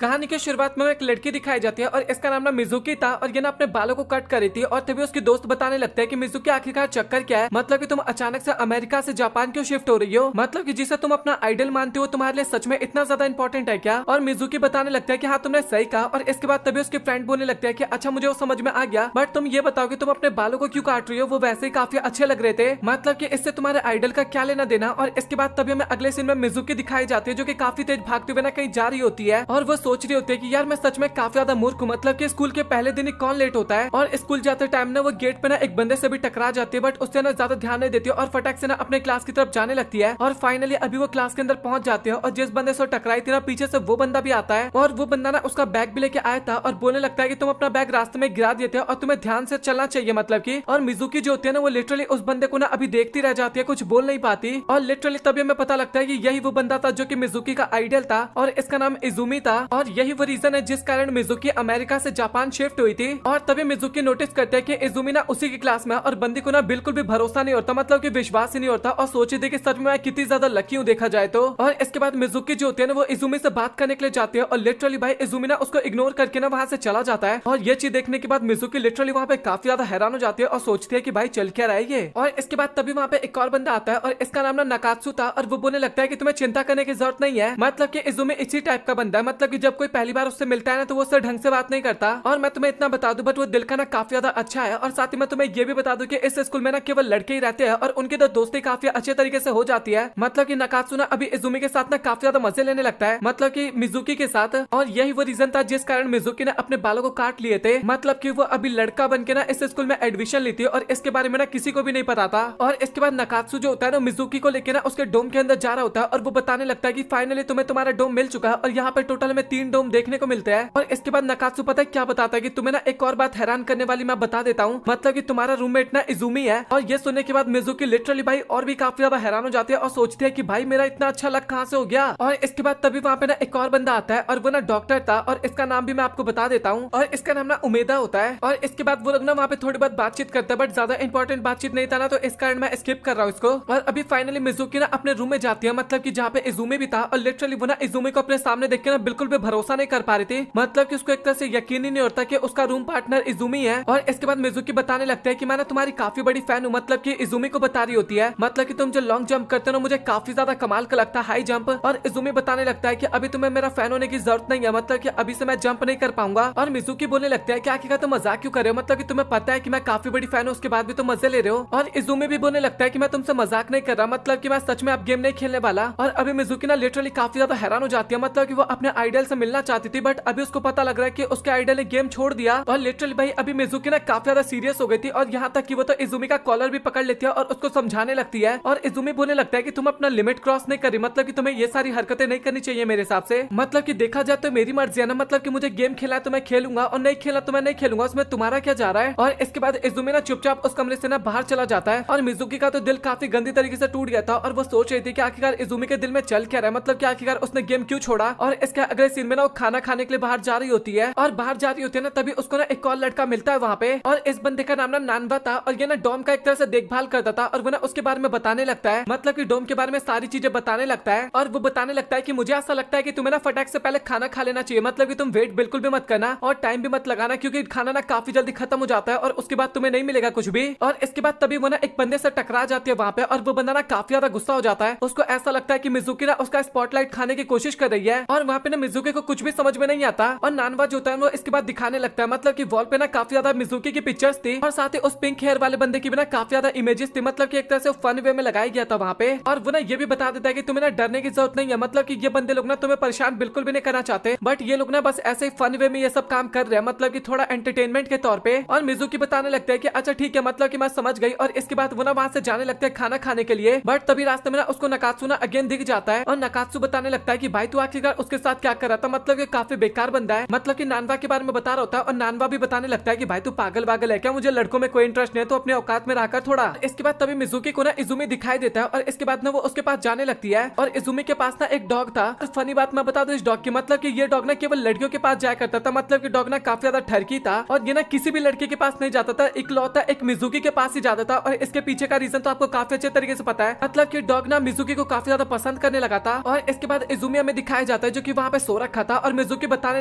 कहानी की शुरुआत में एक लड़की दिखाई जाती है और इसका नाम ना मिजुकी था और ये ना अपने बालों को कट कर रही थी और तभी उसकी दोस्त बताने लगता है कि मिजुकी आखिरकार चक्कर क्या है, मतलब कि तुम अचानक से अमेरिका से जापान क्यों शिफ्ट हो रही हो, मतलब कि जिसे तुम अपना आइडल मानते हो तुम्हारे लिए सच में इतना ज्यादा इंपॉर्टेंट है क्या। और मिजुकी बताने लगता है कि हाँ तुमने सही कहा। और इसके बाद तभी उसके फ्रेंड बोलने लगता है कि अच्छा मुझे वो समझ में आ गया, बट तुम ये बताओ कि तुम अपने बालों को क्यों काट रही हो, वो वैसे ही काफी अच्छे लग रहे थे, मतलब कि इससे तुम्हारे आइडल का क्या लेना देना। और इसके बाद तभी हमें अगले सीन में मिजुकी दिखाई जाती है जो कि काफी तेज भागते हुए ना कहीं जा रही होती है और वो सोच रही होती है कि यार मैं सच में काफी ज्यादा मूर्ख हूँ, मतलब कि स्कूल के पहले दिन ही कौन लेट होता है। और स्कूल जाते टाइम ना वो गेट पे ना एक बंदे से भी टकरा जाती है, बट उससे ना ज्यादा ध्यान नहीं देती है और फटाक से ना अपने क्लास की तरफ जाने लगती है। और फाइनली अभी वो क्लास के अंदर पहुंच जाती है और जिस बंदे से टकराई थी ना पीछे से वो बंदा भी आता है और वो बंदा ना उसका बैग भी लेके आया था और बोलने लगता है कि तुम अपना बैग रास्ते में गिरा दिए थे और तुम्हें ध्यान से चलना चाहिए, मतलब की। और मिजुकी जो होती है ना वो लिटरली उस बंदे को ना अभी देखती रह जाती है, कुछ बोल नहीं पाती। और लिटरली तभी हमें पता लगता है कि यही वो बंदा था जो कि मिजुकी का आइडल था और इसका नाम इजुमी था और यही वो रीजन है जिस कारण मिजुकी अमेरिका से जापान शिफ्ट हुई थी। और तभी मिजुकी नोटिस करते हैं कि इजुमी ना उसी की क्लास में और बंदी को ना बिल्कुल भी भरोसा नहीं होता, मतलब कि विश्वास ही नहीं होता और सोची थी कि सच में मैं कितनी ज्यादा लकी हूँ देखा जाए तो। और इसके बाद मिजुकी जो होती है ना वो इजुमी से बात करने के लिए जाती है और लिटरली भाई इजुमी ना उसको इग्नोर करके ना वहां से चला जाता है। और ये चीज देखने के बाद मिजुकी लिटरली वहां पे काफी ज्यादा हैरान हो जाती है और सोचती है कि भाई चल क्या रहा है ये। और इसके बाद तभी वहां पे एक और बंदा आता है और इसका नाम ना नकात्सु था और वो बोलने लगता है कि तुम्हें चिंता करने की जरूरत नहीं है, मतलब कि इजुमी इसी टाइप का बंदा है, मतलब कि जब कोई पहली बार उससे मिलता है ना तो वो उससे ढंग से बात नहीं करता। और मैं तुम्हें इतना बता दूं बट वो दिल का ना काफी ज्यादा अच्छा है। और साथ ही मैं तुम्हें ये भी बता दूं कि इस स्कूल में ना केवल लड़के ही रहते हैं और उनकी तो दोस्ती काफी अच्छे तरीके से हो जाती है, मतलब कि नकात्सु ना अभी इजुमी के साथ ना काफी ज्यादा मजे लेने लगता है, मतलब कि मिजुकी के साथ। और यही वो रीजन था जिस कारण मिजुकी ने अपने बालों को काट लिए थे, मतलब कि वो अभी लड़का बन के ना इस स्कूल में एडमिशन ली थी और इसके बारे में ना किसी को भी नहीं पता था। और इसके बाद नकात्सु जो होता है ना मिजुकी को लेकर ना उसके डोम के अंदर जा रहा होता है और वो बताने लगता है कि फाइनली तुम्हें तुम्हारा डोम मिल चुका है और यहाँ पे टोटल में 3 डोम देखने को मिलते हैं। और इसके बाद नकात्सु पता है क्या बताता है कि तुम्हें ना एक और बात हैरान करने वाली मैं बता देता हूँ, मतलब कि तुम्हारा रूममेट ना इजुमी है। और ये सुनने के बाद मिजुकी लिटरली भाई और भी काफी ज्यादा हैरान हो जाती है और सोचती है कि भाई मेरा इतना अच्छा लक कहाँ से हो गया। और इसके बाद तभी वहाँ पे ना एक और बंदा आता है और वो ना डॉक्टर था और इसका नाम भी मैं आपको बता देता हूँ और इसका नाम ना उमेदा होता है। और इसके बाद वो लोग ना वहाँ पे थोड़ी बहुत बातचीत करते हैं बट ज्यादा इंपॉर्टेंट बातचीत नहीं था ना तो इस कारण मैं स्किप कर रहा हूँ इसको। और अभी फाइनली मिजुकी ना अपने रूम में जाती है, मतलब कि जहाँ पे इजुमी भी था और लिटरली वो ना इजुमी को अपने सामने देख के ना बिल्कुल भी भरोसा नहीं कर पा रही थी, मतलब कि उसको एक तरह से यकीन ही नहीं होता कि उसका रूम पार्टनर इजुमी है। और इसके बाद मिजुकी बताने लगता है कि मैं ना तुम्हारी काफी बड़ी फैन हूँ, मतलब कि इजुमी को बता रही होती है, मतलब कि तुम जो लॉन्ग जंप करते हो ना मुझे काफी ज्यादा कमाल का लगता है, हाई जंप। और इजुमी बताने लगता है कि अभी तुम्हें मेरा फैन होने की जरूरत नहीं है, मतलब कि अभी से मैं जंप नहीं कर पाऊंगा। और मिजुकी बोलने लगता है कि आखिर तुम मजाक क्यों कर रहे हो, मतलब कि तुम्हें पता है कि मैं काफी बड़ी फैन हूँ उसके बाद भी तुम मजे ले रहे हो। और इजुमी भी बोलने लगता है कि मैं तुमसे मजाक नहीं कर रहा, मतलब कि मैं सच में अब गेम नहीं खेलने वाला। और अभी मिजुकी ना लिटरली काफी ज्यादा हैरान हो जाती है, मतलब कि वो अपने आइडल से मिलना चाहती थी बट अभी उसको पता लग रहा है कि उसके आइडल ने गेम छोड़ दिया। और लिटरली भाई अभी मिजुकी ना काफी ज्यादा सीरियस हो गई थी और यहाँ तक कि वो तो इजुमी का कॉलर भी पकड़ लेती है और उसको समझाने लगती है। और इजुमी बोलने लगता है कि तुम अपना लिमिट क्रॉस नहीं करी, मतलब कि तुम्हें ये सारी हरकतें नहीं करनी चाहिए मेरे हिसाब से, मतलब कि देखा जाए तो मेरी मर्जी है ना, मतलब कि मुझे गेम खेला है तो मैं खेलूंगा और नहीं खेला तो मैं नहीं खेलूंगा, उसमें तुम्हारा क्या जा रहा है। और इसके बाद इजुमी ना चुपचाप उस कमरे से ना बाहर चला जाता है और मिजुकी का तो दिल काफी गंदी तरीके से टूट गया था और वो सोच रही थी कि आखिरकार इजुमी के दिल में चल क्या रहा है, मतलब कि आखिरकार उसने गेम क्यों छोड़ा। और इसके अगले सीन में ना वो खाना खाने के लिए बाहर जा रही होती है और बाहर जा रही होती है ना तभी उसको ना एक और लड़का मिलता है वहाँ पे और इस बंदे का नाम ना नानवा था और ये ना डोम का एक तरह से देखभाल करता था और वो ना उसके बारे में बताने लगता है, मतलब कि डोम के बारे में सारी चीजें बताने लगता है। और वो बताने लगता है कि मुझे ऐसा लगता है कि तुम्हें ना फटाक से पहले खाना खा लेना चाहिए, मतलब कि तुम वेट बिल्कुल भी मत करना और टाइम भी मत लगाना क्योंकि खाना ना काफी जल्दी खत्म हो जाता है और उसके बाद तुम्हें नहीं मिलेगा कुछ भी। और इसके बाद तभी वो ना एक बंदे से टकरा जाती है वहाँ पे और वो बंदा ना काफी ज्यादा गुस्सा हो जाता है, उसको ऐसा लगता है कि मिजुकी ना उसका स्पॉटलाइट खाने की कोशिश कर रही है। और वहाँ पे ना मिजुकी को कुछ भी समझ में नहीं आता और नानवा जो होता है वो इसके बाद दिखाने लगता है, मतलब कि वॉल पे ना काफी ज्यादा मिजुकी की पिक्चर्स थी और साथ ही उस पिंक हेयर वाले बंदे की भी ना काफी ज्यादा इमेजेस थी, मतलब कि एक तरह से फन वे में लगाया गया था वहाँ पे। और वो ना ये भी बता देता है कि तुम्हें ना डरने की जरूरत नहीं है, मतलब कि ये बंदे लोग ना तुम्हें परेशान बिल्कुल भी नहीं करना चाहते बट ये लोग ना बस ऐसे ही फन वे में ये सब काम कर रहे हैं, मतलब कि थोड़ा एंटरटेनमेंट के तौर पे। और मिजुकी बताने लगता है कि अच्छा ठीक है, मतलब कि मैं समझ गई। और इसके बाद वो ना वहाँ से जाने लगते हैं खाना खाने के लिए बट तभी रास्ते में ना उसको नकात्सु ना अगेन दिख जाता है और नकात्सु बताने लगता है कि भाई तू आखिरकार उसके साथ क्या कर रहा था, मतलब कि काफी बेकार बंदा है, मतलब कि नानवा के बारे में बता रहा होता है। और नानवा भी बताने लगता है कि भाई तू पागल वागल है क्या, मुझे लड़कों में कोई इंटरेस्ट नहीं है तो अपने औकात में रहकर थोड़ा। इसके बाद तभी मिजुकी को ना इजुमी दिखाई देता है और इसके बाद ना वो उसके पास जाने लगती है और इजुमी के पास ना एक डॉग था। फनी बात मैं बता दूं इस डॉग की, मतलब कि ये डॉग ना केवल लड़कियों के पास जाया करता था, मतलब कि डॉग ना काफी ज्यादा ठरकी था और ये ना किसी भी लड़के के पास नहीं जाता था, इकलौता एक मिजुकी के पास ही जाता था। और इसके पीछे का रीजन तो आपको काफी अच्छे तरीके से पता है, मतलब कि डॉग ना मिजुकी को काफी ज्यादा पसंद करने लगा था। और इसके बाद इजुमी हमें दिखाया जाता है जो कि वहाँ पे सो रखा था और मिजुकी बताने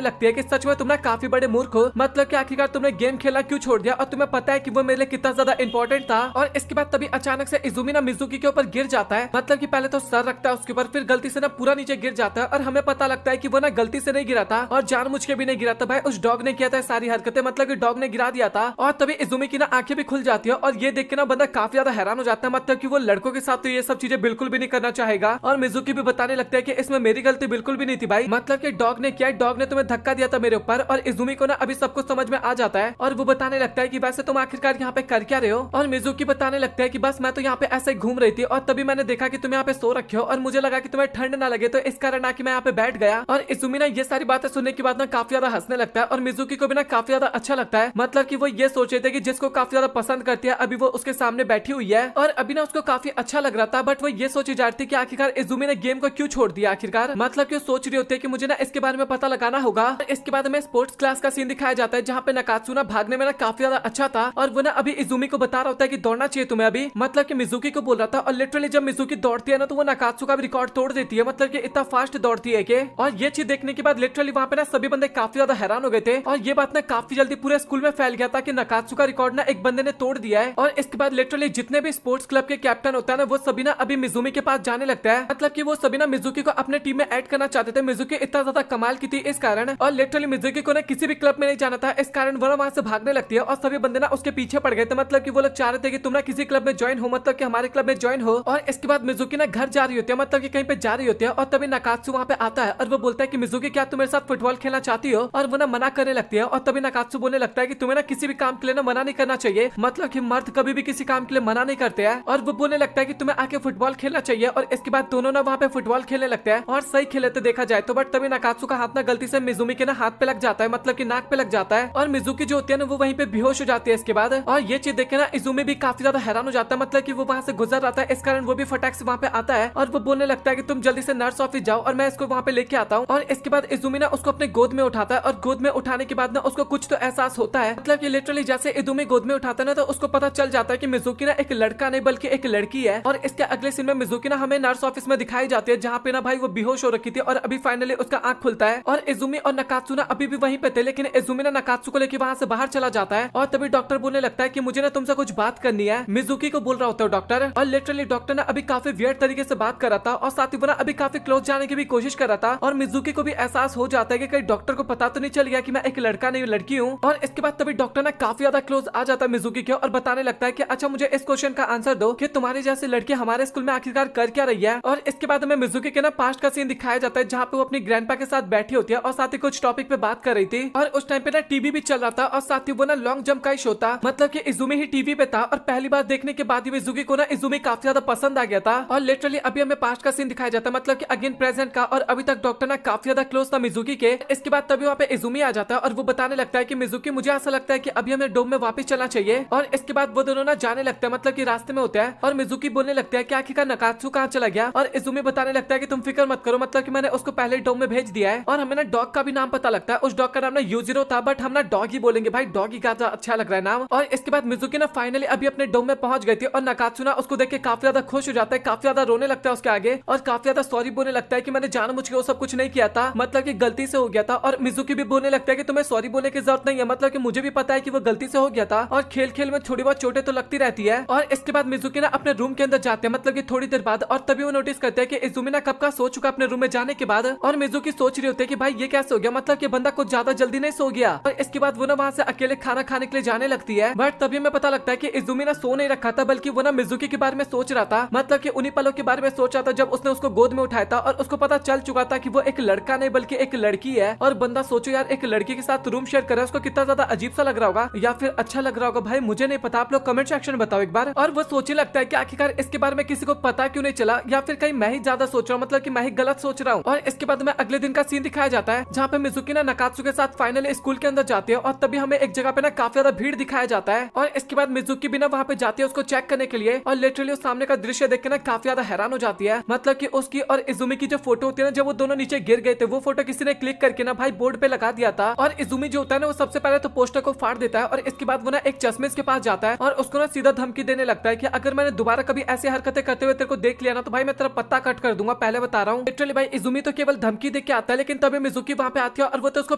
लगती है कि सच में तुम ना काफी बड़े मूर्ख हो, मतलब कि आखिरकार तुमने गेम खेलना क्यों छोड़ दिया और तुम्हें पता है कि वो मेरे लिए कितना ज्यादा इंपॉर्टेंट था। और इसके बाद तभी अचानक से इजुमी ना मिजुकी के ऊपर गिर जाता है, मतलब कि पहले तो सर रखता है उसके ऊपर, फिर गलती से ना पूरा नीचे गिर जाता है और हमें पता लगता है कि वो ना गलती से नहीं गिरा था और जानबूझ के भी नहीं गिरा था भाई, उस डॉग ने किया था सारी हरकतें, मतलब कि डॉग ने गिरा दिया था। और तभी इजुमी की ना आंखें भी खुल जाती है और ये देख के ना बंदा काफी ज्यादा हैरान हो जाता है, मतलब कि वो लड़कों के साथ तो ये सब चीजें बिल्कुल भी नहीं करना चाहेगा। और मिजुकी भी बताने लगता है कि इसमें मेरी गलती बिल्कुल भी नहीं थी भाई, मतलब कि डॉग ने किया, डॉग ने तुम्हें धक्का दिया था मेरे ऊपर। और इजुमी को ना अभी सब कुछ समझ में आ जाता है और वो बताने लगता है कि वैसे तुम आखिरकार यहाँ पे कर क्या रहे हो। और मिजुकी बताने लगता है कि बस मैं तो यहाँ पे ऐसे ही घूम रही थी और तभी मैंने देखा कि तुम यहाँ पे सो रखे हो और मुझे लगा कि तुम्हें ठंड ना लगे, तो इस कारण आके मैं यहाँ पे बैठ गया। और इजुमी ना ये सारी बातें सुनने के बाद ना काफी ज्यादा हंसने लगता है और मिजुकी को भी ना काफी ज्यादा अच्छा लगता है, मतलब कि वो ये सोच रहे थे कि जिसको काफी ज्यादा पसंद करती है अभी वो उसके सामने बैठी हुई है और अभी ना उसको काफी अच्छा लग रहा था। बट वो ये सोची जा रही थी कि आखिरकार इजुमी ने गेम को क्यों छोड़ दिया आखिरकार, मतलब कि वो सोच रही होती है कि मुझे ना इसके बारे में पता लगाना होगा। इसके बाद हमें स्पोर्ट्स क्लास का सीन दिखाया जाता है जहाँ पे नकात्सु ना भागने में ना काफी ज्यादा अच्छा था और वो ना अभी इजुमी को बता रहा होता है कि दौड़ना चाहिए तुम्हें अभी, मतलब कि मिजुकी को बोल रहा था। और लिटरली जब मिजुकी दौड़ती है ना तो वो नकात्सु का भी रिकॉर्ड तोड़ देती है, मतलब कि इतना फास्ट दौड़ती है कि। और ये चीज देखने के बाद लिटरली वहाँ पे ना सभी बंदे काफी ज्यादा हैरान हो गए थे और ये बात ना काफी जल्दी पूरे स्कूल में फैल गया था कि नकात्सु का रिकॉर्ड ना एक बंदे ने तोड़ दिया है। और इसके बाद लिटरली जितने भी स्पोर्ट्स क्लब के कैप्टन होता है ना वो सभी ना अभी मिजुमी के पास जाने लगता है, मतलब कि वो सभी ना मिजुकी को अपने टीम में ऐड करना चाहते थे। मिजुकी इतना ज्यादा कमाल की थी इस कारण, और लिटरली मिजुकी को ना किसी भी क्लब में नहीं जाना था, इस कारण वो वहां से भागने लगती है और सभी बंदे ना उसके पीछे पड़ गए थे, मतलब कि वो लोग चाह रहे थे कि तुम ना किसी क्लब में ज्वाइन हो, मतलब कि हमारे क्लब में ज्वाइन हो। और इसके बाद मिजुकी ना घर जा रही होती है, मतलब कि कहीं पे जा रही होती है और तभी नकात्सु वहां पे आता है और वो बोलता है कि मिजुकी क्या तुम मेरे साथ फुटबॉल खेलना चाहती हो, और वो ना मना करने लगती है। और तभी नकात्सु बोलने लगता है कि तुम्हें ना किसी भी काम के लिए ना मना नहीं करना चाहिए, मतलब कि मर्द कभी भी किसी काम के लिए मना नहीं करते हैं। और वो बोलने लगता है कि तुम्हें आके फुटबॉल खेलना चाहिए और इसके बाद दोनों ना वहाँ पे फुटबॉल खेलने लगते हैं और सही खेले तो देखा जाए तो। बट तभी नकात्सु का हाथ ना गलती से मिजुमी के ना हाथ पे लग जाता है, मतलब कि नाक पे लग जाता है और मिजुकी जो होती है ना वो वहीं पे बेहोश हो जाती है इसके बाद। और ये चीज देख के ना इजुमी भी काफी ज्यादा हैरान हो जाता है, मतलब कि वो वहाँ से गुजर रहा था, इस कारण वो भी फटाक से वहाँ पे आता है और वो बोलने लगता है कि तुम जल्दी से नर्स ऑफिस जाओ और मैं इसको वहाँ पे लेके आता हूँ। और इसके बाद इजुमी ना उसको अपने गोद में उठाता है और गोद में उठाने के बाद ना उसको कुछ तो एहसास होता है, मतलब कि लिटरली जैसे इजुमी गोद में उठाता है ना तो उसको पता चल जाता है कि मिजुकी ना एक लड़का नहीं बल्कि एक लड़की है। और इसके अगले सीन में मिजुकी ना हमें नर्स ऑफिस में दिखाई जाती है जहाँ पे ना भाई वो बेहोश हो रखी थी और अभी फाइनली उसका आंख खुलता है। और इजुमी और नकात्सु ना अभी भी वहीं पे थे, लेकिन इजुमी ना नकात्सु को लेके वहाँ से बाहर चला जाता है और तभी डॉक्टर बोलने लगता है कि मुझे ना तुमसे कुछ बात करनी है, मिजुकी को बोल रहा होता है डॉक्टर। और लिटरली डॉक्टर ना अभी काफी वियर्ड तरीके से बात कर रहा था और साथ ही वो ना अभी काफी क्लोज जाने की भी कोशिश कर रहा था और मिजुकी को भी एहसास हो जाता है कि कहीं डॉक्टर को पता तो नहीं चल गया कि मैं एक लड़का नहीं लड़की हूँ। और इसके बाद तभी डॉक्टर ना काफी ज्यादा क्लोज आ जाता है मिजुकी के और बताने लगता है कि अच्छा मुझे इस क्वेश्चन का आंसर दो कि तुम्हारी जैसी लड़की हमारे स्कूल में आखिरकार कर क्या रही है। और इसके बाद हमें मिजुकी के ना पास्ट का सीन दिखाया जाता है जहाँ पे वो अपनी ग्रैंडपा के साथ बैठी होती है और साथ ही कुछ टॉपिक पे बात कर रही थी और उस टाइम पे ना टीवी भी चल रहा था और साथ ही वो ना लॉन्ग जंप का शो था, मतलब कि इजुमी ही टीवी पे था और पहली बार देखने के बाद ही मिजुकी को ना इजुमी काफी ज्यादा पसंद आ गया था। और लिटरली अभी हमें पास्ट का सीन दिखाया जाता है, मतलब कि अगेन प्रेजेंट का, और अभी तक डॉक्टर ना काफी ज्यादा क्लोज था मिजुकी के। इसके बाद तभी वहाँ पे इजुमी आ जाता है और वो बताने लगता है कि मिजुकी मुझे ऐसा लगता है कि अभी हमें डोम में वापस चलना चाहिए। और इसके बाद वो दोनों ना जाने लगते हैं, मतलब कि रास्ते में होता है और मिजुकी बोलने लगता है कि आखिरकार नकात्सु कहाँ चला गया। और इजुमी बताने लगता है कि तुम फिक्र मत करो, मतलब कि मैंने उसको पहले डोम में भेज दिया है। और हमें ना डॉग का भी नाम पता लगता है, उस डॉग का नाम ना यूजिरो था, बट हम ना डॉग ही बोलेंगे भाई, डॉग ही का अच्छा लग रहा है नाम। और इसके बाद मिजुकी ना फाइनली अभी अपने डोम में पहुंच गई थी और नकात्सु ना उसको देख के काफी ज्यादा खुश हो जाता है, काफी ज्यादा रोने लगता है उसके आगे और काफी ज्यादा सॉरी बोलने लगता है कि मैंने जानबूझ के वो सब कुछ नहीं किया था, मतलब कि गलती से हो गया था। और मिजुकी भी बोलने लगता है कि तुम्हें सॉरी बोलने की जरूरत नहीं है, मतलब कि मुझे भी पता है कि वो गलती से हो गया था और खेल खेल में थोड़ी बहुत चोटें तो लगती रहती है। और इसके बाद मिजुकी ना अपने रूम के अंदर जाते हैं, मतलब कि थोड़ी देर बाद, और तभी वो नोटिस करते हैं कि इजुमी ना कब का सो चुका अपने रूम में जाने के बाद। और मिजुकी सोच रही होती है कि भाई ये कैसे हो गया, मतलब कि बंदा कुछ ज्यादा जल्दी नहीं सो गया। और इसके बाद वो ना वहाँ से अकेले खाना खाने के लिए जाने लगती है, बट तभी हमें पता लगता है कि इजुमी ना सो नहीं रखा था, बल्कि वो ना मिजुकी के बारे में सोच रहा था, मतलब कि उन्हीं पलों के बारे में सोच रहा था जब उसने उसको गोद में उठाया था और उसको पता चल चुका था कि वो एक लड़का नहीं बल्कि एक लड़की है। और बंदा सोचो यार, एक लड़की के साथ रूम शेयर कर रहा है, उसको कितना ज्यादा अजीब सा लग रहा होगा या फिर अच्छा लग रहा होगा, भाई मुझे नहीं पता, आप लोग कमेंट सेक्शन में बताओ एक बार। और वो सोचने लगता है कि आखिरकार इसके बारे में किसी को पता क्यों नहीं चला, या फिर कहीं मैं ही ज्यादा सोच रहा हूँ, मतलब कि मैं ही गलत सोच रहा हूँ। और इसके बाद में अगले दिन का सीन दिखाया जाता है जहाँ पे मिजुकी ना नकात्सु के साथ फाइनली स्कूल के अंदर जाती है और तभी हमें एक जगह पे ना काफी ज्यादा भीड़ दिखाया जाता है। और इसके बाद मिजुकी भी ना वहाँ पे जाती है उसको चेक करने के लिए और लिटरली उस सामने का दृश्य देख के ना काफी ज्यादा हैरान हो जाती है, मतलब कि उसकी और इजुमी की जो फोटो होती है ना, जब वो दोनों नीचे गिर गए थे वो फोटो किसी ने क्लिक करके ना भाई बोर्ड पे लगा दिया था। और इजुमी जो होता है ना वो सबसे पहले तो पोस्टर को फाड़ देता है और इसके बाद वो ना एक चश्मिश के पास जाता है और उसको ना सीधा धमकी देने लगता है कि अगर मैंने दोबारा कभी ऐसी हरकतें करते हुए तेरे को देख लिया ना तो भाई मैं तेरा पत्ता कट कर दूंगा, पहले बता रहा हूँ। लिटरली भाई इजुमी तो केवल धमकी दे के आता है, लेकिन तभी मिजुकी वहां पे आती है और वो तो उसको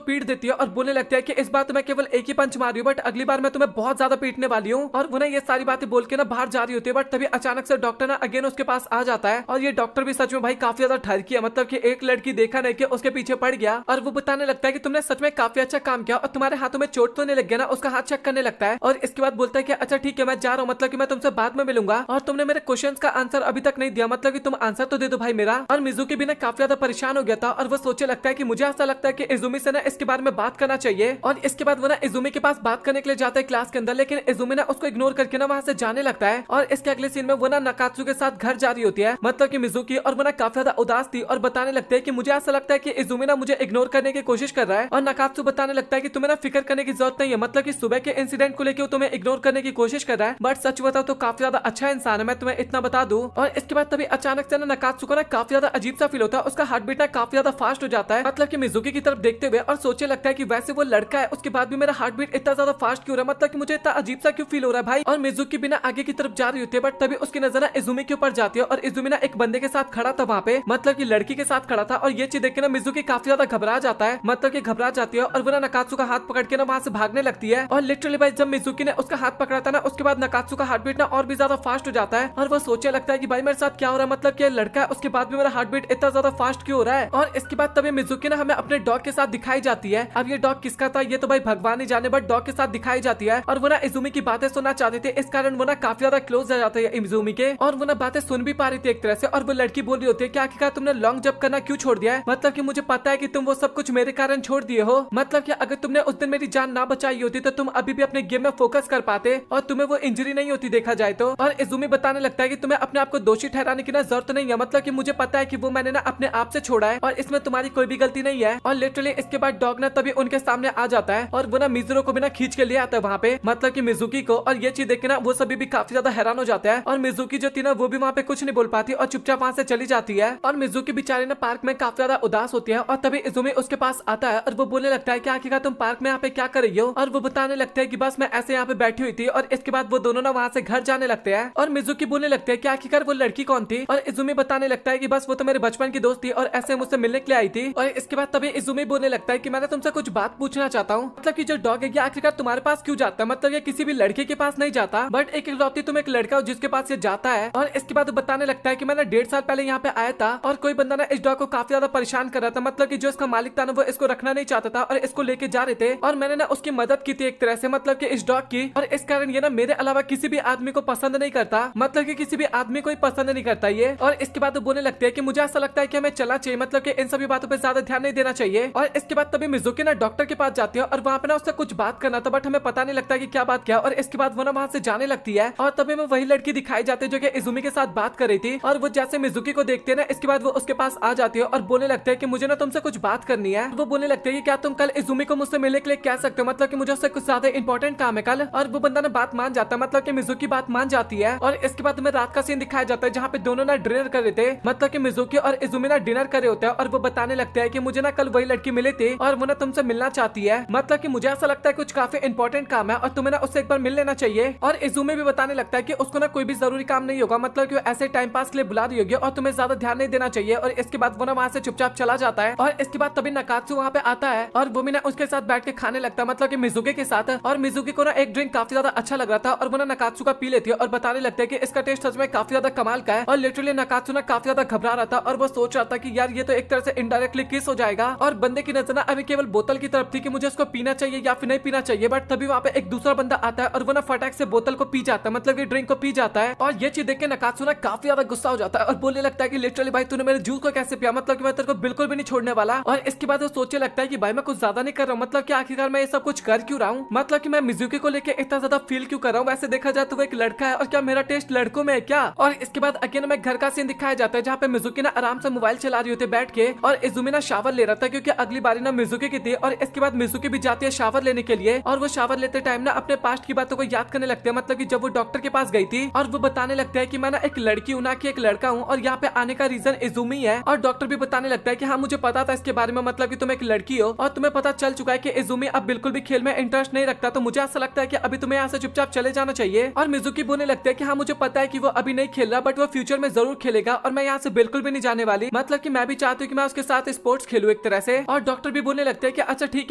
पीट देती है और बोलने लगता है कि इस बार तो मैं केवल एक ही पंच मारी हूँ, बट अगली बार मैं तुम्हें बहुत ज्यादा पीटने वाली हूँ। और वो ना ये सारी बातें बोल के ना बाहर जा रही होती है, बट तभी अचानक से डॉक्टर ना अगेन उसके पास आ जाता है। और ये डॉक्टर भी सच में भाई काफी ज्यादा ठरकी है, मतलब कि एक लड़की देखा नहीं कि उसके पीछे पड़ गया और वो बताने लगता है कि तुमने सच में काफी अच्छा काम किया और तुम्हारे हाथों में चोट तो नहीं लग गया ना। उसका हाथ चेक करने लगता है और इसके बाद बोलता है कि अच्छा ठीक है मैं जा रहा हूँ, मतलब कि मैं तुमसे बाद में मिलूंगा और तुमने मेरे क्वेश्चंस का आंसर अभी तक नहीं दिया, मतलब कि तुम आंसर तो दे दो भाई मेरा। और मिजुकी भी ना काफी ज्यादा परेशान हो गया था और वो सोचे लगता है कि मुझे ऐसा लगता है कि इजुमी से ना इसके बारे में बात करना चाहिए। और इसके बाद वो ना इजुमी के पास बात करने के लिए जाता है क्लास के अंदर, लेकिन इजुमी ना उसको इग्नोर करके ना वहां से जाने लगता है। और इसके अगले सीन में वो ना नकात्सु के साथ घर जा रही होती है, मतलब कि मिजुकी, और वो ना काफी ज्यादा उदास थी और बताने लगता है कि मुझे ऐसा लगता है कि इजुमी ना मुझे इग्नोर करने की कोशिश कर रहा है। और नकात्सु बताने लगता है कि तुम्हें ना फिक्र करने की जरूरत नहीं है, मतलब कि सुबह के इंसिडेंट को लेकर तुम्हें इग्नोर करने की कोशिश कर रहा है, बट सच बताओ तो काफी ज्यादा अच्छा इंसान है, मैं तुम्हें इतना बता दूं। और इसके बाद तभी अचानक से ना नकात्सु को ना काफी ज्यादा अजीब सा फील होता है, उसका हार्ट बीट ना काफी ज्यादा फास्ट हो जाता है, मतलब कि मिजुकी की तरफ देखते हुए, और सोचे लगता है कि वैसे वो लड़का है उसके बाद भी मेरा हार्ट बीट इतना ज्यादा फास्ट क्यों हो रहा है, मतलब कि मुझे इतना अजीब सा क्यों फील हो रहा है भाई। और मिजुकी भी ना आगे की तरफ जा रही होती है, बट तभी उसकी नजर ना इजुमी के ऊपर जाती है और इजुमी ना एक बंदे के साथ खड़ा था वहाँ पे, मतलब की लड़की के साथ खड़ा था। और ये चीज देख के ना मिजुकी काफी ज्यादा घबरा जाता है, मतलब की घबरा जाती है और वो ना नकात्सु का हाथ पकड़ के ना वहाँ से भागने लगती है। और लिटरली भाई जब मिजुकी ने उसका हाथ पकड़ा था ना, उसके बाद नकात्सु का हार्ट बीट ना और भी ज्यादा फास्ट हो जाता है और वो सोचे लगता है कि भाई मेरे साथ क्या हो रहा है, मतलब कि लड़का है उसके बाद भी मेरा हार्ट बीट इतना ज्यादा फास्ट क्यों हो रहा है। और इसके बाद तभी मिजुकी ना हमें अपने डॉग के साथ दिखाई जाती है। अब ये डॉग किसका था ये तो भाई भगवान ही जाने, बट डॉग के साथ दिखाई जाती है और वो ना इजुमी की बातें सुनना चाहते थे, इस कारण वो ना काफी ज्यादा क्लोज हो जाते हैं इजुमी के, और वो ना बातें सुन भी पा रही थी एक तरह से। और वो लड़की बोल रही होती है कि आखिरकार तुमने लॉन्ग जंप करना क्यों छोड़ दिया है, मतलब कि मुझे पता है कि तुम वो सब कुछ मेरे कारण छोड़ दिए हो, मतलब कि अगर तुमने उस दिन मेरी जान ना बचाई होती तो तुम अभी भी अपने गेम में फोकस कर पाते और तुम्हें वो इंजरी नहीं होती देखा जाए तो। और इजुमी बताने लगता है कि तुम्हें अपने आप को दोषी ठहराने की ना जरूरत नहीं है, मतलब कि मुझे पता है कि वो मैंने ना अपने आप से छोड़ा है और इसमें तुम्हारी कोई भी गलती नहीं है। और लिटरली इसके बाद डॉग ना तभी उनके सामने आ जाता है और वो ना मिजुरो को भी ना खींच के ले आता है वहाँ पे, मतलब कि मिजुकी को। और ये चीज देख के ना वो सभी भी काफी ज्यादा हैरान हो जाता है और मिजुकी जो थी ना वो भी वहाँ पे कुछ नहीं बोल पाती और चुपचाप वहाँ से चली जाती है। और मिजुकी बेचारी ना पार्क में काफी ज्यादा उदास होती है और तभी इजुमी उसके पास आता है और वो बोलने लगता है कि आखिरकार तुम पार्क में यहाँ पे क्या कर रही हो। और वो बताने लगता है कि बस मैं ऐसे यहाँ पे बैठी हुई थी। और इसके बाद वो दोनों ना वहाँ से घर जाने लगते हैं और मिजुकी बोलने लगते हैं कि आखिरकार वो लड़की कौन थी। और इजुमी बताने लगता है कि बस वो तो मेरे बचपन की दोस्त थी और ऐसे मुझसे मिलने के लिए आई थी। और इसके बाद तभी इजुमी बोलने लगता है कि मैंने तुमसे कुछ बात पूछना चाहता हूँ, मतलब कि जो डॉग है ये आखिरकार तुम्हारे पास क्यों जाता है, मतलब ये किसी भी लड़के के पास नहीं जाता, बट एक इकलौती तुम एक लड़का हो जिसके पास ये जाता है। और इसके बाद बताने लगता है कि मैंने 1.5 साल पहले यहाँ पे आया था और कोई बंदा ना इस डॉग को काफी ज्यादा परेशान कर रहा था, मतलब कि जो इसका मालिक था ना वो इसको रखना नहीं चाहता था और इसको लेके जा रहे थे और मैंने ना उसकी मदद की थी एक तरह से, मतलब कि इस डॉग की। और इस कारण ये ना मेरे अलावा किसी भी आदमी को पसंद नहीं करता, मतलब कि किसी भी आदमी को पसंद नहीं करता ये। और इसके बाद वो बोलने लगते हैं कि मुझे ऐसा लगता है कि हमें चलना चाहिए, मतलब कि इन सभी बातों पे ज्यादा ध्यान नहीं देना चाहिए। और इसके बाद तभी मिजुकी ना डॉक्टर के पास जाती है और वहाँ पे ना उससे कुछ बात करना था, बट हमें पता नहीं लगता कि क्या बात क्या। और इसके बाद वो ना वहाँ से जाने लगती है और तभी में वही लड़की दिखाई जाती है जो कि इजुमी के साथ बात कर रही थी। और वो जैसे मिजुकी को देखते हैं ना, इसके बाद वो उसके पास आ जाती है और बोलने लगते हैं कि मुझे ना तुमसे कुछ बात करनी है। वो बोलने लगते हैं कि क्या तुम कल इजुमी को मुझसे मिलने के लिए कह सकते हो, मतलब कि मुझे उससे कुछ ज्यादा इंपॉर्टेंट काम है कल। और वो बंदा ना बात मान जाता है, मतलब कि मिजुकी बात मान जाती है। और इसके बाद हमें रात का सीन दिखाया जाता है जहाँ पे दोनों ना डिनर कर रहे थे, मतलब कि मिजुकी और इजुमी ना डिनर कर रहे होते हैं और वो बताने लगते हैं कि मुझे ना कल वही लड़की मिली थी और वो ना तुमसे मिलना चाहती है, मतलब कि मुझे ऐसा लगता है कुछ काफी इंपॉर्टेंट काम है और तुम्हें ना उससे एक बार मिल लेना चाहिए। और इजुमी भी बताने लगता है कि उसको ना कोई भी जरूरी काम नहीं होगा, मतलब कि वो ऐसे टाइम पास के लिए बुला रही होगी और तुम्हें ज्यादा ध्यान नहीं देना चाहिए। और इसके बाद वो ना वहाँ से चुपचाप चला जाता है। और इसके बाद तभी नकात्सु वहाँ पे आता है और वो भी ना उसके साथ बैठ के खाने लगता है, मतलब कि मिजुकी के साथ। और मिजुकी को ना एक ड्रिंक काफी ज्यादा अच्छा लग रहा था और वो ना नकात्सु का पी लेती है और बताने लगते हैं कि इसका टेस्ट सच में काफी ज्यादा कमाल का है। और लिटरली नकात्सु ना काफी ज्यादा घबरा रहा था और वो सोच रहा था कि यार ये तो एक तरह से इनडायरेक्टली किस हो जाएगा। और बंदे की नजर ना अभी केवल बोतल की तरफ थी कि मुझे उसको पीना चाहिए या फिर नहीं पीना चाहिए, बट तभी वहाँ पे एक दूसरा बंदा आता है और वो ना फटाक से बोतल को पी जाता है, मतलब कि ड्रिंक को पी जाता है। और ये चीज देख के नकात्सु ना काफी ज्यादा गुस्सा हो जाता है और बोलने लगता है कि लिटरली भाई तूने मेरे जूस को कैसे पिया, मतलब कि मैं तेरे को बिल्कुल भी नहीं छोड़ने वाला। और इसके बाद वो सोचने लगता है कि भाई मैं कुछ ज्यादा नहीं कर रहा हूँ, मतलब कि आखिरकार मैं ये सब कुछ कर क्यों रहा हूँ, मतलब कि मैं मिजुकी को लेके इतना ज्यादा फील क्यों कर रहा हूँ। वैसे देखा जाए तो वो एक लड़का है और क्या मेरा टेस्ट लड़कों में है क्या। और इसके बाद अगेन में घर का सीन दिखाया जाता है जहाँ पे मिजुकी ना आराम से मोबाइल चला रही होती है बैठ के और इजुमी ना शावर ले रहा था क्योंकि अगली बारी ना मिजुकी की थी। और इसके बाद मिजुकी भी जाती है शावर लेने के लिए और वो शावर लेते टाइम ना अपने पास्ट की बातों को याद करने लगते हैं, मतलब कि जब वो डॉक्टर के पास गई थी। और वो बताने लगता है कि मैं ना एक लड़की हूँ ना कि एक लड़का हूँ और यहाँ पे आने का रीजन इजुमी है। और डॉक्टर भी बताने लगता है कि हाँ मुझे पता था इसके बारे में, मतलब कि तुम एक लड़की हो और तुम्हें पता चल चुका है कि इजुमी अब बिल्कुल भी खेल में इंटरेस्ट नहीं रखता, तो मुझे ऐसा लगता है कि अभी तुम्हें यहाँ से चुपचाप चले जाना चाहिए। और मिजुकी बोलने लगते हैं कि हाँ मुझे पता है कि वो अभी नहीं खेल रहा बट वो फ्यूचर में जरूर खेलेगा और मैं यहाँ से बिल्कुल भी नहीं जाने वाली, मतलब कि मैं भी चाहती हूँ कि मैं उसके साथ स्पोर्ट्स खेलूं एक तरह से। और डॉक्टर भी बोलने लगते हैं कि अच्छा ठीक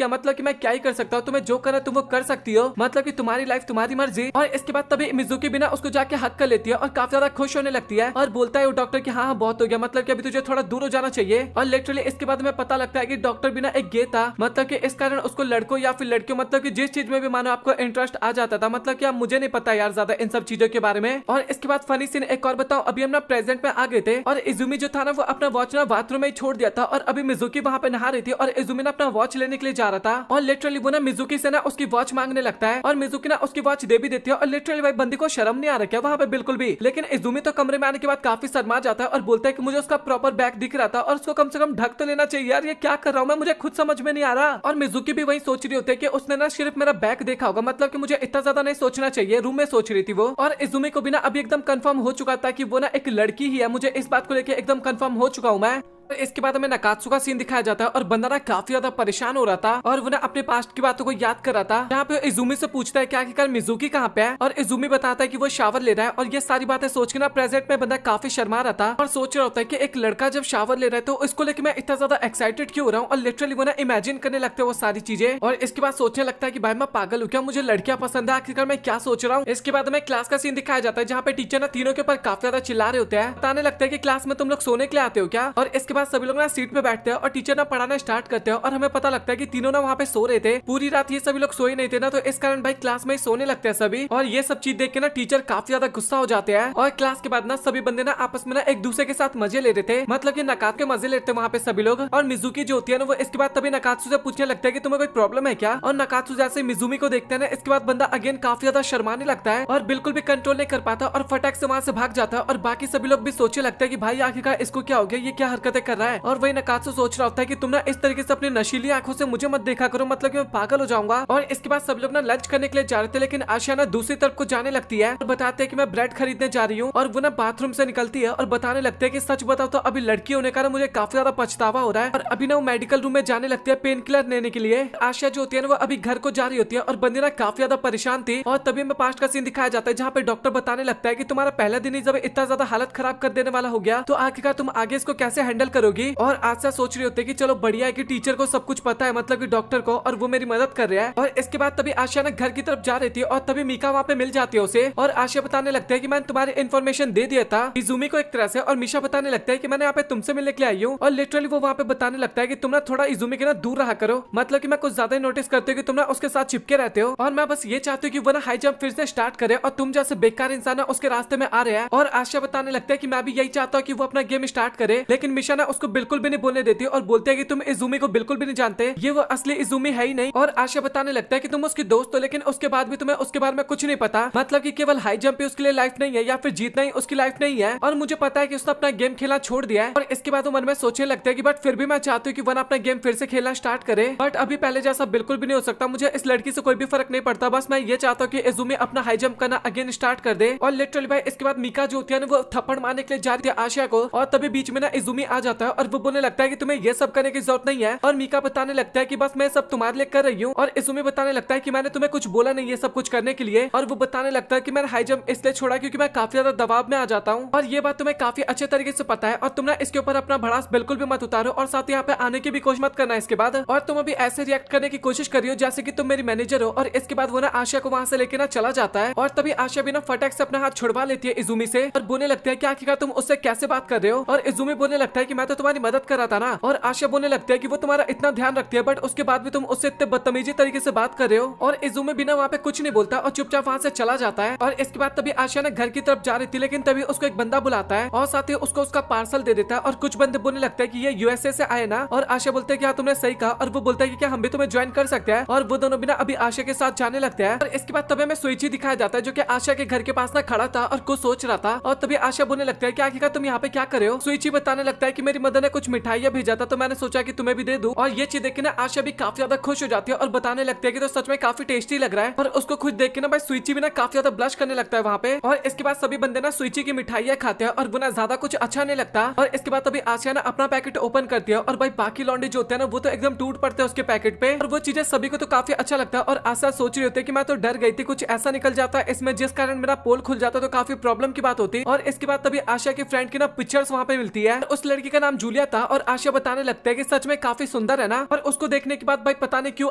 है, मतलब कि मैं क्या ही कर सकता हूँ, तुम्हें जो करना तुम वो कर सकती हो, मतलब कि तुम्हारी लाइफ तुम्हारी मर्जी। और इसके बाद तभी मिजुकी भी ना उसको जाके हक कर लेती है और काफी ज्यादा खुश होने लगती है और बोलता है वो डॉक्टर कि हाँ बहुत हो गया, मतलब कि अभी तुझे थोड़ा दूर हो जाना चाहिए। और लिटरली इसके बाद में पता लगता है कि डॉक्टर भी ना एक गे था, मतलब कि इस कारण उसको लड़कों या फिर लड़कियों, मतलब कि जिस चीज में भी मानो आपको इंटरेस्ट आ जाता था, मतलब कि अब मुझे नहीं पता यार ज्यादा इन सब चीजों के बारे में। और इसके बाद फनी सीन एक और बताओ, अभी हम ना प्रेजेंट में आ गए थे और इजुमी जो था ना वो अपना वॉच ना बाथरूम में ही छोड़ दिया था और अभी मिजुकी वहां पे नहा रही थी और इजुमी ना अपना वॉच लेने के लिए जा रहा था और लिटरली वो ना मिजुकी से ना उसकी वॉच मांगने लगता है और मिजुकी ना उसकी वॉच दे भी देती है। और लिटरली भाई बंदी को शर्म नहीं आ रहा क्या वहां पे बिल्कुल भी। लेकिन इजुमी तो कमरे में आने के बाद काफी शर्मा जाता है और बोलता है कि मुझे उसका प्रॉपर बैग दिख रहा था और उसको कम से कम ढक तो लेना चाहिए यार, ये क्या कर रहा हूँ मैं, मुझे खुद समझ में नहीं आ रहा। और मिजुकी भी वही सोच रही होती है कि उसने ना सिर्फ मेरा बैग देखा होगा, मतलब कि मुझे इतना ज्यादा नहीं सोचना चाहिए, रूम में सोच रही थी वो। और इजुमी को भी ना अभी एकदम कंफर्म हो चुका था कि वो ना एक लड़की ही है, मुझे इस बात को लेकर एकदम कंफर्म हो चुका हूँ मैं। इसके बाद हमें नकात्सु का सीन दिखाया जाता है और बंदा ना काफी ज्यादा परेशान हो रहा था और वो ना अपने पास्ट की बातों को याद कर रहा था। यहाँ पे इजुमी से पूछता है कि आखिरकार मिजुकी कहाँ पे है और इजुमी बताता है कि वो शावर ले रहा है। और ये सारी बातें सोच के ना प्रेजेंट में बंदा काफी शर्मा रहा था और सोच रहा होता है कि एक लड़का जब शावर ले रहा है तो इसको लेकर मैं इतना ज्यादा एक्साइटेड क्यों हो रहा हूँ। और लिटरली वो ना इमेजिन करने लगता है वो सारी चीजें और इसके बाद सोचने लगता है कि भाई मैं पागल हूँ क्या, मुझे लड़कियां पसंद है, आखिरकार मैं क्या सोच रहा हूँ। इसके बाद हमें क्लास का सीन दिखाया जाता है जहाँ पे टीचर ना तीनों के ऊपर काफी ज्यादा चिल्ला रहे होते हैं, बताने लगता है कि क्लास में तुम लोग सोने के लिए आते हो क्या। और इसके बाद सभी लोग ना सीट बैठते हैं और टीचर ना पढ़ाना स्टार्ट करते हैं और हमें पता लगता है कि तीनों ना वहाँ पे सो रहे थे, पूरी रात ये सभी लोग सोए नहीं थे ना, तो इस कारण भाई क्लास में ही सोने लगते हैं सभी। और ये सब चीज देख के ना टीचर काफी ज्यादा गुस्सा हो जाते हैं और क्लास के बाद ना सभी बंदे ना आपस में ना एक दूसरे के साथ मजे ले रहे थे, मतलब कि नकात के मजे लेते वहाँ पे सभी लोग। और मिजुकी जो होती है ना वो इसके बाद तभी नकात्सु से पूछने लगता है कि तुम्हें कोई प्रॉब्लम है क्या। और नकात्सु जैसे मिजुमी को देखते हैं ना इसके बाद बंदा अगेन काफी ज्यादा शर्माने लगता है और बिल्कुल भी कंट्रोल नहीं कर पाता और फटाक से वहाँ से भाग जाता है। और बाकी सभी लोग भी सोचने लगता है कि भाई आखिरकार इसको क्या हो गया, ये क्या हरकतें कर रहा है। और वही नकात्सु सोच रहा होता है कि तुम ना इस तरीके से अपनी नशीली आंखों से मुझे मत देखा करो, मतलब कि मैं पागल हो जाऊंगा। और इसके बाद सब लोग ना लंच करने के लिए जा रहे थे लेकिन आशिया ना दूसरी तरफ को जाने लगती है और बताते हैं कि मैं ब्रेड खरीदने जा रही हूँ। और वो ना बाथरूम से निकलती है और बताने लगते हैं कि सच बताओ तो अभी लड़की होने का मुझे काफी ज्यादा पछतावा हो रहा है। और अभी ना वो मेडिकल रूम में जाने लगती है पेन किलर लेने के लिए। आशिया जो होती है ना वो अभी घर को जा रही होती है और बंदी ना काफी ज्यादा परेशान थी। और तभी में पास्ट का सीन दिखाया जाता है जहाँ पे डॉक्टर बताने लगता है कि तुम्हारा पहला दिन ही जब इतना ज्यादा हालत खराब कर देने वाला हो गया तो आखिरकार तुम आगे इसको कैसे हैंडल करोगी। और आशिया सोच रही होती है कि चलो बढ़िया है कि टीचर को सब कुछ पता है, मतलब कि डॉक्टर को, और वो मेरी मदद कर रहा है। और इसके बाद तभी आशिया ना घर की तरफ जा रही थी और तभी मीका वहाँ पे मिल जाती है उसे और आशिया बताने लगता है कि मैंने तुम्हारी इन्फॉर्मेशन दे दिया था इजुमी को एक तरह से। और मीशा बताने लगता है कि मैंने यहाँ पे तुमसे मिलने के लिए आई हूँ। और लिटरली वो वहाँ पे बताने लगता है कि तुम ना थोड़ा इजुमी के ना दूर रहा करो, मतलब कि मैं कुछ ज्यादा ही नोटिस करती हूँ कि तुम ना उसके साथ चिपके रहते हो और मैं बस ये चाहती हूँ कि वो ना हाई जंप फिर से स्टार्ट करे और तुम जैसे बेकार इंसान है उसके रास्ते में आ रहे हैं। और आशिया बताने लगता है कि मैं भी यही चाहता हूँ कि वो अपना गेम स्टार्ट करे, लेकिन मीशा ना उसको बिल्कुल भी नहीं बोलने देती और बोलते हैं कि तुम इजुमी को बिल्कुल भी नहीं जानते, ये वो असली इजुमी है ही नहीं। और आशिया बताने लगता है कि तुम उसकी दोस्त हो लेकिन उसके बाद भी तुम्हें उसके बारे में कुछ नहीं पता, मतलब कि केवल हाई जंप ही उसके लिए लाइफ नहीं है या फिर जीतना ही उसकी लाइफ नहीं है। और मुझे पता है कि उसने अपना गेम खेलना छोड़ दिया है। और इसके बाद वो मन में सोचने लगता है कि बट फिर भी मैं चाहती हूँ कि वन अपना गेम फिर से खेलना स्टार्ट करे, बट अभी पहले जैसा बिल्कुल भी नहीं हो सकता, मुझे इस लड़की से कोई भी फर्क नहीं पड़ता, बस मैं ये चाहता हूँ कि इजुमी अपना हाई जंप करना अगेन स्टार्ट कर दे। और लिटरली भाई इसके बाद मीका जो होती है ना वो थप्पड़ मारने के लिए जा रही है आशिया को और तभी बीच में ना इजुमी आ जाता है और वो बोलने लगता है कि तुम्हें ये सब करने की जरूरत नहीं है। और मीका बताने लगता है कि बस मैं सब तुम्हारे लिए कर रही हूँ। और इजुमी बताने लगता है कि मैंने तुम्हें कुछ बोला नहीं ये सब कुछ करने के लिए। और वो बताने लगता है कि मैंने हाई जंप इसलिए छोड़ा क्योंकि मैं काफी ज्यादा दबाव में आ जाता हूँ और ये बात तुम्हें काफी अच्छे तरीके से पता है और तुम ना इसके ऊपर अपना भड़ास बिल्कुल भी मत उतारो और साथ ही यहाँ पे आने की भी कोशिश मत करना इसके बाद। और तुम अभी ऐसे रिएक्ट करने की कोशिश कर रही हो जैसे कि तुम मेरी मैनेजर हो। और इसके बाद वो ना आशिया को वहाँ से लेके ना चला जाता है और तभी आशिया भी ना फटाक से अपना हाथ छुड़वा लेती है इजुमी से और बोलने लगता है कि आखिरकार तुम उससे कैसे बात कर रहे हो। और इजुमी बोलने लगता है कि मैं तो तुम्हारी मदद कर रहा था ना। और आशिया बोलने लगता है कि वो तुम्हारा इतना ध्यान रखती है बट उसके बाद भी तुम उससे इतने बदतमीजी तरीके से बात कर रहे हो। और इजुमी बिना वहाँ पे कुछ नहीं बोलता और चुपचाप वहाँ से चला जाता है। और इसके बाद तभी आशिया ना घर की तरफ जा रही थी लेकिन तभी उसको एक बंदा बुलाता है और साथ ही उसको उसका पार्सल दे देता है। और कुछ बंदे बोलने लगते हैं कि ये यूएसए से आए ना। और आशिया बोलते हैं कि हाँ तुमने सही कहा। और वो बोलता है कि क्या हम भी तुम्हें ज्वाइन कर सकते हैं। और वो दोनों बिना अभी आशिया के साथ जाने लगते हैं। और इसके बाद तभी हमें सुइची दिखाया जाता है जो कि आशिया के घर के पास ना खड़ा था और कुछ सोच रहा था। और तभी आशिया बोलने लगता है कि आखिरकार तुम यहाँ पे क्या कर रहे हो। सुइची बताने लगता है कि मेरी मदर ने कुछ मिठाइयाँ भेजा था तो मैंने सोचा कि तुम्हें भी दे दूं। और ये चीज देख के ना आशिया भी काफी ज्यादा खुश हो जाती है और बताने लगती है कि तो सच में काफी टेस्टी लग रहा है। और उसको खुद देख के ना भाई सुइची भी ना काफी ज्यादा ब्लश करने लगता है वहाँ पे। और इसके बाद सभी बंदे ना सुइची की मिठाइयाँ खाते हैं और वो ना ज्यादा कुछ अच्छा नहीं लगता। और इसके बाद तभी आशिया ना अपना पैकेट ओपन करती है और भाई बाकी लौंडे जो होते हैं ना वो तो एकदम टूट पड़ते हैं उसके पैकेट पे। और वो चीजें सभी को तो काफी अच्छा लगता है। और आशा सोच रही होती है कि मैं तो डर गई थी कुछ ऐसा निकल जाता है इसमें जिस कारण मेरा पोल खुल जाता तो काफी प्रॉब्लम की बात होती। और इसके बाद तभी आशा की फ्रेंड की ना पिक्चर्स वहाँ पे मिलती है। उस लड़की का नाम जूलिया था और आशिया बताने लगता है कि सच में काफी सुंदर है ना। और उसको देखने के बाद भाई पता नहीं क्यों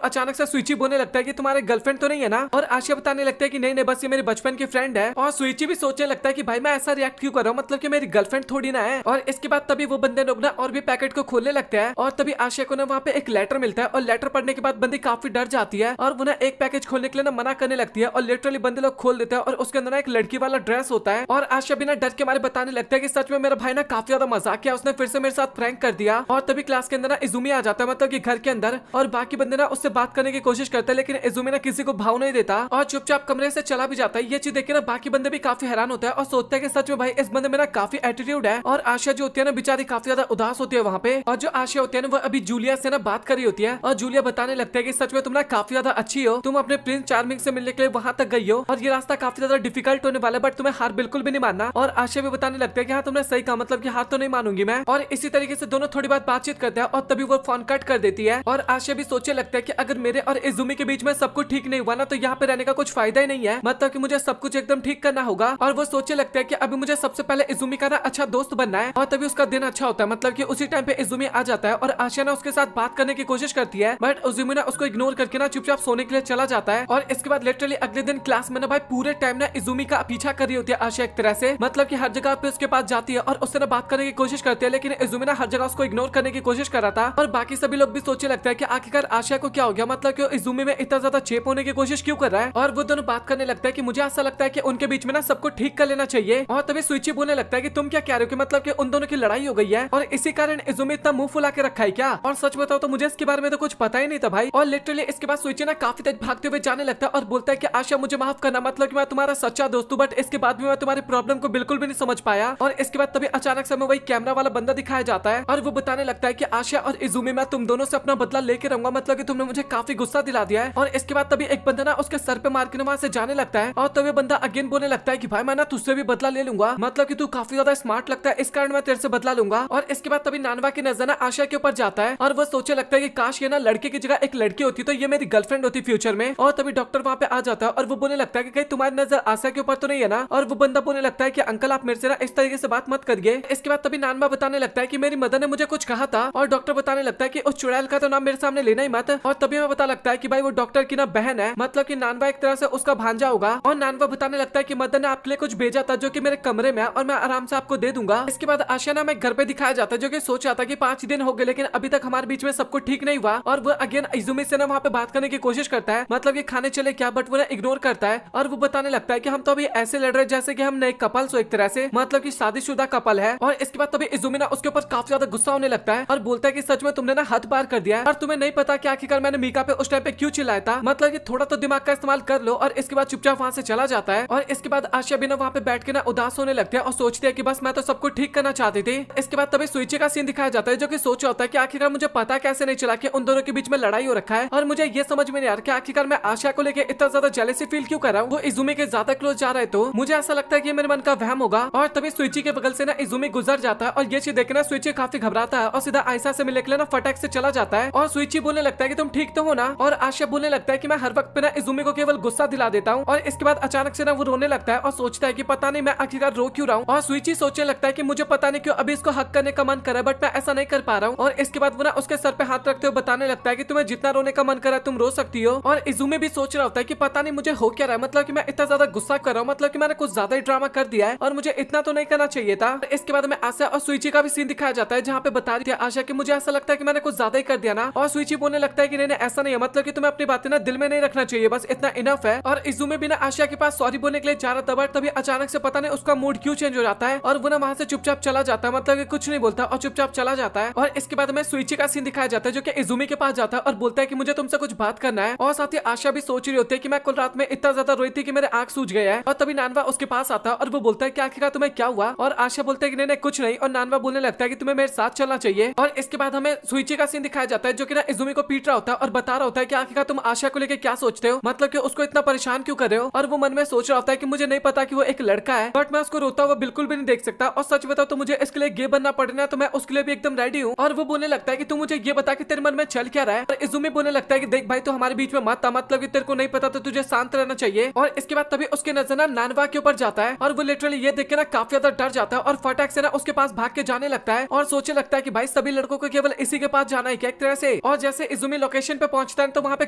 अचानक से स्विची बोलने लगता है कि तुम्हारे गर्लफ्रेंड तो नहीं है ना। और आशिया बताने लगता है कि नहीं नहीं बस ये मेरी बचपन की फ्रेंड है। और स्विची भी सोचने लगता है कि भाई मैं ऐसा रिएक्ट क्यों कर रहा हूँ, मतलब कि मेरी गर्लफ्रेंड थोड़ी ना है। और इसके बाद तभी वो बंदे लोग ना और भी पैकेट को खोलने लगते हैं और तभी आशिया को ना वहाँ पे एक लेटर मिलता है और लेटर पढ़ने के बाद बंदी काफी डर जाती है और वो ना एक पैकेज खोलने के लिए ना मना करने लगती है और लिटरली बंदे लोग खोल देते हैं और उसके अंदर ना एक लड़की वाला ड्रेस होता है। और आशिया बिना डर के मारे बताने लगता है कि सच में मेरा भाई ना काफी ज्यादा मजाक किया, उसने फिर से मेरे साथ प्रैंक कर दिया। और तभी क्लास के अंदर ना इजुमी आ जाता है, मतलब कि घर के अंदर, और बाकी बंदे ना उससे बात करने की कोशिश करते हैं लेकिन इजुमी ना किसी को भाव नहीं देता और चुपचाप कमरे से चला भी जाता है। ये चीज देख के ना बाकी बंदे भी काफी हैरान होता है और सोचते हैं कि सच में भाई इस बंदे में ना काफी एटीट्यूड है। और आशिया जो होती है ना बेचारी काफी ज्यादा उदास होती है वहाँ पे। और जो आशिया होती है ना वो अभी जूलिया से ना बात कर रही होती है और जूलिया बताने लगता है कि सच में तुम ना काफी ज्यादा अच्छी हो, तुम अपने प्रिंस चार्मिंग से मिलने के लिए वहां तक गई हो और ये रास्ता काफी ज्यादा डिफिकल्ट होने वाला है बट तुम्हें हार बिल्कुल भी नहीं मानना। और आशिया भी बताने लगता है कि हाँ तुमने सही कहा, मतलब कि हार तो नहीं मानूंगी मैं। और इसी तरीके से दोनों थोड़ी बात बातचीत करते हैं और तभी वो फोन कट कर देती है। और आशिया भी सोचने लगता है कि अगर मेरे और इजुमी के बीच में सब कुछ ठीक नहीं हुआ ना तो यहाँ पे रहने का कुछ फायदा ही नहीं है, मतलब कि मुझे सब कुछ एकदम ठीक करना होगा। और वो सोचने लगता है कि अभी मुझे सबसे पहले इजुमी का ना अच्छा दोस्त बनना है और तभी उसका दिन अच्छा होता है, मतलब कि उसी टाइम पे इजुमी आ जाता है और आशिया ना उसके साथ बात करने की कोशिश करती है बट इजुमी ना उसको इग्नोर करके ना चुपचाप सोने के लिए चला जाता है। और इसके बाद लिटरली अगले दिन क्लास में ना भाई पूरे टाइम ना इजुमी का पीछा कर रही होती है आशिया एक तरह से, मतलब कि हर जगह पे उसके पास जाती है और उससे ना बात करने की कोशिश करती है लेकिन इजुमी ना हर जगह उसको इग्नोर करने की कोशिश कर रहा था। और बाकी सभी लोग भी सोचने लगता है कि आखिरकार आशिया को क्या हो गया, मतलब कि इजुमी में इतना ज्यादा चेप होने की कोशिश क्यों कर रहा है। और वो दोनों बात करने लगता है कि मुझे ऐसा लगता है कि उनके बीच में ना सबको ठीक कर लेना चाहिए। और तभी स्विची बोलने लगता है कि तुम क्या कह रहे हो कि मतलब कि उन दोनों की लड़ाई हो गई है और इसी कारण इजुमी इतना मुंह फुला के रखा है क्या। और सच बताओ तो मुझे इसके बारे में तो कुछ पता ही नहीं था भाई। और लिटरली इसके बाद स्विची ना काफी तेज भागते हुए जाने लगता है और बोलता है कि आशिया मुझे माफ करना, मतलब कि मैं तुम्हारा सच्चा दोस्त हूं बट इसके बाद भी मैं तुम्हारी प्रॉब्लम को बिल्कुल भी नहीं समझ पाया। और इसके बाद तभी अचानक से हमें वही कैमरा वाला बंदा दिखाया जाता है और वो बताने लगता है कि आशिया और इजुमी मैं तुम दोनों से अपना बदला लेके रहूंगा, मतलब कि तुमने मुझे काफी गुस्सा दिला दिया है। और इसके बाद तभी एक बंदा ना उसके सर पे मार के वहां से जाने लगता है और तभी बंदा अगेन बोलने लगता है कि भाई मैं ना तुझसे भी बदला ले लूंगा, मतलब कि तू काफी ज्यादा स्मार्ट लगता है इस कारण मैं तेरे से बदला लूंगा। और इसके बाद तभी नानवा की नजर ना आशिया के ऊपर जाता है और वो सोचने लगता है कि काश ये ना लड़के की जगह एक लड़की होती तो ये मेरी गर्लफ्रेंड होती फ्यूचर में। और तभी डॉक्टर वहाँ पे आ जाता है और वो बोलने लगता है कि कहीं तुम्हारी नजर आशिया के ऊपर तो नहीं है ना। और वो बंदा बोलने लगता है कि अंकल आप मेरे से ना इस तरीके से बात मत करिए। इसके बाद तभी नानवा बताने लगता है कि मेरी मदर ने मुझे कुछ कहा था और डॉक्टर बताने लगता है कि उस चुड़ैल का तो नाम मेरे सामने लेना ही मत। और तभी मैं पता लगता है कि भाई वो डॉक्टर की ना बहन है, मतलब कि नानवा एक तरह से उसका भांजा होगा। और नानवा बताने लगता है कि मदर ने आपके लिए कुछ भेजा था जो कि मेरे कमरे में है और मैं आराम से आपको दे दूंगा। इसके बाद आशिया ना मैं घर पे दिखाया जाता है जो कि सोच रहा था कि 5 दिन हो गए लेकिन अभी तक हमारे बीच में सब कुछ ठीक नहीं हुआ। और वो अगेन इजुमी से ना वहाँ पे बात करने की कोशिश करता है, मतलब कि खाने चले क्या, बट वो ना इग्नोर करता है। और वो बताने लगता है कि हम तो अभी ऐसे लड़ रहे जैसे कि हम नए कपल हो एक तरह से, मतलब कि शादीशुदा कपल है। और इसके बाद तभी इजुमी ना उसके ऊपर काफी ज्यादा गुस्सा होने लगता है और बोलता है कि सच में तुमने ना हद पार कर दिया है और तुम्हें नहीं पता कि आखिरकार मैंने मीका पे उस टाइम पे क्यों चिल्लाया था, मतलब कि थोड़ा तो दिमाग का इस्तेमाल कर लो। और इसके बाद चुपचाप वहाँ से चला जाता है। और इसके बाद आशिया भी ना वहाँ पे बैठ के ना उदास होने लगती है और सोचती है कि बस मैं तो सब कुछ ठीक करना चाहती थी। इसके बाद तभी सुइची का सीन दिखाया जाता है जो कि सोच रहा होता है कि आखिरकार मुझे पता कैसे नहीं चला कि उन दोनों के बीच में लड़ाई हो रखा है। और मुझे ये समझ में नहीं आ रहा कि आखिरकार मैं आशिया को लेकर इतना ज्यादा जेलसी फील क्यों कर रहा हूँ। वो इजुमी के ज्यादा क्लोज जा रहे तो मुझे ऐसा लगता है कि मेरे मन का वहम होगा। और तभी सुइची के बगल से ना इजुमी गुजर जाता है और ये चीज देखना सुइची काफी घबराता है और सीधा आयशा से मिलने के लिए ना फटाक से चला जाता है। और सुइची बोलने लगता है कि तुम ठीक तो हो ना। और आशिया बोलने लगता है कि मैं हर वक्त पे ना इजुमी को केवल गुस्सा दिला देता हूँ। और इसके बाद अचानक से ना वो रोने लगता है और सोचता है कि पता नहीं मैं आखिरकार रो क्यों रहा हूँ। और सुइची सोचने लगता है कि मुझे पता नहीं क्यों अभी इसको हक करने का मन कर रहा है बट मैं ऐसा नहीं कर पा रहा हूँ। और इसके बाद वो ना उसके सर पे हाथ रखते हुए बताने लगता है कि तुम्हें जितना रोने का मन कर रहा है तुम रो सकती हो। और इजुमी भी सोच रहा होता है कि पता नहीं मुझे हो क्या रहा है, मतलब कि मैं इतना ज्यादा गुस्सा कर रहा हूँ, मतलब कि मैंने कुछ ज्यादा ही ड्रामा कर दिया है और मुझे इतना तो नहीं करना चाहिए था। इसके बाद में आशा और सुइची का भी सीन दिखाया जाता है जहाँ पे बता रही थी आशा कि मुझे ऐसा लगता है कि मैंने कुछ ज्यादा ही कर दिया ना। और सुइची बोलने लगता है कि नहीं ऐसा नहीं है, मतलब कि तुम्हें अपनी बातें ना दिल में नहीं रखना चाहिए, बस इतना इनफ है। और इजुमी भी ना आशा के पास सॉरी बोलने के लिए जा रहा था बट तभी अचानक से पता नहीं उसका मूड क्यों चेंज हो जाता है और वो ना वहाँ से चुपचाप चला जाता है, मतलब कि कुछ नहीं बोलता और चुपचाप चला जाता है। और इसके बाद में सुइची का सीन दिखाया जाता है जो कि इजुमी के पास जाता है और बोलता है कि मुझे तुमसे कुछ बात करना है। और साथ ही आशा भी सोच रही होती है कि मैं कल रात में इतना ज्यादा रोई थी कि मेरे आंख सूज गया है। और तभी नानवा उसके पास आता है और वो बोलता है कि आखिरकार तुम्हें क्या हुआ। और आशा बोलता है कि नहीं कुछ नहीं। और नानवा बोलने लगता है कि तुम्हें मेरे साथ चलना चाहिए। और इसके बाद हमें सुइची का सीन दिखाया जाता है जो कि ना इजुमी को पीट रहा होता है और बता रहा होता है कि आखिरकार तुम आशा को लेकर क्या सोचते हो, मतलब कि उसको इतना परेशान क्यों कर रहे हो। और वो मन में सोच रहा होता है कि मुझे नहीं पता कि वो एक लड़का है बट मैं उसको रोता हुआ बिल्कुल भी नहीं देख सकता। और सच बताओ तो मुझे इसके लिए गे बनना पड़ना है तो मैं उसके लिए भी एकदम रेडी हूँ। और वो बोलने लगता है कि तू मुझे ये बता कि तेरे मन में चल क्या रहा है। और इजुमी बोलने लगता है कि देख भाई तो हमारे बीच में मत आ, मतलब कि तेरे को नहीं पता तो तुझे शांत रहना चाहिए। और इसके बाद तभी उसके नजर ना नानवा के ऊपर जाता है और वो लिटरली ये देख के ना काफी ज्यादा डर जाता है और फटाक से ना उसके पास भाग के जाने लगता है और सोचने लगता है कि भाई सभी लड़कों को केवल इसी के पास जाना है क्या एक तरह से। और जैसे इजुमी लोकेशन पे पहुंचता है तो वहाँ पे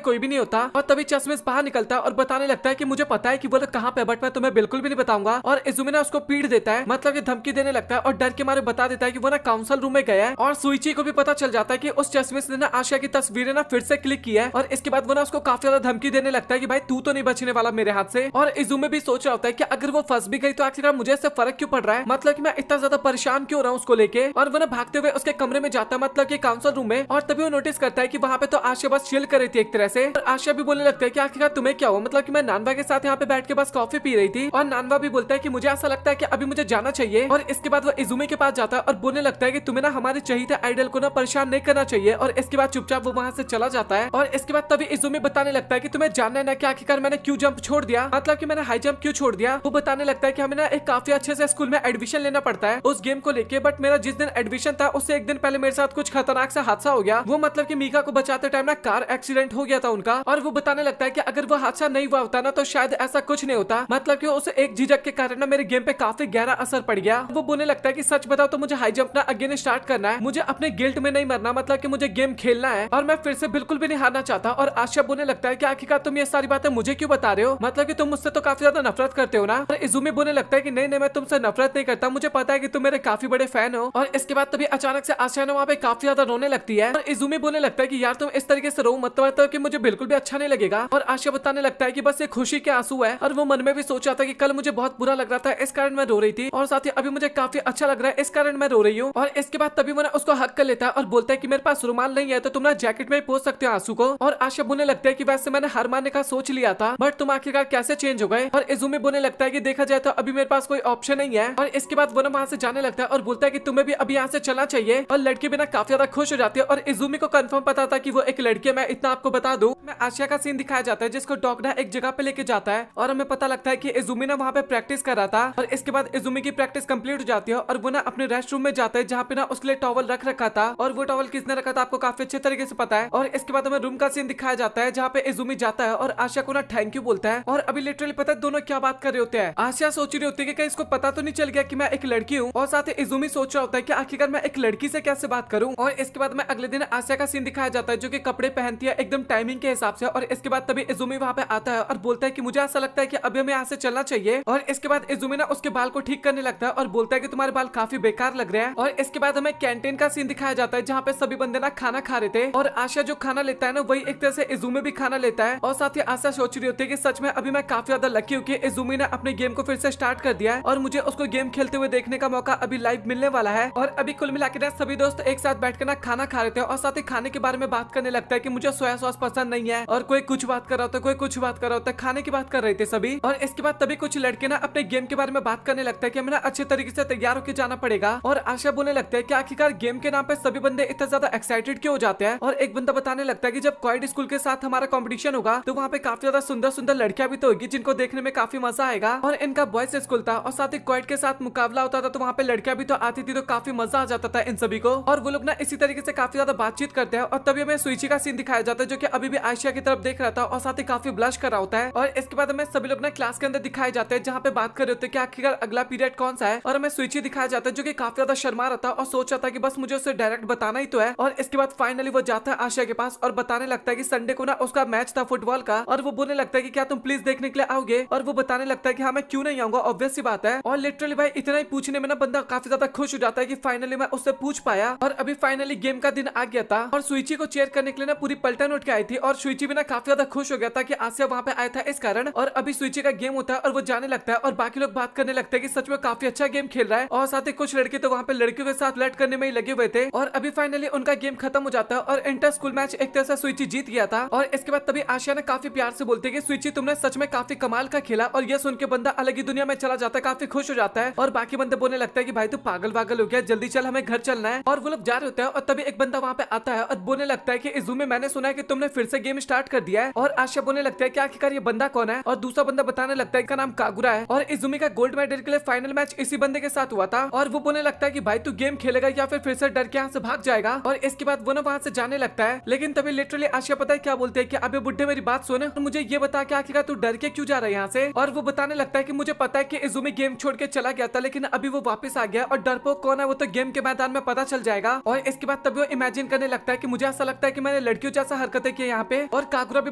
कोई भी नहीं होता और तभी चश्मिश बाहर निकलता है और बताने लगता है कि मुझे पता है कि वो लोग कहाँ पे, बट मैं तुम्हें बिल्कुल भी नहीं बताऊंगा। और इजुमी ना उसको पीट देता है, मतलब ये धमकी देने लगता है और डर के मारे बता देता है कि वो ना काउंसिल रूम में गया है। और सुइची को भी पता चल जाता है कि उस चश्मिश ने ना आशिया की तस्वीरें ना फिर से क्लिक की है। और इसके बाद वो ना उसको काफी ज्यादा धमकी देने लगता है कि भाई तू तो नहीं बचने वाला मेरे हाथ से। और इजुमी भी सोच रहा होता है कि अगर वो फंस भी गई तो आखिरकार मुझे इससे फर्क क्यों पड़ रहा है, मतलब कि मैं इतना ज्यादा परेशान क्यों रहा हूँ उसको लेके। और वो ना भागते हुए उसके कमरे में जाता है, मतलब कि काउंसिल रूम में। और तभी वो नोटिस करता है कि वहाँ पे तो आशिया बस चिल कर रही थी एक तरह से। और आशिया भी बोलने लगता है कि आखिरकार तुम्हें क्या हुआ, मतलब कि मैं नानवा के साथ यहाँ पे बैठ के बस कॉफी पी रही थी। और नानवा भी बोलता है कि मुझे ऐसा लगता है कि अभी मुझे जाना चाहिए। और इसके बाद वो इजुमी के पास जाता है और बोलने लगता है कि तुम्हें ना हमारे चहीते आइडल को ना परेशान नहीं करना चाहिए। और इसके बाद चुपचाप वो वहाँ से चला जाता है। और इसके बाद तभी इजुमी बताने लगता है कि तुम्हें जानना है ना कि आखिरकार मैंने क्यों जंप छोड़ दिया, मतलब कि मैंने हाई जंप क्यों छोड़ दिया। वो बताने लगता है कि हमें ना एक काफी अच्छे से स्कूल में एडमिशन लेना पड़ता है उस गेम को लेके, बट मेरा जिस दिन एडमिशन था उससे एक दिन पहले मेरे साथ कुछ खतरनाक सा हादसा हो गया। वो मतलब कि मीका को बचाते टाइम ना कार एक्सीडेंट हो गया था उनका। और वो बताने लगता है कि अगर वो हादसा नहीं हुआ होता ना तो शायद ऐसा कुछ नहीं होता, मतलब कि उस एक झिझक के कारण ना मेरे गेम पे काफी गहरा असर पड़ गया। वो बोलने लगता है कि सच बताओ तो मुझे हाई जंप ना अगेन स्टार्ट करना है, मुझे अपने गिल्ट में नहीं मरना, मतलब कि मुझे गेम खेलना है और मैं फिर से बिल्कुल भी नहीं हारना चाहता। और आशिया बोलने लगता है कि आखिरकार तुम ये सारी बातें मुझे क्यों बता रहे हो, मतलब कि तुम मुझसे तो काफी ज्यादा नफरत करते हो ना। और इजुमी बोलने लगता है कि नहीं नहीं मैं तुमसे नफरत नहीं करता, मुझे पता है कि तुम मेरे काफी बड़े फैन हो। और इसके बाद तभी अचानक से आशिया ना वहाँ पे काफी ज्यादा रोने लगती है। और इजुमी बोलने लगता है कि यार तुम इस तरीके से रो मत, मतलब कि मुझे बिल्कुल भी अच्छा नहीं लगेगा। और आशिया बताने लगता है कि बस ये खुशी के आंसू है। और वो मन में भी सोच रहा था कि कल मुझे बहुत बुरा लग रहा था इस कारण मैं रो रही थी, और साथ ही अभी मुझे काफी अच्छा लग रहा है इस कारण मैं रो रही हूँ। और इसके बाद तभी वो ना उसको हक कर लेता है और बोलता है कि मेरे पास रुमाल नहीं है तो तुम ना जैकेट में पोंछ सकते हो आंसू को। और आशिया बोलने लगता है कि वैसे मैंने हार मानने का सोच लिया था, बट तुम आखिरकार कैसे चेंज हो गए। और इजुमी बोलने लगता है कि देखा जाए तो अभी मेरे पास कोई ऑप्शन नहीं है। और इसके बाद वो ना वहाँ से जाने लगता है और बोलता है कि तुम्हें भी अभी यहाँ से चलना चाहिए। और लड़की भी ना काफी ज्यादा खुश हो जाती है। और इजुमी को कंफर्म पता था कि वो एक लड़की है। मैं इतना आपको बता दूं, मैं आशिया का सीन दिखाया जाता है जिसको डॉग ना एक जगह पे लेके जाता है और हमें पता लगता है कि इजुमी ना वहाँ पे प्रैक्टिस कर रहा था। और इसके बाद इजुमी की प्रैक्टिस कंप्लीट हो जाती है और वो ना अपने रेस्ट रूम में जाता है जहाँ पे ना उसके लिए टॉवल रख रखा था। और वो टॉवल किसने रखा था आपको काफी अच्छे तरीके से पता है। और इसके बाद हमें रूम का सीन दिखाया जाता है जहाँ पे इजुमी जाता है और आशिया को ना थैंक यू बोलता है। और अभी लिटरली पता है दोनों क्या बात कर रहे होते हैं। आशिया सोच रही होती है कि कहीं इसको पता तो नहीं चल गया कि मैं एक लड़की हूँ, और साथ ही इजुमी सोच रहा होता है कि आखिरकार मैं एक लड़की से कैसे बात करूँ। और इसके बाद में अगले दिन आशिया का सीन दिखाया जाता है जो कि कपड़े पहनती है एकदम टाइमिंग के हिसाब से। और इसके बाद तभी इजुमी वहाँ पे आता है और बोलता है कि मुझे ऐसा लगता है कि अभी हमें यहाँ से चलना चाहिए। और इसके बाद इजुमी ना उसके बाल को ठीक करने लगता है और बोलता है कि तुम्हारे बाल काफी बेकार लग रहे हैं। और इसके बाद हमें कैंटीन का सीन दिखाया जाता है जहाँ पे सभी बंदे ना खाना खा रहे थे और आशिया जो खाना लेता है ना वही एक तरह से इजुमी भी खाना लेता है। और साथ ही आशिया सोच रही होती है कि सच में अभी मैं काफी ज्यादा लकी हूँ कि इजुमी ने अपने गेम को फिर से स्टार्ट कर दिया है और मुझे उसको गेम खेलते हुए देखने का मौका अभी लाइव मिलने वाला है। और अभी कुल मिलाकर ना सभी दोस्त एक साथ बैठकर ना खाना खा रहे थे और साथ ही खाने के बारे में बात करने लगता है कि मुझे सोया सॉस पसंद नहीं है, और कोई कुछ बात कर रहा होता है, कोई कुछ बात कर रहा होता है, खाने की बात कर रहे थे सभी। और इसके बाद तभी कुछ लड़के ना अपने गेम के बारे में बात करने लगता है कि हमें ना अच्छे तरीके से तैयार होकर जाना पड़ेगा। और आशा बोलने लगता है कि आखिरकार गेम के नाम पे सभी बंदे इतना ज्यादा एक्साइटेड क्यों हो जाते हैं। और एक बंदा बताने लगता है कि जब क्वाइड स्कूल के साथ हमारा कॉम्पिटिशन होगा तो वहाँ पे काफी ज्यादा सुंदर सुंदर लड़कियां भी तो होगी जिनको देखने में काफी मजा आएगा। और इनका बॉयज स्कूल था और साथ ही क्वाइड के साथ मुकाबला होता था तो वहाँ पे लड़कियां भी तो आती थी तो काफी मजा आ जाता था इन सभी को। और वो लोग ना इसी तरीके से काफी ज्यादा बातचीत करते हैं। और तभी हमें सुइची का सीन दिखाया जाता है जो कि अभी भी आशिया की तरफ देख रहा था और साथ ही काफी ब्लश कर रहा होता है। और इसके बाद हमें सभी लोग ना क्लास के अंदर दिखाए जाते हैं जहाँ पे बात कर रहे होते हैं कि आखिरकार अगला पीरियड कौन सा है। और हमें सुइची दिखाया जाता है जो कि काफी ज्यादा शर्मा रहा था और सोच रहा था कि बस मुझे उसे डायरेक्ट बताना ही तो है। और इसके बाद फाइनली वो जाता है आशिया के पास और बताने लगता है कि संडे को ना उसका मैच था फुटबॉल का और वो बोलने लगता है कि क्या तुम प्लीज देखने के लिए आओगे। और वो बताने लगता है कि हाँ मैं क्यों नहीं आऊंगा, ऑब्वियस सी बात है। और लिटरली भाई इतना ही पूछने में ना बंदा काफी ज्यादा खुश हो जाता है कि फाइनली मैं उससे पूछ पाया। और अभी फाइनली गेम का दिन आ गया था और सुइची को चेयर करने के लिए ना पूरी पलटन उठ के आई थी और सुइची भी ना काफी ज्यादा खुश हो गया था कि आसिया वहाँ पे आया था इस कारण। और अभी सुइची का गेम होता है और वो जाने लगता है और बाकी लोग बात करने लगते हैं कि सच में काफी अच्छा गेम खेल रहा है। और साथ ही कुछ लड़के तो वहाँ पे लड़कियों के साथ फ्लर्ट करने में ही लगे हुए थे। और अभी फाइनली उनका गेम खत्म हो जाता है और इंटर स्कूल मैच एक तरह से सुइची जीत गया था। और इसके बाद तभी आशिया ने काफी प्यार से बोलते हैं कि सुइची तुमने सच में काफी कमाल का खेला। और ये सुन के बंदा अलग ही दुनिया में चला जाता है, काफी खुश हो जाता है। और बाकी बंदे बोलने लगता है कि भाई तू पागल वागल हो गया, जल्दी चल हमें घर चलना है। और वो लोग जा रहे होते हैं और तभी एक बंदा वहाँ पे आता है और बोलने लगता है कि इजुमी मैंने सुना है कि तुमने फिर से गेम स्टार्ट कर दिया है। और आशिया बोलने लगता है कि आखिरकार ये बंदा कौन है। और दूसरा बंदा बताने लगता है इसका नाम कागुरा है और इजुमी का गोल्ड मेडल के लिए फाइनल मैच इसी बंदे के साथ हुआ था। और वो बोलने लगता है कि भाई तू गेम खेलेगा या फिर से डर के यहाँ से भाग जाएगा। और इसके बाद वो ना वहाँ से जाने लगता है। लेकिन तभी लिटरली आशिया पता है क्या बोलते हैं कि अबे बुड्ढे मेरी बात सुन, मुझे ये बता कि आखिरकार तू डर के क्यों जा रहा है यहाँ से। और वो बताने लगता है कि मुझे पता है कि इजुमी गेम छोड़ के चला गया था लेकिन अभी वो वापस आ गया और डरपोक कौन वो ना वो तो गेम के मैदान में पता चल जाएगा। और इसके बाद तभी वो इमेजिन करने लगता है कि मुझे ऐसा लगता है कि मैंने लड़कियों जैसा हरकतें की यहाँ पे। और कागुरा भी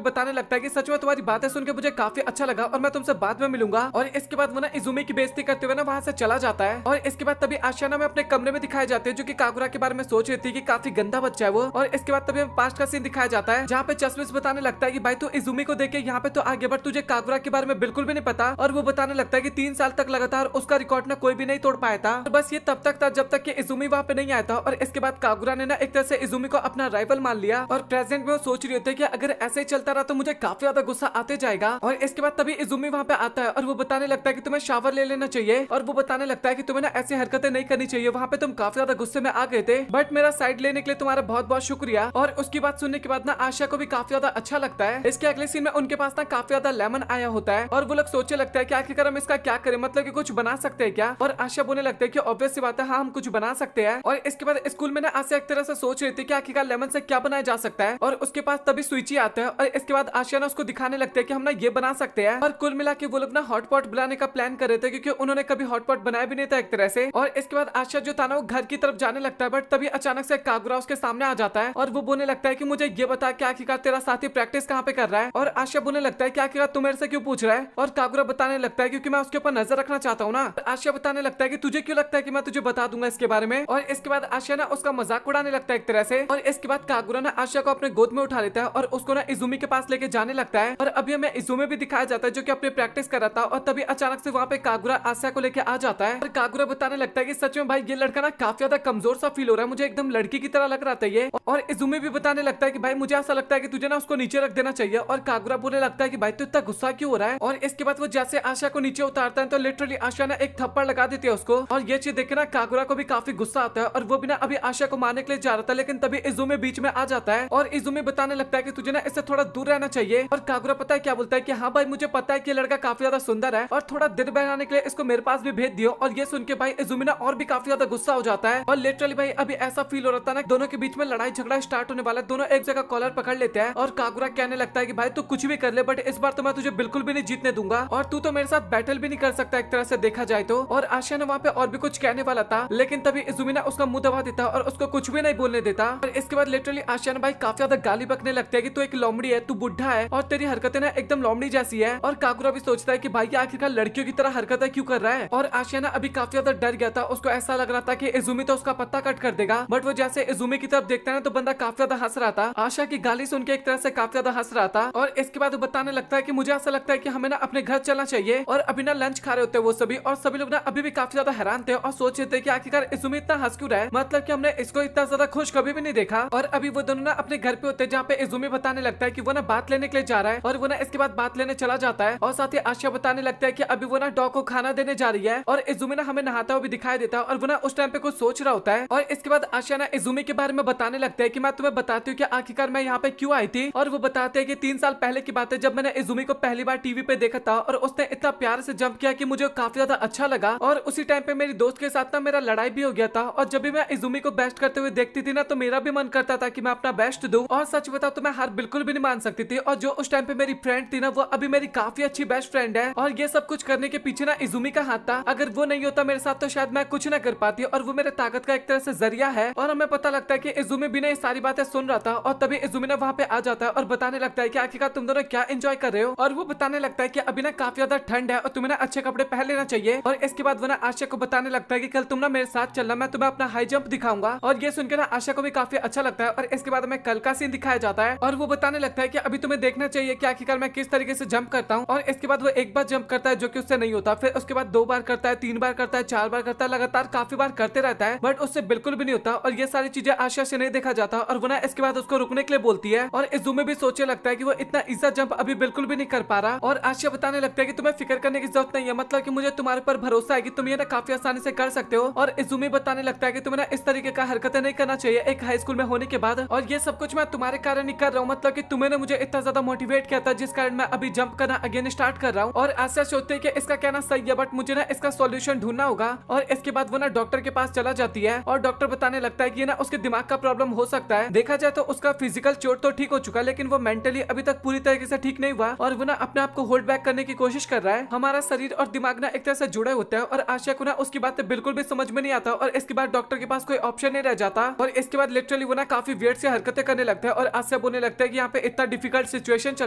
बताने लगता है कि सच में तुम्हारी बातें सुन के मुझे काफी अच्छा लगा और मैं तुमसे बाद में मिलूंगा। और इसके बाद वो ना इजुमी की बेइज्जती करते हुए ना वहाँ से चला जाता है। और इसके बाद तभी आशियाना में अपने कमरे में दिखाए जाते हैं जो कि कागुरा के बारे में सोच रही थी कि काफी गंदा बच्चा है वो। और इसके बाद तभी पास्ट का सीन दिखाया जाता है जहाँ पे चश्मिश बताने लगता है कि भाई तू इजुमी को देखे यहाँ पे तो आगे बढ़, तुझे कागुरा के बारे में बिल्कुल भी नहीं पता। और वो बताने लगता है कि 3 साल तक लगातार उसका रिकॉर्ड ना कोई भी नहीं तोड़ पाया था। और बस ये तब तक था जब तक कि इजुमी वहाँ पे नहीं आया था। और इसके बाद कागुरा ने ना एक तरह से इजुमी को अपना राइवल मान लिया। और प्रेजेंट में वो सोच रही होती है कि अगर ऐसे ही चलता रहा तो मुझे काफी ज्यादा गुस्सा आते जाएगा। और इसके बाद तभी इजुमी वहाँ पे आता है और वो बताने लगता है कि तुम्हें शावर ले लेना चाहिए। और वो बताने लगता है कि तुम्हें ना ऐसी हरकतें नहीं करनी चाहिए, वहाँ पे तुम काफी ज्यादा गुस्से में आ गए थे, बट मेरा साइड लेने के लिए तुम्हारा बहुत बहुत शुक्रिया। और उसकी बात सुनने के बाद ना आशा को भी काफी ज्यादा अच्छा लगता है। इसके अगले सीन में उनके पास ना काफी ज्यादा लेमन आया होता है और वो लोग सोचने लगता है कि आखिरकार हम इसका क्या करें, मतलब कि कुछ बना सकते हैं क्या। और आशा बोलने लगता है कि ऑब्वियस सी बात है, हाँ हम कुछ बना सकते हैं। और इसके बाद स्कूल में ना आशा एक तरह से सोच रही थी कि आखिरकार लेमन से क्या बनाया जा सकता है। और उसके पास तभी स्विची आता है और इसके बाद आशा ना उसको दिखाने लगते हैं कि हम ना ये बना सकते हैं। और कुल मिला के वो लोग ना हॉटपॉट बनाने का प्लान कर रहे थे क्योंकि उन्होंने कभी हॉटपॉट बनाया भी नहीं था एक तरह से। और इसके बाद आशा जो था ना वो घर की तरफ जाने लगता है, बट तभी अचानक से कागुरा उसके सामने आ जाता है और वो बोलने लगता है कि मुझे ये बता कि आखिरकार तेरा साथी प्रैक्टिस कहाँ पे कर रहा है। और आशा बोलने लगता है कि आखिरकार तू मेरे से क्यों पूछ रहा है। और कागुरा बताने लगता है क्योंकि मैं उसके ऊपर नजर रखना चाहता हूँ ना। आशा बताने लगता है कि तुझे क्यों लगता है कि मैं तुझे बता दूंगा इसके बारे में। और इसके बाद आशा ना उसका मजाक उड़ाने लगता है एक तरह से। और इसके बाद कागुरा ना आशा को अपने गोद में उठा लेता है और उसको ना इजुमी के पास लेके जाने लगता है। और अभी हमें इजुमी भी दिखाया जाता है जो कि अपनी प्रैक्टिस कर रहा था। और तभी अचानक से वहाँ पे कागुरा आशा को लेके आ जाता है और कागुरा बताने लगता है कि सच में भाई ये लड़का ना काफी ज्यादा कमजोर सा फील हो रहा है, मुझे एकदम लड़की की तरह लग रहा था ये। और इजुमी भी बताने लगता है कि भाई मुझे ऐसा लगता है कि तुझे ना उसको नीचे रख देना चाहिए। और कागुरा बोलने लगता है कि भाई तू इतना गुस्सा क्यों हो रहा है। और इसके बाद वो जैसे आशा को नीचे उतारता है तो लिटरली आशा ना एक थप्पड़ लगा देती है उसको। और ये चीज देख के ना कागुरा को भी काफी गुस्सा आता है और वो भी ना अभी आशा को मारने के लिए जा रहा था, लेकिन तभी इजुमी बीच में आ जाता है और इजुमी बताने लगता है कि तुझे ना इससे थोड़ा दूर रहना चाहिए। और कागुरा पता है क्या बोलता है कि हाँ भाई मुझे पता है कि लड़का काफी ज्यादा सुंदर है और थोड़ा दिल बहलाने के लिए इसको मेरे पास भी भेज दियो। और ये सुन के भाई इजुमी ना और भी काफी ज्यादा गुस्सा हो जाता है और लिटरली भाई अभी ऐसा फील हो रहा था ना दोनों के बीच में लड़ाई झगड़ा स्टार्ट होने वाला है। दोनों एक जगह कॉलर पकड़ लेते हैं और कागुरा कहने लगता है कि भाई तू कुछ भी कर ले बट इस बार तो मैं तुझे बिल्कुल भी नहीं जीतने दूंगा और तू तो मेरे साथ बैटल भी नहीं कर सकता एक तरह से देखा जाए तो। और आशा ने वहाँ पे और भी कुछ कहने वाला था, लेकिन तभी इजुमी ना उसका मुंह दबा देता और उसको कुछ भी नहीं बोलने देता। और इसके बाद लिटरली आशा ने भाई काफी ज्यादा गाली बकने लगता है कि तू एक लोमड़ी है, तू बुढ़ा है और तेरी हरकतें ना एकदम लोमड़ी जैसी है। और कागुरा भी सोचता है कि भाई आखिरकार लड़कियों की तरह हरकतें क्यों कर रहा है। और आशा ना अभी काफी ज्यादा डर गया था, उसको ऐसा लग रहा था कि इजुमी तो उसका पत्ता कट कर देगा। बट वो जैसे इजुमी की तरफ देखता है ना तो बंदा काफी ज्यादा हंस रहा था, आशा की गाली सुन के एक तरह से काफी ज्यादा हंस रहा था। और इसके बाद वो बताने लगता है कि मुझे ऐसा लगता है कि हमें ना अपने घर चलना चाहिए। और अभी ना लंच खा रहे होते हैं वो सभी और सभी लोग ना अभी भी काफी ज्यादा हैरान थे और सोच रहे थे कि आखिरकार इजुमी इतना हंस क्यों रहा है, मतलब कि हमने इसको इतना ज्यादा खुश कभी भी नहीं देखा। और अभी वो दोनों ना अपने घर पे होते हैं जहाँ पे इजुमी बताने लगता है कि वो ना बात लेने के लिए जा रहा है और वो ना इसके बाद बात लेने चला जाता है। और साथ ही आशा बताने लगता है कि अभी वो ना डॉग को खाना देने जा रही है और इजुमी ना हमें नहाता हुआ भी दिखाई देता है और वो ना उस टाइम पे कुछ सोच रहा होता है। और इसके बाद आशा ना इजुमी के बारे में बताने लगता है कि मैं तुम्हें बताती हूँ कि आखिरकार मैं यहाँ पे क्यों आई थी। और वो बताते हैं कि 3 साल पहले की बात है जब मैंने इजुमी को पहली बार टीवी पे देखा था और उसने इतना प्यार से जंप किया कि मुझे काफी ज्यादा अच्छा लगा। और उसी टाइम पे मेरी दोस्त के साथ ना मेरा लड़ाई भी हो गया था और जब भी मैं इजुमी को बेस्ट करते हुए देखती थी ना तो मेरा भी मन करता था कि मैं अपना बेस्ट दूं। और सच बताओ तो मैं हार बिल्कुल भी नहीं मान सकती थी और जो उस टाइम पे मेरी फ्रेंड थी ना वो अभी मेरी काफी अच्छी बेस्ट फ्रेंड है। और ये सब कुछ करने के पीछे ना इजुमी का हाथ था, अगर वो नहीं होता मेरे साथ तो शायद मैं कुछ ना कर पाती। और वो मेरे ताकत का एक तरह से जरिया है। और हमें पता लगता है कि इजुमी भी ये सारी बातें सुन रहा था और तभी इजुमी ना वहाँ पे आ जाता है और बताने लगता है कि आखिरकार तुम दोनों क्या एंजॉय कर रहे हो। और वो बताने लगता है कि अभी ना काफी ज्यादा ठंड है और तुम्हें ना अच्छे कपड़े पहन लेना चाहिए। और इसके बाद वो ना आशा को बताने लगता है कि कल तुम ना मेरे साथ चलना, मैं तुम्हें अपना हाई जंप दिखाऊंगा। और ये सुनकर ना आशा को भी काफी अच्छा लगता है। और इसके बाद हमें कल का सीन दिखाया जाता है और वो बताने लगता है कि अभी तुम्हें देखना चाहिए कि आखिरकार मैं किस तरीके से जंप करता हूँ। और इसके बाद वो एक बार जंप करता है जो कि उससे नहीं होता, फिर उसके बाद 2 बार करता है, 3 बार करता है, 4 बार करता है, लगातार काफी बार करते रहता है बट उससे बिल्कुल भी नहीं होता। और ये सारी चीजें आशा से नहीं देखा जाता और वो ना इसके बाद उसको रुकने के लिए बोलती है। और इजुमी भी सोचने लगता है कि वो इतना ईजा जंप अभी बिल्कुल भी नहीं कर पा रहा। और आशा बताने लगता है कि तुम्हें फिक्र करने की जरूरत नहीं है, मतलब कि मुझे तुम्हारे पर भरोसा है कि तुम ये ना काफी आसानी से कर सकते हो। और इजुमी बताने लगता है कि तुम्हें ना इस तरीके का हरकतें नहीं करना चाहिए एक हाई स्कूल में होने के बाद। और ये सब कुछ मैं तुम्हारे कारण नहीं कर रहा हूँ, मतलब कि तुम्हें मुझे इतना ज्यादा मोटिवेट किया था जिस कारण मैं अभी जंप करना अगेन स्टार्ट कर रहा हूँ। और आशा सोचते है कि इसका कहना सही है बट मुझे ना इसका सॉल्यूशन ढूंढना होगा। और इसके बाद वो ना डॉक्टर के पास चला जाती है और डॉक्टर बताने लगता है कि ना उसके दिमाग का प्रॉब्लम हो सकता है। देखा जाए तो उसका फिजिकल चोट तो ठीक हो चुका है लेकिन वो मेंटली अभी तक पूरी तरीके से ठीक नहीं हुआ और वो ना अपने आप को होल्ड बैक करने की कोशिश कर रहा है। हमारा शरीर और दिमाग ना एक तरह से जुड़े होते हैं और आशा को ना उसकी बातें बिल्कुल भी समझ में नहीं आता और इसके बाद डॉक्टर के पास कोई ऑप्शन नहीं रह जाता और इसके बाद लिटरली वो ना काफी वियर्ड से हरकतें करने लगता है और आसिया बोलने लगता है कि यहाँ पे इतना डिफिकल्ट सिचुएशन चल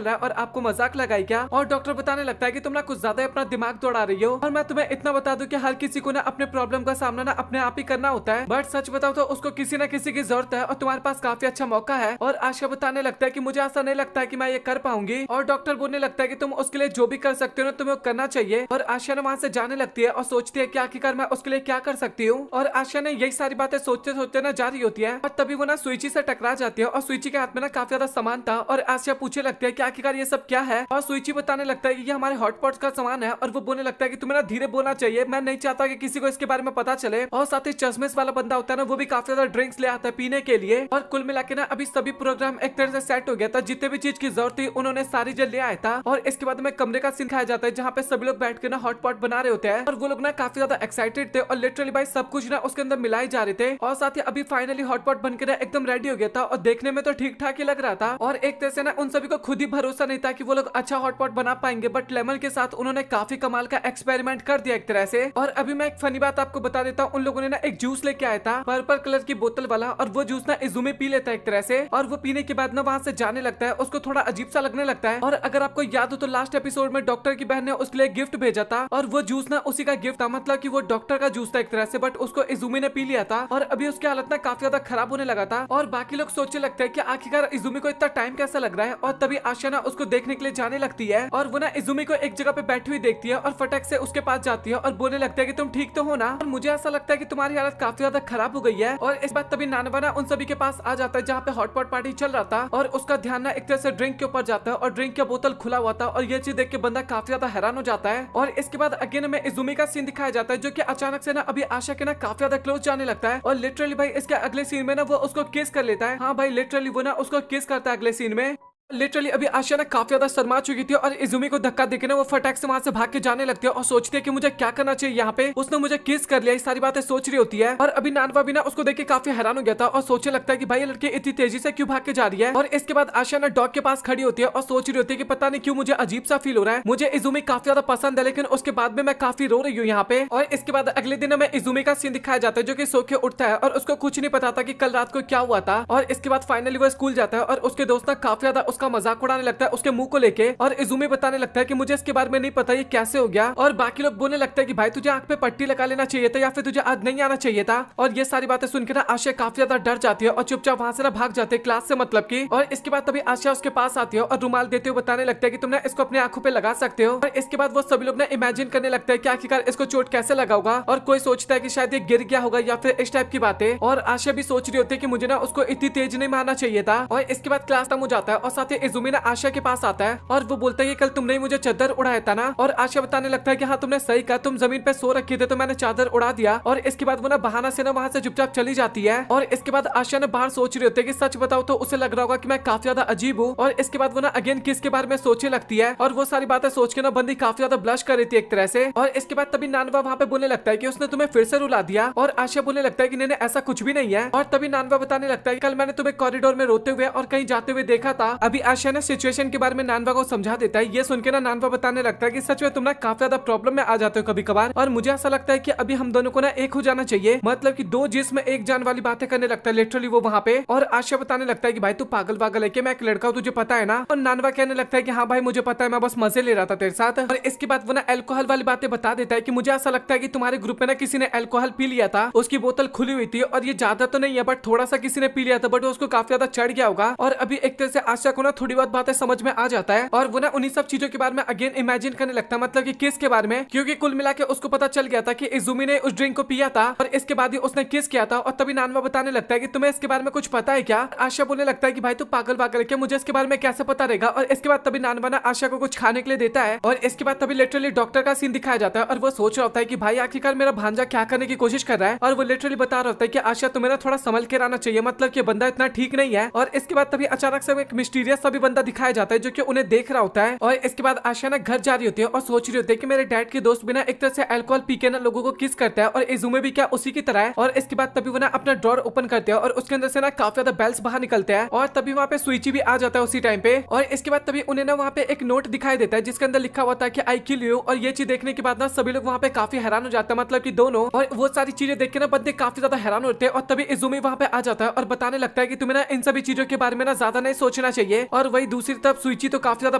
रहा है और आपको मजाक लगाई क्या। और डॉक्टर बताने लगता है कि तुम ना कुछ ज्यादा अपना दिमाग दौड़ा रही हो और मैं तुम्हें इतना बता दूं कि हर किसी को ना अपने प्रॉब्लम का सामना ना अपने आप ही करना होता है, बट सच बताओ तो उसको किसी ना किसी की जरूरत है और तुम्हारे पास काफी अच्छा मौका है। और आशा बताने लगता है कि मुझे ऐसा नहीं लगता है कि मैं ये कर पाऊंगी और डॉक्टर बोलने लगता है कि तुम उसके लिए जो भी कर सकते हो ना तुम्हें करना चाहिए। और आशा ने वहां से जाने लगती है और सोचती है कि आखिरकार मैं उसके लिए क्या कर सकती हूँ। और आशा ने यही सारी बातें सोचते सोचते ना जा रही होती है और तभी वो ना स्विची से टकरा जाती है और स्विची के हाथ में ना काफी ज्यादा सामान था और आशा पूछने लगती है कि आखिरकार ये सब क्या है। और स्विची बताने लगता है कि ये हमारे हॉटपॉट्स का सामान है और वो बोलने लगता है कि तुम्हें ना धीरे बोलना चाहिए, मैं नहीं चाहता कि किसी को इसके बारे में पता चले। और साथ ही चश्मेश वाला बंदा होता है ना वो भी काफी ज्यादा ड्रिंक्स ले आता है पीने के लिए। और कुल मिला के ना अभी सभी प्रोग्राम एक तरह से सेट हो गया था, जितने भी चीज की जरूरत थी उन्होंने सारी जल ले आया था। और इसके बाद में कमरे का सीन खाया जाता है जहाँ पे सभी लोग बैठ के ना हॉटपॉट बना रहे होते हैं और वो लोग ना काफी ज्यादा एक्साइटेड थे और लिटरली भाई सब कुछ ना उसके अंदर मिलाए जा रहे थे। और साथ ही अभी फाइनली हॉटपॉट बनकर एकदम रेडी हो गया था और देखने में तो ठीक ठाक ही लग रहा था। और एक तरह से ना उन सभी को खुद ही भरोसा नहीं था कि वो लोग अच्छा हॉटपॉट बना पाएंगे, बट लेमन के साथ उन्होंने काफी कमाल का एक्सपेरिमेंट कर दिया एक तरह से। और अभी मैं एक फनी बात आपको बता देता हूँ, उन लोगों ने ना एक जूस लेके आया था पर्पल कलर की बोतल वाला और वो जूस ना इजुमे पी लेता है एक तरह से। और वो पीने के बाद ना वहां से जाने लगता है, उसको थोड़ा अजीब सा लगने लगता है। और अगर आपको याद हो तो लास्ट एपिसोड में डॉक्टर की बहन ने उसके लिए गिफ्ट भेजा था और वो जूस ना उसी का गिफ्ट था, मतलब कि वो डॉक्टर का जूस था एक तरह से, बट उसको इजुमी ने पी लिया था और अभी उसकी हालत ना काफी ज्यादा खराब होने लगा था। और बाकी लोग सोचने लगते हैं कि आखिरकार इजुमी को इतना टाइम कैसा लग रहा है। और तभी आशा ना उसको देखने के लिए जाने लगती है और वो ना इजुमी को एक जगह पे बैठी हुई देखती है और फटक से उसके पास जाती है और बोलने लगता है कि तुम ठीक तो हो ना, और मुझे ऐसा लगता है कि तुम्हारी हालत काफी ज्यादा खराब हो गई है। और इस बात तभी नानवा ना उन सभी के पास आ जाता है जहाँ पे हॉटपॉट पार्टी चल रहा था और उसका ध्यान ना एक तरह से ड्रिंक के ऊपर जाता है और ड्रिंक का बोतल खुला हुआ था और ये चीज देख के बंदा काफी ज्यादा हैरान हो जाता है। और इसके बाद अगेन में इजुमी का सीन दिखाया जाता है जो कि अचानक से ना अभी आशा के ना काफी ज्यादा क्लोज जाने लगता है और लिटरली भाई इसके अगले सीन में ना वो उसको किस कर लेता है। हाँ भाई लिटरली वो ना उसको किस करता है अगले सीन में। लिटरली अभी आशा ना काफी ज्यादा शर्मा चुकी थी और इजुमी को धक्का देके ना वो फटाक से वहां से भाग के जाने लगती है और सोचती है कि मुझे क्या करना चाहिए, यहाँ पे उसने मुझे किस कर लिया, ये सारी बातें सोच रही होती है। और अभी नानवा भी ना उसको देख के काफी हैरान हो गया था और सोचने लगता है कि भाई ये लड़की इतनी तेजी से क्यों भाग के जा रही है। और इसके बाद आशा ना डॉग के पास खड़ी होती है और सोच रही होती है कि पता नहीं क्यों मुझे अजीब सा फील हो रहा है, मुझे इजुमी काफी ज्यादा पसंद है लेकिन उसके बाद में मैं काफी रो रही हूँ यहाँ पे। और इसके बाद अगले दिन में इजुमी का सीन दिखाया जाता है जो कि सो के उठता है और उसको कुछ नहीं पता था कि कल रात को क्या हुआ था। और इसके बाद फाइनली वो स्कूल जाता है और उसके दोस्त ना काफी ज्यादा उसका मजाक उड़ाने लगता है उसके मुंह को लेके और इजुमी बताने लगता है कि मुझे इसके बारे में नहीं पता ये कैसे हो गया। और बाकी लोग बोलने लगते हैं कि भाई तुझे आंख पे पट्टी लगा लेना चाहिए था या फिर तुझे आज नहीं आना चाहिए था। और ये सारी बातें सुनकर ना आशा काफी ज्यादा डर जाती है और चुपचाप वहां से ना भाग जाते हैं क्लास से, मतलब की। और इसके बाद तभी आशा उसके पास आती है और रुमाल देते हुए बताने लगता है कि तुमने इसको अपनी आंखों पे लगा सकते हो। और इसके बाद वो सभी लोग ना इमेजिन करने लगता है कि आखिरकार इसको चोट कैसे लगा होगा और कोई सोचता है कि शायद ये गिर गया होगा या फिर इस टाइप की बातें। और आशा भी सोच रही होती है कि मुझे ना उसको इतनी तेज नहीं मारना चाहिए था। और इसके बाद क्लास खत्म हो जाता है और साथ ही इजुमी ना आशा के पास आता है और वो बोलता है कि कल तुमने ही मुझे चादर उड़ाया था ना। और आशा बताने लगता है कि हाँ तुमने सही कहा, तुम जमीन पे सो रखे थे तो मैंने चादर उड़ा दिया। और इसके बाद वो ना बहाना से ना वहां से चुपचाप चली जाती है। और इसके बाद आशा ने बाहर सोच रही होती है कि सच बताओ तो उसे लग रहा होगा कि मैं काफी ज्यादा अजीब हूँ। और इसके बाद वो ना अगेन किस के बारे में सोचने लगती है और वो सारी बातें सोच के ना बंदी काफी ज्यादा ब्लश कर रही थी एक तरह से। और इसके बाद तभी नानवा वहाँ पे बोलने लगता है कि उसने तुम्हें फिर से रुला दिया और आशा बोलने लगता है कि नहीं ऐसा कुछ भी नहीं है। और तभी नानवा बताने लगता है कल मैंने तुम्हें कॉरिडोर में रोते हुए और कहीं जाते हुए देखा था। अभी आशा ने सिचुएशन के बारे में नानवा को समझा देता है। ये सुन के ना नानवा बताने लगता है कि सच में तुम ना काफी ज्यादा प्रॉब्लम में आ जाते हो कभी कभार और मुझे ऐसा लगता है कि अभी हम दोनों को ना एक हो जाना चाहिए, मतलब कि दो जिस्म एक जान वाली बातें करने लगता है लिटरली वो वहाँ पे। और आशा बताने लगता है कि भाई तू पागल पागल है कि मैं एक लड़का हूँ तुझे पता है ना। और नानवा कहने लगता है कि हाँ भाई मुझे पता है, मैं बस मजे ले रहा था तेरे साथ। और इसके बाद वो ना अल्कोहल वाली बातें बता देता है कि मुझे ऐसा लगता है कि तुम्हारे ग्रुप में ना किसी ने अल्कोहल पी लिया था, उसकी बोतल खुली हुई थी और ये ज्यादा तो नहीं है बट थोड़ा सा किसी ने पी लिया था बट उसको काफी ज्यादा चढ़ गया होगा। और अभी एक तरह से आशा को ना थोड़ी बहुत बातें समझ में आ जाता है और वो ना उन्हीं सब चीजों के बारे में अगेन इमेजिन करने लगता है, मतलब कि किस के बारे में, क्योंकि कुल मिला के उसको पता चल गया था कि इजुमी ने उस ड्रिंक को पिया था और इसके बाद ही उसने किस किया था। और तभी नानवा बताने लगता है कि तुम्हें इसके बारे में कुछ पता है क्या। आशा बोलने लगता है कि भाई तू पागल पागल है, मुझे इसके बारे में कैसे पता रहेगा। और इसके बाद तभी नानवा ना आशा को कुछ खाने के लिए देता है और इसके बाद तभी लिटरली डॉक्टर का सीन दिखाया जाता है और वो सोच रहा होता है कि भाई आखिरकार मेरा भांजा क्या करने की कोशिश कर रहा है। और वो लिटरली बता रहा होता है कि आशा तुम्हें ना थोड़ा संभल के रहना चाहिए, मतलब कि बंदा इतना ठीक नहीं है। और इसके बाद तभी अचानक से एक मिस्टीरियस सीरियस सा भी बंदा दिखाया जाता है जो कि उन्हें देख रहा होता है। और इसके बाद आशिया ना घर जा रही होती है और सोच रही होती है कि मेरे डैड के दोस्त भी ना एक तरह से अल्कोहल पी के ना लोगों को किस करता है और इजुमे भी क्या उसी की तरह है। और इसके बाद तभी वो ना अपना ड्रॉर ओपन करते हैं और उसके अंदर से ना काफी ज्यादा बेल्स बाहर निकलते हैं और तभी वहाँ पे सुइची भी आ जाता है उसी टाइम पे। और इसके बाद तभी उन्हें ना वहाँ पे एक नोट दिखाई देता है जिसके अंदर लिखा हुआ था कि आई किल यू। और ये चीज देखने के बाद ना सभी लोग वहाँ पे काफी हैरान हो जाते हैं, मतलब कि दोनों। और वो सारी चीजें देख के ना बंदे काफी ज्यादा हैरान होते हैं और तभी इजुमी वहाँ पे आ जाता है और बताने लगता है कि तुम्हें ना इन सभी चीजों के बारे में ना ज्यादा नहीं सोचना चाहिए। और वही दूसरी तरफ सुइची तो काफी ज्यादा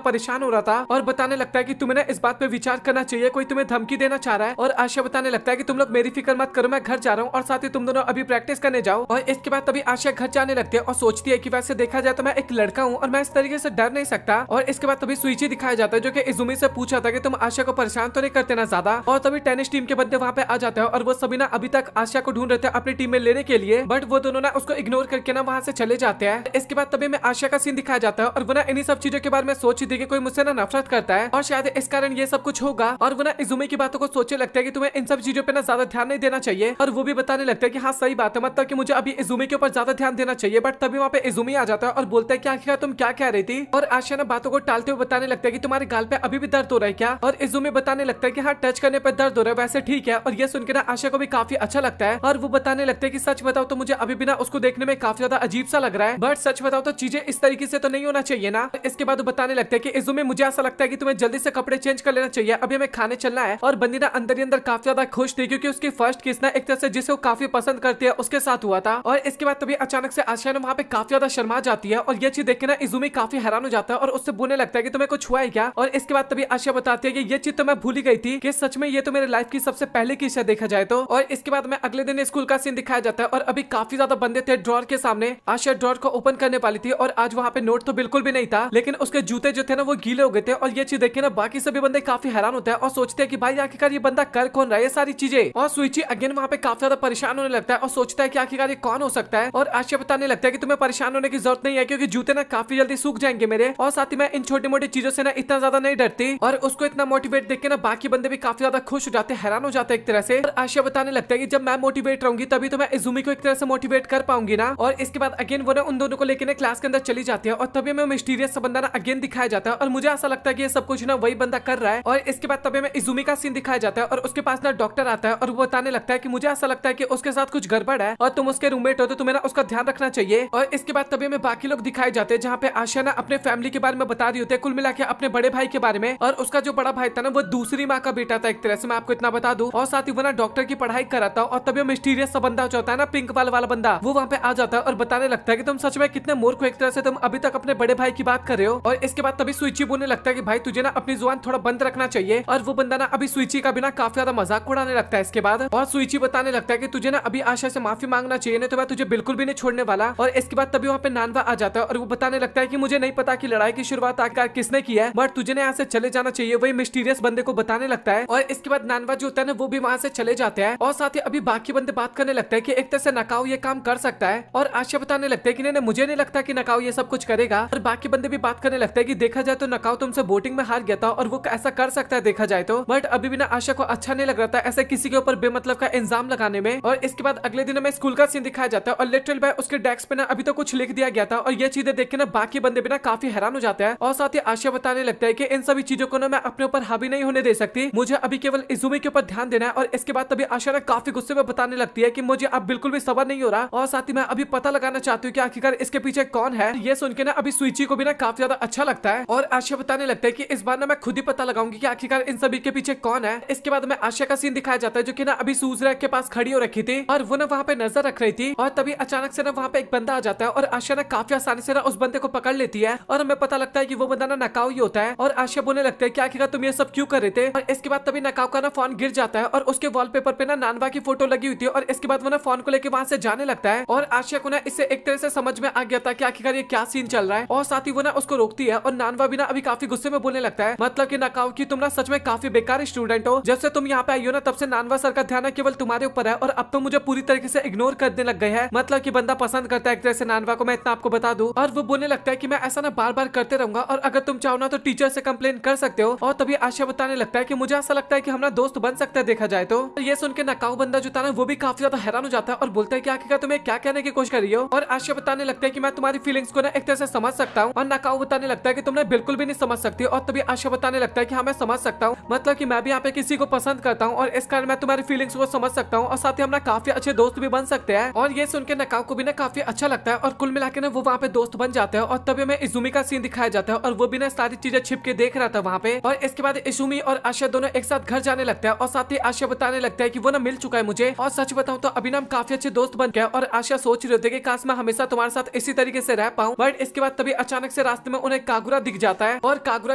परेशान हो रहा था और बताने लगता है कि तुम्हें ना इस बात पे विचार करना चाहिए, कोई तुम्हें धमकी देना चाह रहा है। और आशिया बताने लगता है कि तुम लोग मेरी फिक्र मत करो, मैं घर जा रहा हूँ और साथ ही तुम दोनों अभी प्रैक्टिस करने जाओ। और इसके बाद तभी आशिया घर जाने लगती है और सोचती है कि वैसे देखा जाए तो मैं एक लड़का हूँ और मैं इस तरीके से डर नहीं सकता। और इसके बाद तभी सुइची दिखाया जाता है जो कि इजुमी से पूछा था कि तुम आशिया को परेशान तो नहीं करते ना ज्यादा। और तभी टेनिस टीम के बंदे वहाँ पे आ जाते हैं और वो सभी ना अभी तक आशिया को ढूंढ रहे थे अपनी टीम में लेने के लिए, बट वो दोनों ना उसको इग्नोर करके ना वहाँ से चले जाते हैं। इसके बाद तभी में आशिया का सीन दिखाया जाता है और वो ना इन्हीं सब चीजों के बारे में सोच रही थी कि कोई मुझसे ना नफरत करता है और शायद इस कारण ये सब कुछ होगा। और वो ना इजुमी की बातों को सोचने लगता है कि तुम्हें इन सब चीजों पे ना ज्यादा ध्यान नहीं देना चाहिए। और वो भी बताने लगता है कि हाँ सही बात है, मतलब कि मुझे अभी इजुमी के ऊपर ज्यादा ध्यान देना चाहिए। बट तभी वहाँ पे इजुमी आ जाता है और बोलता है कि आखिर तुम क्या कह रही थी। और आशिया ना बातों को टालते हुए बताने लगता है कि तुम्हारे गाल पे अभी भी दर्द हो रहा है क्या। और इजुमी बताने लगता है कि हाँ टच करने पर दर्द हो रहा है, वैसे ठीक है। और ये सुनकर ना आशिया को भी काफी अच्छा लगता है और वो बताने लगता है कि सच बताओ तो मुझे अभी भी ना उसको देखने में काफी ज्यादा अजीब सा लग रहा है, बट सच बताओ तो चीजें इस तरीके से तो नहीं होना चाहिए ना। इसके बाद वो बताने लगता है कि इजुमी मुझे ऐसा लगता है कि तुम्हें जल्दी से कपड़े चेंज कर लेना चाहिए, अभी हमें खाने चलना है। और बंदी ना अंदर ही अंदर काफी ज्यादा खुश थी क्योंकि उसकी फर्स्ट किस ना एक तरह से जिसे वो काफी पसंद करती है उसके साथ हुआ था। और इसके बाद तभी अचानक से आशिया ने वहाँ पे काफी ज्यादा शर्मा जाती है और ये चीज देख के ना इजुमी काफी हैरान हो जाता है और उससे बोलने लगता है कि तुम्हें कुछ हुआ है क्या। और इसके बाद तभी आशिया बताती है कि ये चीज तो मैं भूल ही गई थी कि सच में ये तो मेरे लाइफ की सबसे पहले किस है देखा जाए तो। और इसके बाद में अगले दिन स्कूल का सीन दिखाया जाता है और अभी काफी ज्यादा बंदे थे ड्रॉर के सामने। आशिया ड्रॉर को ओपन करने वाली थी और आज वहाँ पे नोट तो बिल्कुल भी नहीं था, लेकिन उसके जूते जो थे ना वो गीले हो गए थे। और ये चीज देख के ना बाकी सभी बंदे काफी हैरान होते हैं और सोचते हैं कि भाई आखिरकार ये बंदा कर कौन रहा है ये सारी चीजें। और सुइची अगेन वहाँ पे काफी ज्यादा परेशान होने लगता है और सोचता है कि आखिरकार ये कौन हो सकता है। और आशिया बताने लगता है कि तुम्हें परेशान होने की जरूरत नहीं है क्योंकि जूते ना काफी जल्दी सूख जाएंगे मेरे, और साथ ही मैं इन छोटी मोटी चीजों से ना इतना ज्यादा नहीं डरती। और उसको इतना मोटिवेट देख के ना बाकी बंदे भी काफी ज्यादा खुश हो जाते हैं, हैरान हो जाते हैं एक तरह से। और आशिया बताने लगता है कि जब मैं मोटिवेट रहूंगी तभी तो मैं इजुमी को एक तरह से मोटिवेट कर पाऊंगी ना। और इसके बाद अगेन वो ना उन दोनों को लेकर क्लास के अंदर चली जाती है और तभी में मिस्टीरियस सा बंदा ना अगेन दिखाया जाता है और मुझे ऐसा लगता है कि ये सब कुछ ना वही बंदा कर रहा है। और इसके बाद तभी में इजुमी का सीन दिखाया जाता है और उसके पास ना डॉक्टर आता है और वो बताने लगता है कि मुझे ऐसा लगता है कि उसके साथ कुछ गड़बड़ है और तुम उसके रूममेट हो तो तुम्हें ना उसका ध्यान रखना चाहिए। और इसके बाद तभी में बाकी लोग दिखाए जाते हैं जहाँ पे आशिया ना अपने फैमिली के बारे में बता रही होती है, कुल मिला के अपने बड़े भाई के बारे में। और उसका जो बड़ा भाई था ना वो दूसरी माँ का बेटा था एक तरह से, मैं आपको इतना बता दूं। और साथ ही वो ना डॉक्टर की पढ़ाई कराता और तभी मिस्टीरियस सा बंदा जो होता है ना पिंक वाला बंदा वो वहाँ पे आ जाता है और बताने लगता है कि तुम सच में कितने मूर्ख हो, एक तरह से तुम अभी तक अपने बड़े भाई की बात कर रहे हो। और इसके बाद तभी सुइची बोलने लगता है कि भाई तुझे ना अपनी जुबान थोड़ा बंद रखना चाहिए। और वो बंदा ना अभी सुइची का भी ना काफी ज्यादा मजाक उड़ाने लगता है इसके बाद। और सुइची बताने लगता है कि तुझे ना अभी आशा से माफी मांगना चाहिए, नहीं तो मैं तुझे बिल्कुल भी नहीं छोड़ने वाला। और इसके बाद तभी वहाँ पे नानवा आ जाता है और वो बताने लगता है कि मुझे नहीं पता कि लड़ाई की शुरुआत आखिर किसने की है, बट तुझे ना यहाँ से चले जाना चाहिए, वही मिस्टीरियस बंदे को बताने लगता है। और इसके बाद नानवा जो होता है ना वो भी वहाँ से चले जाते हैं और साथ ही अभी बाकी बंदे बात करने लगते हैं कि एक तरह से नकाओ ये काम कर सकता है। और आशा बताने लगते हैं कि नहीं मुझे नहीं लगता कि नकाओ ये सब कुछ करेगा। और बाकी बंदे भी बात करने लगते हैं कि देखा जाए तो नकाओ तुमसे वोटिंग में हार गया था और वो ऐसा कर सकता है देखा जाए तो, बट अभी भी ना आशा को अच्छा नहीं लग रहा था ऐसे किसी के ऊपर बेमतलब का इल्जाम लगाने में। और इसके बाद अगले दिन हमें स्कूल का सीन दिखाया जाता है और लिटिल बॉय उसके डेस्क पे ना अभी तो कुछ लिख दिया गया था और ये चीजें देख के ना बाकी बंदे भी ना काफी हैरान हो जाते हैं। और साथ ही आशा बताने लगता है कि इन सभी चीजों को ना मैं अपने ऊपर हावी नहीं होने दे सकती, मुझे अभी केवल इजुमी के ऊपर ध्यान देना है। और इसके बाद तभी आशा ना काफी गुस्से में बताने लगती है कि मुझे अब बिल्कुल भी सबर नहीं हो रहा और साथ ही मैं अभी पता लगाना चाहती हूँ कि आखिरकार इसके पीछे कौन है। ये सुन के ना अभी सुइची को भी ना काफी ज्यादा अच्छा लगता है और आशा बताने लगता है कि इस बार ना मैं खुद ही पता लगाऊंगी कि आखिरकार इन सभी के पीछे कौन है। इसके बाद में आशा का सीन दिखाया जाता है जो कि ना अभी सूज रैक के पास खड़ी हो रखी थी और वो ना वहाँ पे नजर रख रही थी। और तभी अचानक से ना वहाँ पे एक बंदा आ जाता है और आशा ना काफी आसानी से ना उस बंदे को पकड़ लेती है और हमें पता लगता है कि वो बंदा ना नकाओ ही होता है। और आशा बोलने लगता है कि आखिरकार तुम ये सब क्यों कर रहे थे। और इसके बाद तभी नकाओ का ना फोन गिर जाता है और उसके वॉलपेपर पे ना नानवा की फोटो लगी हुई थी और इसके बाद वो ना फोन को लेके वहाँ से जाने लगता है। और आशा को ना इससे एक तरह से समझ में आ गया था कि आखिरकार ये क्या सीन चल रहा है। और साथ ही वो ना उसको रोकती है और नानवा भी ना अभी काफी गुस्से में बोलने लगता है, मतलब कि नकाओ कि तुम ना सच में काफी बेकार स्टूडेंट हो, जब से तुम यहाँ पे आई हो ना तब से नानवा सर का ध्यान केवल तुम्हारे ऊपर है और अब तो मुझे पूरी तरीके से इग्नोर करने लग गए हैं, मतलब कि बंदा पसंद करता है एक तरह से नानवा को, मैं इतना आपको बता दूं। और वो बोलने लगता है कि मैं ऐसा ना बार बार करते रहूंगा और अगर तुम चाहो ना तो टीचर से कंप्लेन कर सकते हो। और तभी आशा बताने लगता है कि मुझे ऐसा लगता है कि हमारा दोस्त बन सकता है देखा जाए तो। ये सुन के नकाओ बंदा जो था ना वो भी काफी ज्यादा हैरान हो जाता है और बोलता है कि आखिरकार तुम्हें क्या कहने की कोशिश कर रही हो। और आशा बताने लगता है कि मैं तुम्हारी फीलिंग्स को ना एक तरह से समझ समझ सकता हूँ। और नकाओ बताने लगता है कि तुमने बिल्कुल भी नहीं समझ सकती। और तभी आशा बताने लगता है कि हाँ मैं समझ सकता हूँ, मतलब कि मैं भी यहाँ पे किसी को पसंद करता हूँ और इस कारण मैं तुम्हारी फीलिंग्स को समझ सकता हूँ और साथ ही हम ना काफी अच्छे दोस्त भी बन सकते हैं। और ये सुन के नकाओ को भी ना काफी अच्छा लगता है और कुल मिला के ना वो वहाँ पे दोस्त बन जाते हैं। और तभी हमें इजुमी का सीन दिखाया जाता है और वो भी ना सारी चीजें छिप के देख रहा था वहाँ पे। और इसके बाद इजुमी और आशा दोनों एक साथ घर जाने लगता है और साथ ही आशा बताने लगता है कि वो ना मिल चुका है मुझे। और सच बताऊं तो अभी ना हम काफी अच्छे दोस्त बन गए और आशा सोच रही होती है कि काश मैं हमेशा तुम्हारे साथ इसी तरीके से रह पाऊं। बट इसके बाद तभी अचानक से रास्ते में उन्हें कागुरा दिख जाता है और कागुरा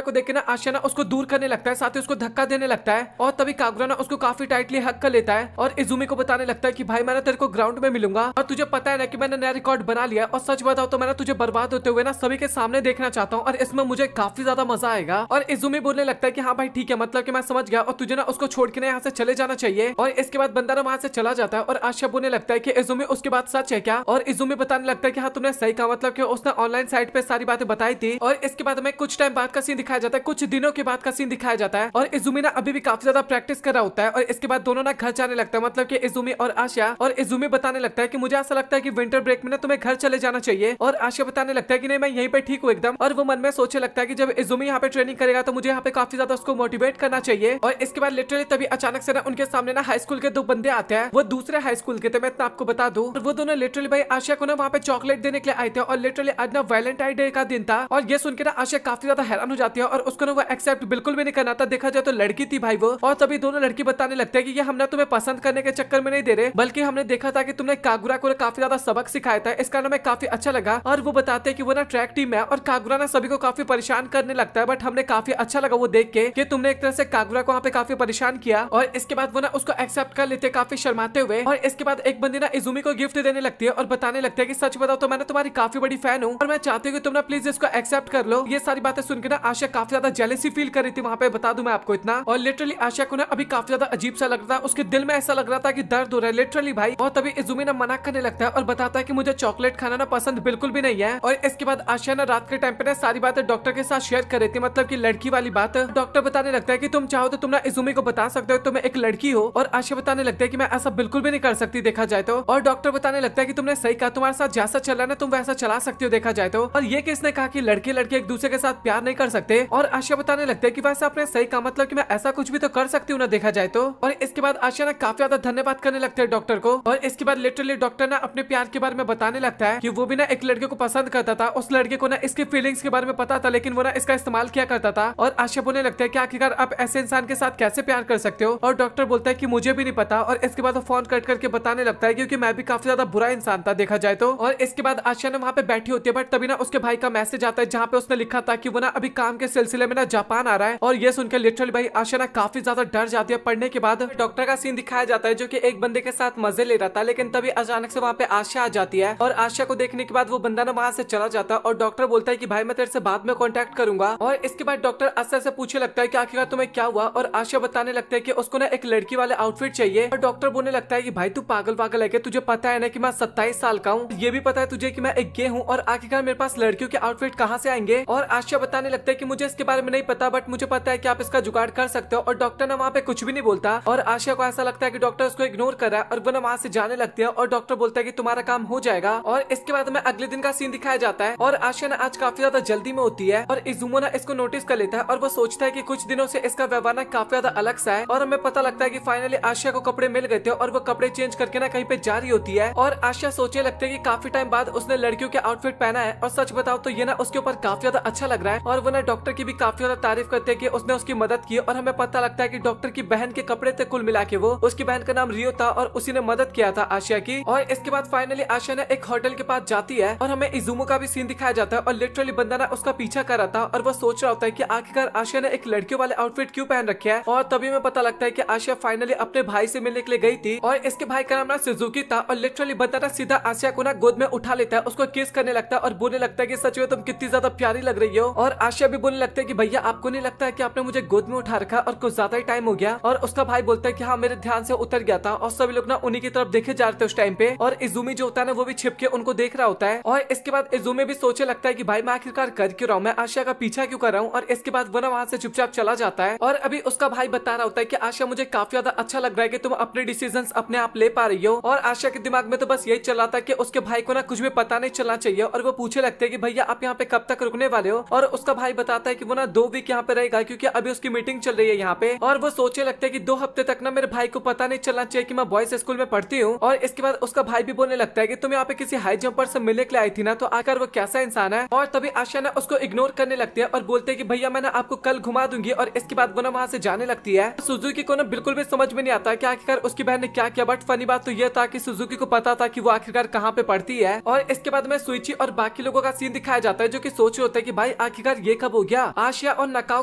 को देख के ना आशा ना उसको दूर करने लगता है, साथ ही उसको धक्का देने लगता है। और तभी कागुरा ना उसको काफी टाइटली हक कर लेता है और इजुमी को बताने लगता है कि भाई मैं तेरे को ग्राउंड में मिलूंगा और तुझे पता है ना कि मैंने नया रिकॉर्ड बना लिया। और सच बताओ तो मैंने तुझे बर्बाद होते हुए ना सभी के सामने देखना चाहता हूँ और इसमें मुझे काफी ज्यादा मजा आएगा। और इजुमी बोलने लगता है कि हाँ भाई ठीक है, मतलब कि मैं समझ गया और तुझे ना उसको छोड़ के ना यहाँ से चले जाना चाहिए। और इसके बाद बंदा ना वहाँ से चला जाता है और आशा बोलने लगता है कि इजुमी उसके बाद सच है क्या। और इजुमी बताने लगता है कि हाँ तुमने सही कहा, मतलब कि उसने ऑनलाइन साइट पे सारी बातें बताई थी। और इसके बाद हमें कुछ टाइम बाद का सीन दिखाया जाता है, कुछ दिनों के बाद का सीन दिखाया जाता है और इजुमी ना अभी भी काफी ज्यादा प्रैक्टिस कर रहा होता है। और इसके बाद दोनों ना घर जाने लगता है, मतलब कि इजुमी और आशा। और इजुमी बताने लगता है कि मुझे ऐसा लगता है कि विंटर ब्रेक में ना तुम्हें घर चले जाना चाहिए। और आशा बताने लगता है कि नहीं मैं यहीं पे ठीक हूँ एकदम। और वो मन में सोचने लगता है कि जब इजुमी यहाँ पे ट्रेनिंग करेगा तो मुझे यहाँ पे काफी ज्यादा उसको मोटिवेट करना चाहिए। और इसके बाद लिटरली तभी अचानक से ना उनके सामने ना हाई स्कूल के दो बंदे आते हैं, वो दूसरे हाई स्कूल के थे, मैं इतना आपको बता दूं। वो दोनों लिटरली भाई आशा को ना वहाँ पे चॉकलेट देने के लिए आए थे और लिटरली आज ना वैलेंटाइन डे का दिन था। और ये सुन के ना आशा काफी ज्यादा हैरान हो जाती है और उसको ना वो एक्सेप्ट बिल्कुल भी नहीं करना था। देखा जाए तो लड़की थी भाई वो। और तभी दोनों लड़की बताने लगते हैं कि ये हमने तुम्हें पसंद करने के चक्कर में नहीं दे रहे, बल्कि हमने देखा था कि तुमने कागुरा को काफी ज्यादा सबक सिखाया था, इस कारण हमें काफी अच्छा लगा। और वो बताते हैं कि वो ना ट्रैक टीम है और कागुरा ना सभी को काफी परेशान करने लगता है, बट हमने काफी अच्छा लगा वो देख के कि तुमने एक तरह से कागुरा को वहाँ पे काफी परेशान किया। और इसके बाद वो ना उसको एक्सेप्ट कर लेते काफी शर्माते हुए। और इसके बाद एक बंदी ना इजुमी को गिफ्ट देने लगती है और बताने लगती है कि सच बताओ तो मैंने तुम्हारी काफी बड़ी फैन हूँ और मैं चाहती हूँ कि तुम ना प्लीज इसको एक्सेप्ट कर लो। ये सारी बातें सुन के ना आशा काफी ज्यादा जेलसी फील कर रही थी वहाँ पे, बता दूं मैं आपको इतना। और लिटरली आशा को ना अभी काफी ज्यादा अजीब सा लग रहा था, उसके दिल में ऐसा लग रहा था कि दर्द हो रहा है लिटरली भाई। और तभी इजुमी ना मना करने लगता है और बताता है कि मुझे चॉकलेट खाना ना पसंद बिल्कुल भी नहीं है। और इसके बाद आशा ना रात के टाइम पे ना सारी बातें डॉक्टर के साथ शेयर कर रही थी, मतलब की लड़की वाली बात। डॉक्टर बताने लगता है कि तुम चाहो तो तुम ना इजुमी को बता सकते हो तुम एक लड़की हो। और आशा बताने लगता है कि मैं ऐसा बिल्कुल भी नहीं कर सकती देखा जाए तो। और डॉक्टर बताने लगता है कि तुमने सही कहा, तुम्हारे साथ जैसा चल रहा है ना तुम वैसा चला सकती हो देखा जाए तो। और ये किसने कहा कि लड़के लड़के एक दूसरे के साथ प्यार नहीं कर सकते। और आशा बताने लगता है कि वैसे आपने सही कहा, मतलब कि मैं ऐसा कुछ भी तो कर सकती हूँ ना देखा जाए तो। और इसके बाद आशा ना काफी ज्यादा धन्यवाद करने लगता है डॉक्टर को। और इसके बाद लिटरली डॉक्टर ना अपने प्यार के बारे में बताने लगता है कि वो भी ना एक लड़के को पसंद करता था, उस लड़के को ना इसकी फीलिंग्स के बारे में पता था लेकिन वो ना इसका इस्तेमाल किया करता था। और आशा बोलने लगता है कि आखिरकार आप ऐसे इंसान के साथ कैसे प्यार कर सकते हो। और डॉक्टर बोलता है कि मुझे भी नहीं पता। और इसके बाद वो फोन कट करके बताने लगता है क्योंकि मैं भी काफी ज्यादा बुरा इंसान था देखा जाए तो। और इसके बाद आशा ने वहाँ पे बैठी होती है, बट तभी ना उसके भाई का मैसेज आता है जहाँ पे उसने लिखा था कि वो ना अभी काम के सिलसिले में ना जापान आ रहा है। और ये सुनकर लिटरली भाई आशा ना काफी ज्यादा डर जाती है। पढ़ने के बाद डॉक्टर का सीन दिखाया जाता है जो कि एक बंदे के साथ मजे ले रहा था, लेकिन तभी अचानक से वहाँ पे आशा आ जाती है। और आशा को देखने के बाद वो बंदा ना वहाँ से चला जाता है और डॉक्टर बोलता है कि भाई मैं तेरे से बाद में कांटेक्ट करूंगा। और इसके बाद डॉक्टर आशा से पूछने लगता है कि आखिरकार तुम्हें क्या हुआ। और आशा बताने लगता है कि उसको ना एक लड़की वाले आउटफिट चाहिए। और डॉक्टर बोलने लगता है कि भाई तू पागल पागल है कि तुझे पता है ना कि मैं 27 साल का हूँ, ये भी पता है तुझे कि मैं एक गे हूँ और आखिरकार मेरे पास लड़कियों के आउटफिट कहाँ से आएंगे। और आशा बताने लगता है कि मुझे इसके बारे में नहीं पता, बट मुझे पता है कि आप इसका जुगाड़ कर सकते हो। और डॉक्टर ना वहाँ पे कुछ भी नहीं बोलता और आशा को ऐसा लगता है कि डॉक्टर उसको इग्नोर कर रहा है और वो ना वहाँ से जाने लगती है। और डॉक्टर बोलता है कि तुम्हारा काम हो जाएगा। और इसके बाद में अगले दिन का सीन दिखाया जाता है और आशा ना आज काफी ज्यादा जल्दी में होती है और इजुमो ना इसको नोटिस कर लेता है और वो सोचता है कि कुछ दिनों से इसका व्यवहार ना काफी ज्यादा अलग सा है। और हमें पता लगता है कि फाइनली आशा को कपड़े मिल गए थे और वो कपड़े चेंज करके ना कहीं पे जा रही होती है। और आशा सोचने लगती है कि काफी टाइम बाद उसने लड़कियों के आउटफिट पहना है और सच बताओ तो ये ना उसके ऊपर काफी ज्यादा अच्छा लग रहा है। और वो ना डॉक्टर की भी काफी ज्यादा तारीफ करते हैं कि उसने उसकी मदद की। और हमें पता लगता है कि डॉक्टर की बहन के कपड़े थे कुल मिला के, वो उसकी बहन का नाम रियो था और उसी ने मदद किया था आशा की। और इसके बाद फाइनली आशा ने एक होटल के पास जाती है और हमें इजुमो का भी सीन दिखाया जाता है और लिटरली बंदा ना उसका पीछा कर रहा था और वो सोच रहा होता है कि आखिरकार आशा ने एक लड़कियों वाले आउटफिट क्यों पहन रखे है। और तभी हमें पता लगता है कि आशा फाइनली अपने भाई से मिलने के लिए गई थी और इसके भाई का नाम ना सुजुकी था। और लिटरली बंदा ना सीधा आशा को ना गोद में उठा लेता है, उसको किस करने लगता है और बोलने लगता है कि सच में तुम कितनी ज्यादा प्यारी लग रही हो। और आशा भी बोलने लगता है कि भैया आपको नहीं लगता है कि आपने मुझे गोद में उठा रखा और कुछ ज्यादा ही टाइम हो गया। और उसका भाई बोलता है कि हाँ मेरे ध्यान से उतर गया था। और सभी लोग ना उन्हीं की तरफ देखे जा रहे थे उस टाइम पे और इजुमी जो होता है ना वो भी छिप के उनको देख रहा होता है। और इसके बाद इजुमी भी सोचने लगता है कि भाई मैं आखिरकार कर क्यों रहा हूँ, मैं आशा का पीछा क्यों कर रहा हूँ। और इसके बाद वो ना वहाँ से चुपचाप चला जाता है। और अभी उसका भाई बता रहा होता है कि आशा मुझे काफी ज्यादा अच्छा लग रहा है कि तुम अपने डिसीजंस अपने आप ले पा रही हो। और आशा के दिमाग में तो बस यही चल रहा था कि उसके भाई को ना कुछ भी पता नहीं चलना चाहिए। और वो पूछने लगता लगते हैं कि भैया आप यहाँ पे कब तक रुकने वाले हो, और उसका भाई बताता है कि वो ना 2 वीक यहाँ पे रहेगा क्योंकि अभी उसकी मीटिंग चल रही है यहाँ पे। और वो सोचने लगता है कि 2 हफ्ते तक ना मेरे भाई को पता नहीं चलना चाहिए कि मैं बॉयज स्कूल में पढ़ती हूँ। और इसके बाद उसका भाई भी बोलने लगता है कि तुम यहाँ पे किसी हाई जंपर से मिलने के लिए आई थी ना, तो आकर वो कैसा इंसान है। और तभी आशा ना उसको इग्नोर करने लगती है और बोलते है कि भैया मैं ना आपको कल घुमा दूंगी। और इसके बाद वो ना वहाँ से जाने लगती है। सुजुकी को ना बिल्कुल भी समझ में नहीं आता कि आखिरकार उसकी बहन ने क्या किया, बट फनी बात तो यह था कि सुजुकी को पता था कि वो आखिरकार कहाँ पे पढ़ती है। और इसके बाद में सुइची और बाकी लोगों का सीन दिखाया जाता है जो कि सोच रहे होते हैं कि भाई आखिरकार ये कब हो गया। आशिया और नकाओ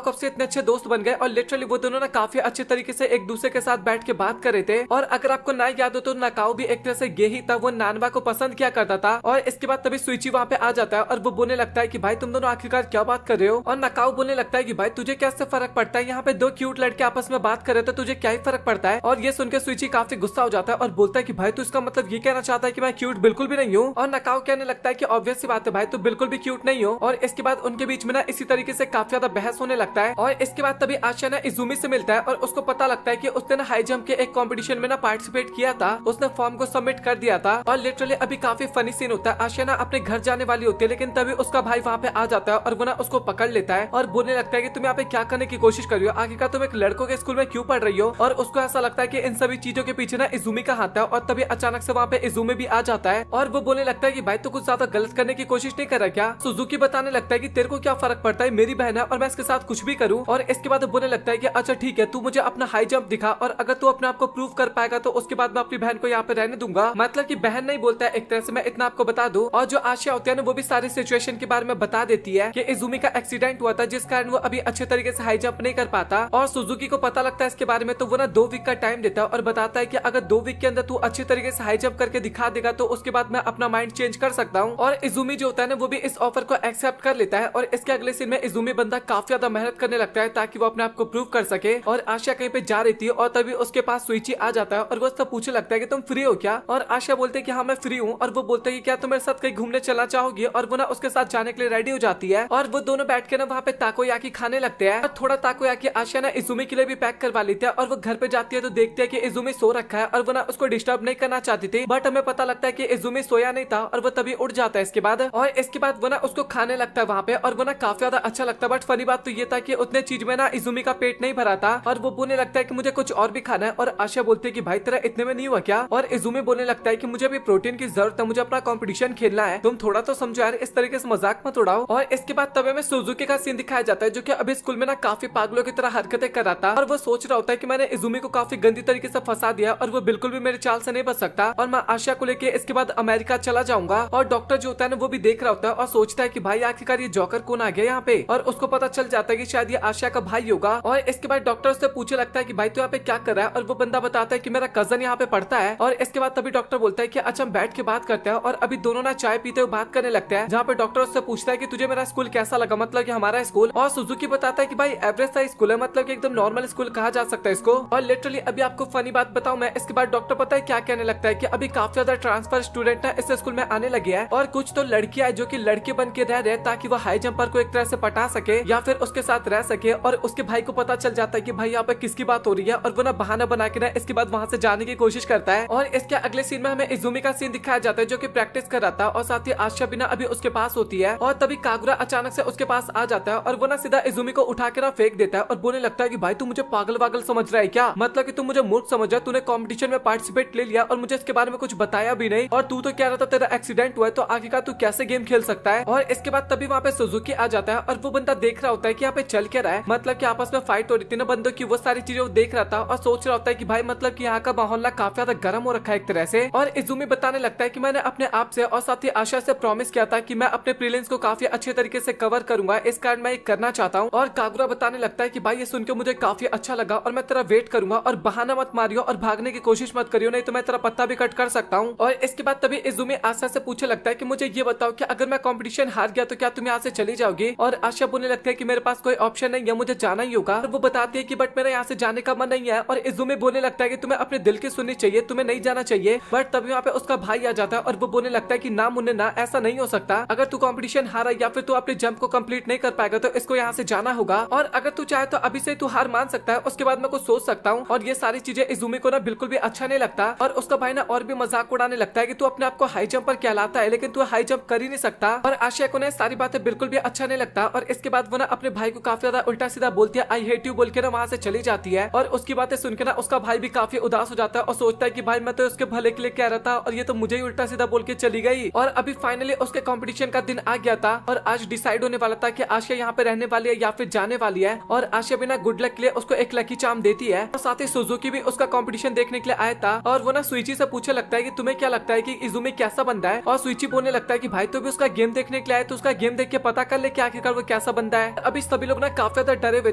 कब से इतने अच्छे दोस्त बन गए, और लिटरली वो दोनों ना काफी अच्छे तरीके से एक दूसरे के साथ बैठ के बात कर रहे थे। और अगर आपको ना याद हो तो नकाओ भी एक तरह से गे ही था, वो नानवा को पसंद किया करता था। और इसके बाद तभी सुइची वहाँ पे आ जाता है और वो बोलने लगता है कि भाई तुम दोनों आखिरकार क्या बात कर रहे हो। और नकाओ बोलने लगता है कि भाई तुझे कैसे फर्क पड़ता है, यहाँ पे 2 क्यूट लड़के आपस में बात कर रहे थे, तुझे क्या ही फर्क पड़ता है। और ये सुनकर सुइची काफी गुस्सा हो जाता है और बोलता है कि भाई तू इसका मतलब ये कहना चाहता है कि मैं क्यूट बिल्कुल भी नहीं हूँ। और नकाओ कहने लगता है कि ऑब्वियस सी बात है भाई तू बिल्कुल भी क्यूट नहीं हो। और इसके बाद उनके बीच में ना इसी तरीके से काफी ज्यादा बहस होने लगता है। और इसके बाद तभी आशिया ना इजुमी से मिलता है और उसको पता लगता है कि उसने ना हाई जंप के एक कंपटीशन में ना पार्टिसिपेट किया था, उसने फॉर्म को सबमिट कर दिया था। और लिटरली अभी काफी फनी सीन होता है। आशिया ना अपने घर जाने वाली होती है, लेकिन तभी उसका भाई वहाँ पे आ जाता है और वो ना उसको पकड़ लेता है और बोलने लगता है कि तुम यहाँ पे क्या करने की कोशिश कर रही हो, आखिरकार तुम एक लड़कों के स्कूल में क्यों पढ़ रही हो। और उसको ऐसा लगता है कि इन सभी चीजों के पीछे ना इजुमी का हाथ है। और तभी अचानक से वहाँ पे इजुमी भी आ जाता है और वो बोलने लगता है कि भाई तू कुछ ज्यादा गलत करने की कोशिश नहीं कर रहा क्या। सुजुकी बताने लगता है कि तेरे को क्या फर्क पड़ता है, मेरी बहन है और मैं इसके साथ कुछ भी करूँ। और इसके बाद बोलने लगता है कि अच्छा ठीक है, तू मुझे अपना हाई जंप दिखा और अगर तू अपने आप को प्रूव कर पाएगा तो उसके बाद मैं अपनी बहन को यहाँ पे रहने दूंगा। मतलब कि बहन नहीं बोलता है एक तरह से, मैं इतना आपको बता दूं। और जो आशिया होती है ना वो भी सारी सिचुएशन के बारे में बता देती है कि इजुमी का एक्सीडेंट हुआ था जिस कारण वो अभी अच्छे तरीके से हाई जंप नहीं कर पाता। और सुजुकी को पता लगता है इसके बारे में, तो वो ना 2 वीक का टाइम देता है और बताता है कि अगर 2 वीक के अंदर तू अच्छी तरीके से हाई जंप करके दिखा देगा तो उसके बाद मैं अपना माइंड चेंज कर सकता हूँ। और इजुमी जो होता है ना वो भी इस ऑफर को एक्सेप्ट कर लेता है। और इसके अगले सीन में इजुमी बंदा काफी ज्यादा मेहनत करने लगता है ताकि वो अपने आप को प्रूव कर सके। और आशिया कहीं पे जा रही थी और तभी उसके पास सुइची आ जाता है और वो उससे पूछने लगता है कि तुम फ्री हो क्या। और आशिया बोलते है कि हाँ मैं फ्री हूँ। और वो बोलते है कि क्या तुम मेरे साथ कहीं घूमने चलना चाहोगी। और वो ना उसके साथ जाने के लिए रेडी हो जाती है और वो दोनों बैठ के ना वहाँ पे ताकोयाकी खाने लगते हैं। और थोड़ा ताकोयाकी आशिया ना इजुमी के लिए भी पैक करवा लेती है। और वो घर पे जाती है तो देखती है कि इजुमी सो रखा है और वो ना उसको डिस्टर्ब नहीं करना चाहती थी, बट हमें पता लगता है कि इजुमी सोया नहीं था और वो तभी उठ जाता है इसके बाद। और इसके बाद वो ना उसको खाने लगता है वहाँ पे और वो ना काफी ज्यादा अच्छा लगता है। बट फनी बात तो ये था कि उतने चीज में ना इजुमी का पेट नहीं भरा था और वो बोलने लगता है कि मुझे कुछ और भी खाना है। और आशा बोलती है कि भाई तेरा इतने में नहीं हुआ क्या। और इजुमी बोलने लगता है कि मुझे अभी प्रोटीन की जरूरत है, मुझे अपना कंपटीशन खेलना है, तुम थोड़ा तो समझो यार, इस तरीके से मजाक मत उड़ाओ। और इसके बाद तब हमें सुजुकी का सीन दिखाया जाता है जो कि अभी स्कूल में ना काफी पागलों की तरह हरकतें कर रहा था। और वो सोच रहा होता है कि मैंने इजुमी को काफी गंदी तरीके से फंसा दिया और वो बिल्कुल भी मेरे चाल से नहीं बच सकता और मैं आशा को लेके इसके बाद अमेरिका चला जाऊंगा। और डॉक्टर जो होता है ना वो भी देख रहा होता है और सोचता है कि भाई आखिरकार ये जॉकर कौन आ गया यहाँ पे। और उसको पता चल जाता है कि शायद ये आशा का भाई होगा। और इसके बाद डॉक्टर उससे पूछने लगता है कि भाई तू यहाँ पे क्या कर रहा है। और वो बंदा बताता है कि मेरा कजन यहाँ पे पढ़ता है। और इसके बाद तभी डॉक्टर बोलता है कि अच्छा हम बैठ के बात करते हैं। और अभी दोनों ना चाय पीते हुए बात करने लगते हैं, जहाँ पे डॉक्टर उससे पूछता है कि तुझे मेरा स्कूल कैसा लगा, मतलब कि हमारा स्कूल। और सुजुकी बताता है कि भाई एवरेज सा स्कूल है, मतलब कि एकदम नॉर्मल स्कूल कहा जा सकता है इसको। और लिटरली अभी आपको फनी बात बताऊं मैं, इसके बाद डॉक्टर पता है क्या कहने लगता है कि अभी काफी ज्यादा ट्रांसफर स्टूडेंट ना इस स्कूल में आने लगे हैं और कुछ तो लड़कियां है जो कि लड़के बन के रह रहे हैं ताकि वो हाई जंपर को एक तरह से पटा सके या फिर उसके साथ रह सके। और उसके भाई को पता चल जाता है कि भाई यहाँ पे किसकी बात हो रही है और वो ना बहाना बना के ना इसके बाद वहाँ से जाने की कोशिश करता है। और इसके अगले सीन में हमें इजुमी का सीन दिखाया जाता है जो कि प्रैक्टिस कर रहा था और साथ ही आशा भी ना अभी उसके पास होती है। और तभी कागुरा अचानक से उसके पास आ जाता है और वो ना सीधा इजुमी को उठा के ना फेंक देता है और बोलने लगता है कि भाई तू मुझे पागल वागल समझ रहा है क्या, मतलब कि तू मुझे मूर्ख समझ रहा है, तूने कॉम्पिटिशन में पार्टिसिपेट ले लिया और मुझे इसके बारे में कुछ बताया भी नहीं और तू तो कह रहा था तेरा एक्सीडेंट हुआ है, तो आखिरकार तू कैसे गेम खेल सकता है। और इसके बाद तभी वहाँ पे सुजुकी आ जाता है और वो बंदा देख रहा होता है कि यहाँ पे चल क्या रहा है, मतलब कि आपस में फाइट हो रही थी ना बंदों की, वो सारी चीजें वो देख रहा था और सोच रहा होता है कि भाई मतलब कि यहाँ का माहौल ना काफी ज्यादा गर्म हो रखा है एक तरह से। और इजुमी बताने लगता है कि मैंने अपने आप से और साथ ही आशा से प्रॉमिस किया था कि मैं अपने प्रीलिम्स को काफी अच्छे तरीके से कवर करूंगा, इस कारण मैं ये करना चाहता हूँ। और कागुरा बताने लगता है कि भाई ये सुनकर मुझे काफी अच्छा लगा और मैं तेरा वेट करूंगा और बहाना मत मारियो और भागने की कोशिश मत करियो, नहीं तो मैं तेरा पत्ता भी कट कर सकता हूँ। और इसके बाद तभी इजुमी आशा से पूछने लगता है कि मुझे ये बताओ कि अगर मैं कंपटीशन हार गया तो क्या तुम यहाँ से चली जाओगी। और आशा बोलने लगती है कि मेरे पास कोई ऑप्शन नहीं है, मुझे जाना ही होगा। और वो बताती है कि बट मेरा यहाँ से जाने का मन नहीं है। और इजुमी बोलने लगता है कि तुम्हें अपने दिल की सुननी चाहिए, तुम्हें नहीं जाना चाहिए। बट तभी वहाँ पे उसका भाई आ जाता है और वो बोलने लगता है कि ना मुन्ने ना, ऐसा नहीं हो सकता, अगर तू कंपटीशन हारा या फिर तू अपने जंप को कंप्लीट नहीं कर पाएगा तो इसको यहाँ से जाना होगा। और अगर तू चाहे तो अभी से तू हार मान सकता है, उसके बाद मैं कुछ सोच सकता हूँ। और ये सारी चीजें इजुमी को ना बिल्कुल भी अच्छा नहीं लगता और उसका भाई ना और भी मजाक उड़ाने लगता है कि तू अपने आप को हाई जंपर कहलाता है लेकिन तू हाई जंप कर ही नहीं सकता। और आशिया को ना सारी बातें बिल्कुल भी अच्छा नहीं लगता और इसके बाद वो ना अपने भाई को काफी ज्यादा उल्टा सीधा बोलती है, आई हेट यू बोल के ना वहां से चली जाती है। और उसकी बातें सुनकर ना उसका भाई भी काफी उदास हो जाता है और सोचता है कि भाई मैं तो उसके भले के लिए कह रहा था और ये तो मुझे ही उल्टा सीधा बोल के चली गई। और अभी फाइनली उसके कंपटीशन का दिन आ गया था और आज डिसाइड होने वाला था कि आशिया यहाँ पे रहने वाली है या फिर जाने वाली है। और आशिया बिना गुड लक के लिए उसको एक लकी चार्म देती है और साथ ही सुजुकी भी उसका कंपटीशन देखने के लिए आया था। और वो ना सुइची से पूछने लगता है कि तुम्हें क्या लगता है कि इजुमी कैसा बंदा है। और सुइची बोलने लगता है कि भाई तो भी उसका गेम देखने के लिए आए तो उसका गेम देख के पता कर ले कि आखिरकार वो कैसा बंदा है। अभी सभी लोग ना काफी ज्यादा डरे हुए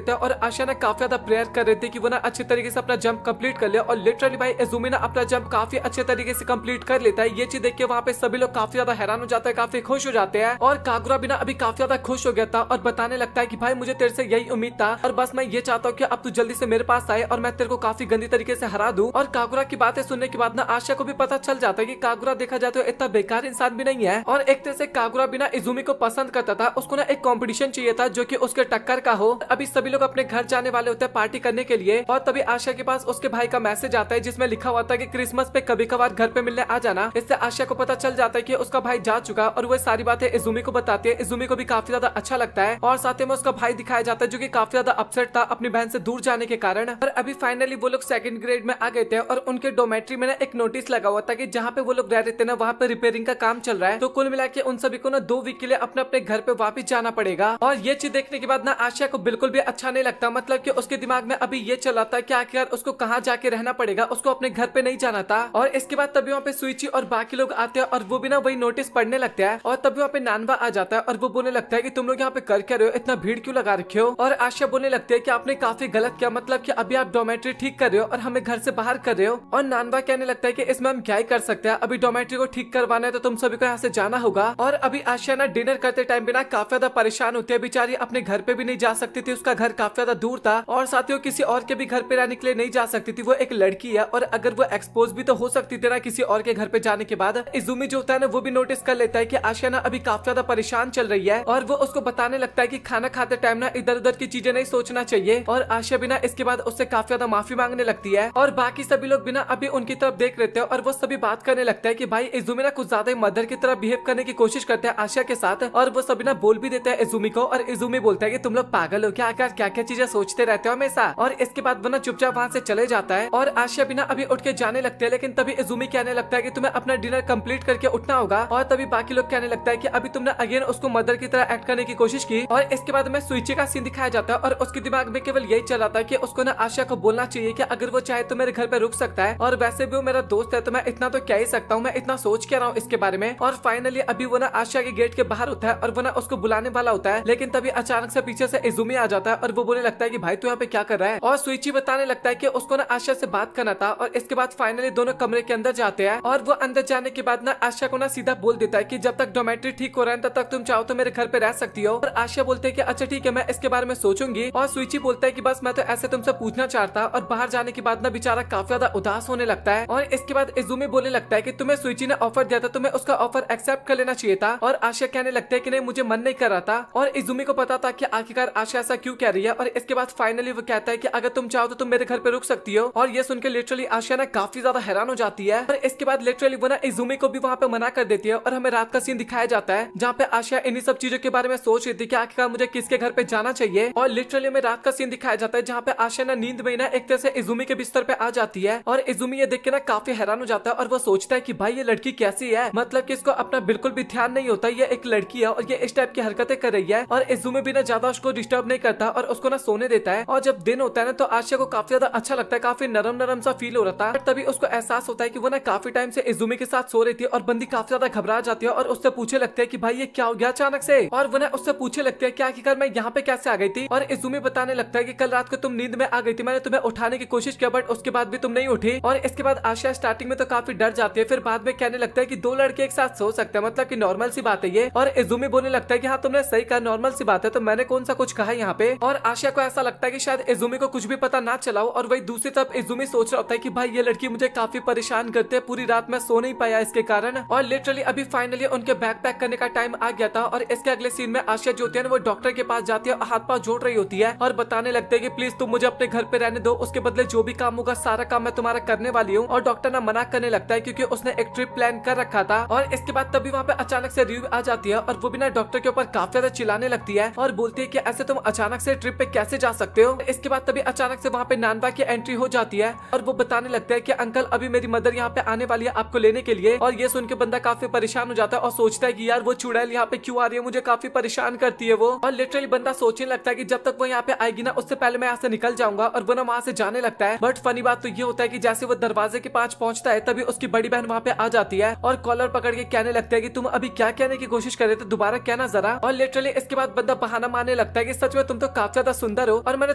थे और आशिया ना काफी ज्यादा प्रेयर कर रहे थे कि वो ना अच्छे तरीके से अपना जंप कंप्लीट कर ले। और लिटरली भाई इजुमी ना अपना जंप काफी अच्छे तरीके से कंप्लीट कर लेता है। ये चीज देख के वहाँ पे सभी लोग काफी ज्यादा हैरान हो जाते हैं, काफी खुश हो जाते हैं। और कागुरा भी ना अभी काफी ज्यादा खुश हो गया था और बताने लगता है कि भाई मुझे तेरे से यही उम्मीद था और बस मैं ये चाहता हूँ कि अब तू जल्दी से मेरे पास आए और मैं तेरे को काफी गंदी तरीके से हरा दूं। और कागुरा की बातें सुनने के बाद ना आशिया को भी पता चल जाता है कि कागुरा देखा जाए तो इतना बेकार इंसान भी नहीं है। और एक तरह से कागुरा भी ना इजुमी को पसंद करता था, उसको ना एक कंपटीशन चाहिए था जो कि उसके टक्कर का हो। अभी सभी लोग अपने घर जाने वाले होते हैं पार्टी करने के लिए और तभी आशिया के पास उसके भाई का मैसेज आता है जिसमें लिखा हुआ था कि क्रिसमस पे कभी कभार घर पे मिलने आ जाना। इससे आशिया को पता चल जाता है कि उसका भाई जा चुका और वो सारी बातें इजुमी को बताती है। इजुमी को भी काफी ज्यादा अच्छा लगता है और साथ में उसका भाई दिखाया जाता है जो कि काफी ज्यादा अपसेट था अपनी बहन से दूर जाने के कारण। और अभी फाइनली वो लोग सेकंड ग्रेड में आ गए थे और उनके डोमेट्री में ना एक नोटिस लगा हुआ था कि जहाँ पे वो लोग रह रहे थे ना वहाँ पे रिपेयरिंग का काम चल रहा है। तो कुल मिला के उन सभी को ना 2 वीक के लिए अपने अपने घर पे वापस जाना पड़ेगा। और ये चीज देखने के बाद ना आशिया को बिल्कुल भी अच्छा नहीं लगता, मतलब कि उसके दिमाग में अभी ये चल रहा था कि आखिर उसको कहाँ जाके रहना पड़ेगा, उसको अपने घर पे नहीं जाना था। और इसके बाद तभी वहाँ पे सुइची और बाकी लोग आते हैं और वो भी ना वही नोटिस पढ़ने लगते हैं। और तभी वहाँ पे नानवा आ जाता है और वो बोलने लगता है कि तुम लोग यहाँ पे कर क्या रहे हो, इतना भीड़ क्यों लगा रखे हो। और आशिया बोलने लगती है कि आपने काफी गलत किया, मतलब कि अभी आप डोमेट्री ठीक कर रहे हो और हमें घर से बाहर कर रहे हो। और नानवा कहने लगता है कि इसमें हम क्या ही कर सकते हैं, अभी डोमेट्री को ठीक करवाना है तो तुम सभी को यहाँ से जाना होगा। और अभी आशिया ना डिनर करते टाइम भी ना काफी ज्यादा परेशान होती है, बेचारी अपने घर पे भी नहीं जा सकती थी, उसका घर काफी ज्यादा दूर था और साथ ही किसी और के भी घर पे रहने के लिए नहीं जा सकती थी। वो एक लड़की है और अगर वो एक्सपोज भी तो हो सकती थी ना किसी और के घर पे जाने के बाद। इजुमी जो होता है ना वो भी नोटिस कर लेता है कि आशिया ना अभी काफी ज्यादा परेशान चल रही है और वो उसको बताने लगता है कि खाना खाते टाइम ना इधर उधर की चीजें नहीं सोचना चाहिए। और आशिया बिना इसके बाद उससे काफी ज्यादा माफी मांगने लगती है और बाकी सभी लोग बिना अभी उनकी तरफ देख रहे थे और वो सभी बात करने लगता है कि भाई इजुमी ना कुछ ज्यादा ही मदर की तरह बिहेव करने की कोशिश करते हैं आशिया के साथ। और वो सभी ना बोल भी देते हैं इजुमी को और इजुमी बोलता है कि तुम लोग पागल हो क्या, क्या क्या चीजें सोचते रहते हो हमेशा। और इसके बाद वो ना चुपचाप वहाँ से चले जाता है और आशिया बिना अभी उठ के जाने लगते हैं। लेकिन तभी इजुमी कहने लगता है कि तुम्हें अपना डिनर कंप्लीट करके उठना होगा। और तभी बाकी लोग कहने लगता है कि अभी तुमने अगेन उसको मदर की तरह एक्ट करने की कोशिश की। और इसके बाद में सुइची का सीन दिखाया जाता है और उसके दिमाग में केवल यही चल रहा था कि उसको ना आशिया को बोलना चाहिए कि अगर वो चाहे तो मेरे घर पे रुक सकता है और वैसे भी वो मेरा दोस्त है तो मैं इतना तो क्या ही सकता हूँ, मैं इतना सोच क्या रहा हूँ इसके बारे में। और फाइनली अभी वो ना आशिया के गेट के बाहर होता है और वो ना उसको बुलाने वाला होता है, लेकिन तभी अचानक से पीछे से इजुमी आ जाता है और वो बोलने लगता है कि भाई तू यहाँ पे क्या कर रहा है। और सुइची बताने लगता है कि उसको ना आशिया से बात करना था। और इसके बाद फाइनली दोनों कमरे के अंदर जाते हैं और वो अंदर जाने के बाद ना आशिया को ना सीधा बोल देता है कि जब तक डोमेट्री ठीक हो रहा है तब तक तुम चाहो तो मेरे घर पे रह सकती हो। और आशिया बोलते है कि अच्छा ठीक है मैं इसके बारे में सोचूंगी। और सुइची बोलता है कि बस मैं तो ऐसे तुमसे पूछना चाहता। और बाहर जाने के बाद ना बेचारा काफी ज्यादा उदास होने लगता है। और इसके बाद इजुमी बोलने लगता है कि तुम्हें सुइची ने ऑफर दिया था, तुम्हें उसका ऑफर एक्सेप्ट कर लेना चाहिए था। और आशिया कहने लगता है कि नहीं मुझे मन नहीं कर रहा था। और इजुमी को पता था कि आखिरकार आशिया ऐसा क्यों कह रही है। और इसके बाद फाइनली वो कहता है कि अगर तुम चाहो तो तुम मेरे घर पे रुक सकती हो। और ये सुनकर लिटरली आशिया ना काफी ज्यादा हैरान हो जाती है। और इसके बाद लिटरली वो ना इजुमी को भी वहाँ पे मना कर देती है और हमें रात का सीन दिखाया जाता है जहाँ पे आशिया इन्हीं सब चीजों के बारे में सोच रही थी कि आखिरकार मुझे किसके घर पे जाना चाहिए। और लिटरली हमें रात का सीन दिखाया जाता है जहाँ पे आशिया ना नींद में ना एक तरह से इजुमी के बिस्तर पे आ जाती है। और इजुमी ये देख के ना काफी हैरान हो जाता है और वो सोचता है कि भाई ये लड़की कैसी है, मतलब कि इसको अपना बिल्कुल भी ध्यान नहीं होता, ये एक लड़की है और ये इस टाइप की हरकतें कर रही है। और इजुमी भी ना ज्यादा उसको डिस्टर्ब नहीं करता और उसको ना सोने देता है। और जब दिन होता है ना तो आशिया को काफी ज्यादा अच्छा लगता है, काफी नरम नरम सा फील हो रहा था। तभी उसको एहसास होता है कि वो ना काफी टाइम से इजुमी के साथ सो रही थी और बंदी काफी ज्यादा घबरा जाती है और उससे पूछे लगते हैं कि भाई ये क्या हो गया अचानक से। और वो ना उससे पूछे लगते हैं कि आखिरकार मैं यहाँ पे कैसे आ गई थी। और इजुमी बताने लगता है कि कल रात को तुम नींद में आ गई थी, मैंने तुम्हें उठाने की कोशिश किया बट उसके बाद भी तुम नहीं उठी। और इसके बाद आशिया स्टार्टिंग में तो काफी डर जाती है, फिर बाद में कहने लगता है कि 2 लड़के एक साथ सो सकते हैं, मतलब कि नॉर्मल सी बात है ये। और इजुमी बोलने लगता है कि हाँ तुमने सही कहा, नॉर्मल सी बात है, तो मैंने कौन सा कुछ कहा यहाँ पे। और आशिया को ऐसा लगता है कि शायद इजुमी को कुछ भी पता ना चला हो। और वही दूसरी तरफ इजुमी सोच रहा होता है कि भाई ये लड़की मुझे काफी परेशान करते हैं, पूरी रात में सो नहीं पाया इसके कारण। और लिटरली अभी फाइनली उनके बैग पैक करने का टाइम आ गया था। और इसके अगले सीन में आशिया जो होती है ना वो डॉक्टर के पास जाती है, हाथ पांव जोड़ रही होती है और बताने लगते हैं कि प्लीज तुम मुझे अपने घर पे रहने दो, उसके बदले जो भी काम होगा सारा काम मैं तुम्हारा करने वाली हूँ। और डॉक्टर ना मना करने लगता है क्योंकि उसने एक ट्रिप प्लान कर रखा था। और इसके बाद तभी वहाँ पे अचानक अचानक से रीव आ जाती है और वो बिना डॉक्टर के ऊपर काफी ज्यादा चिल्लाने लगती है और बोलती है कि ऐसे तुम अचानक से ट्रिप पे कैसे जा सकते हो। इसके बाद तभी अचानक से वहाँ पे नानबा की एंट्री हो जाती है और वो बताने लगता है कि अंकल अभी मेरी मदर यहाँ पे आने वाली है आपको लेने के लिए। और ये सुन के बंदा काफी परेशान हो जाता है और सोचता है कि यार वो चुड़ैल यहाँ पे क्यों आ रही है, मुझे काफी परेशान करती है वो। और लिटरली बंदा सोचने लगता है कि जब तक वो यहाँ पे आएगी ना उससे पहले मैं यहाँ से निकल जाऊंगा और वो ना वहाँ से जाने लगता है। बट फनी बात तो ये होता है कि जैसे वो दरवाजे के पास पहुंचता है तभी उसकी बड़ी बहन वहाँ पे आ जाती है और कॉलर पकड़ के कहने लगता है कि तुम अभी क्या कहने की कोशिश कर रहे थे, दोबारा कहना जरा। और लिटरली इसके बाद बंदा बहाना मारने लगता है कि सच में तुम तो काफी ज्यादा सुंदर हो और मैंने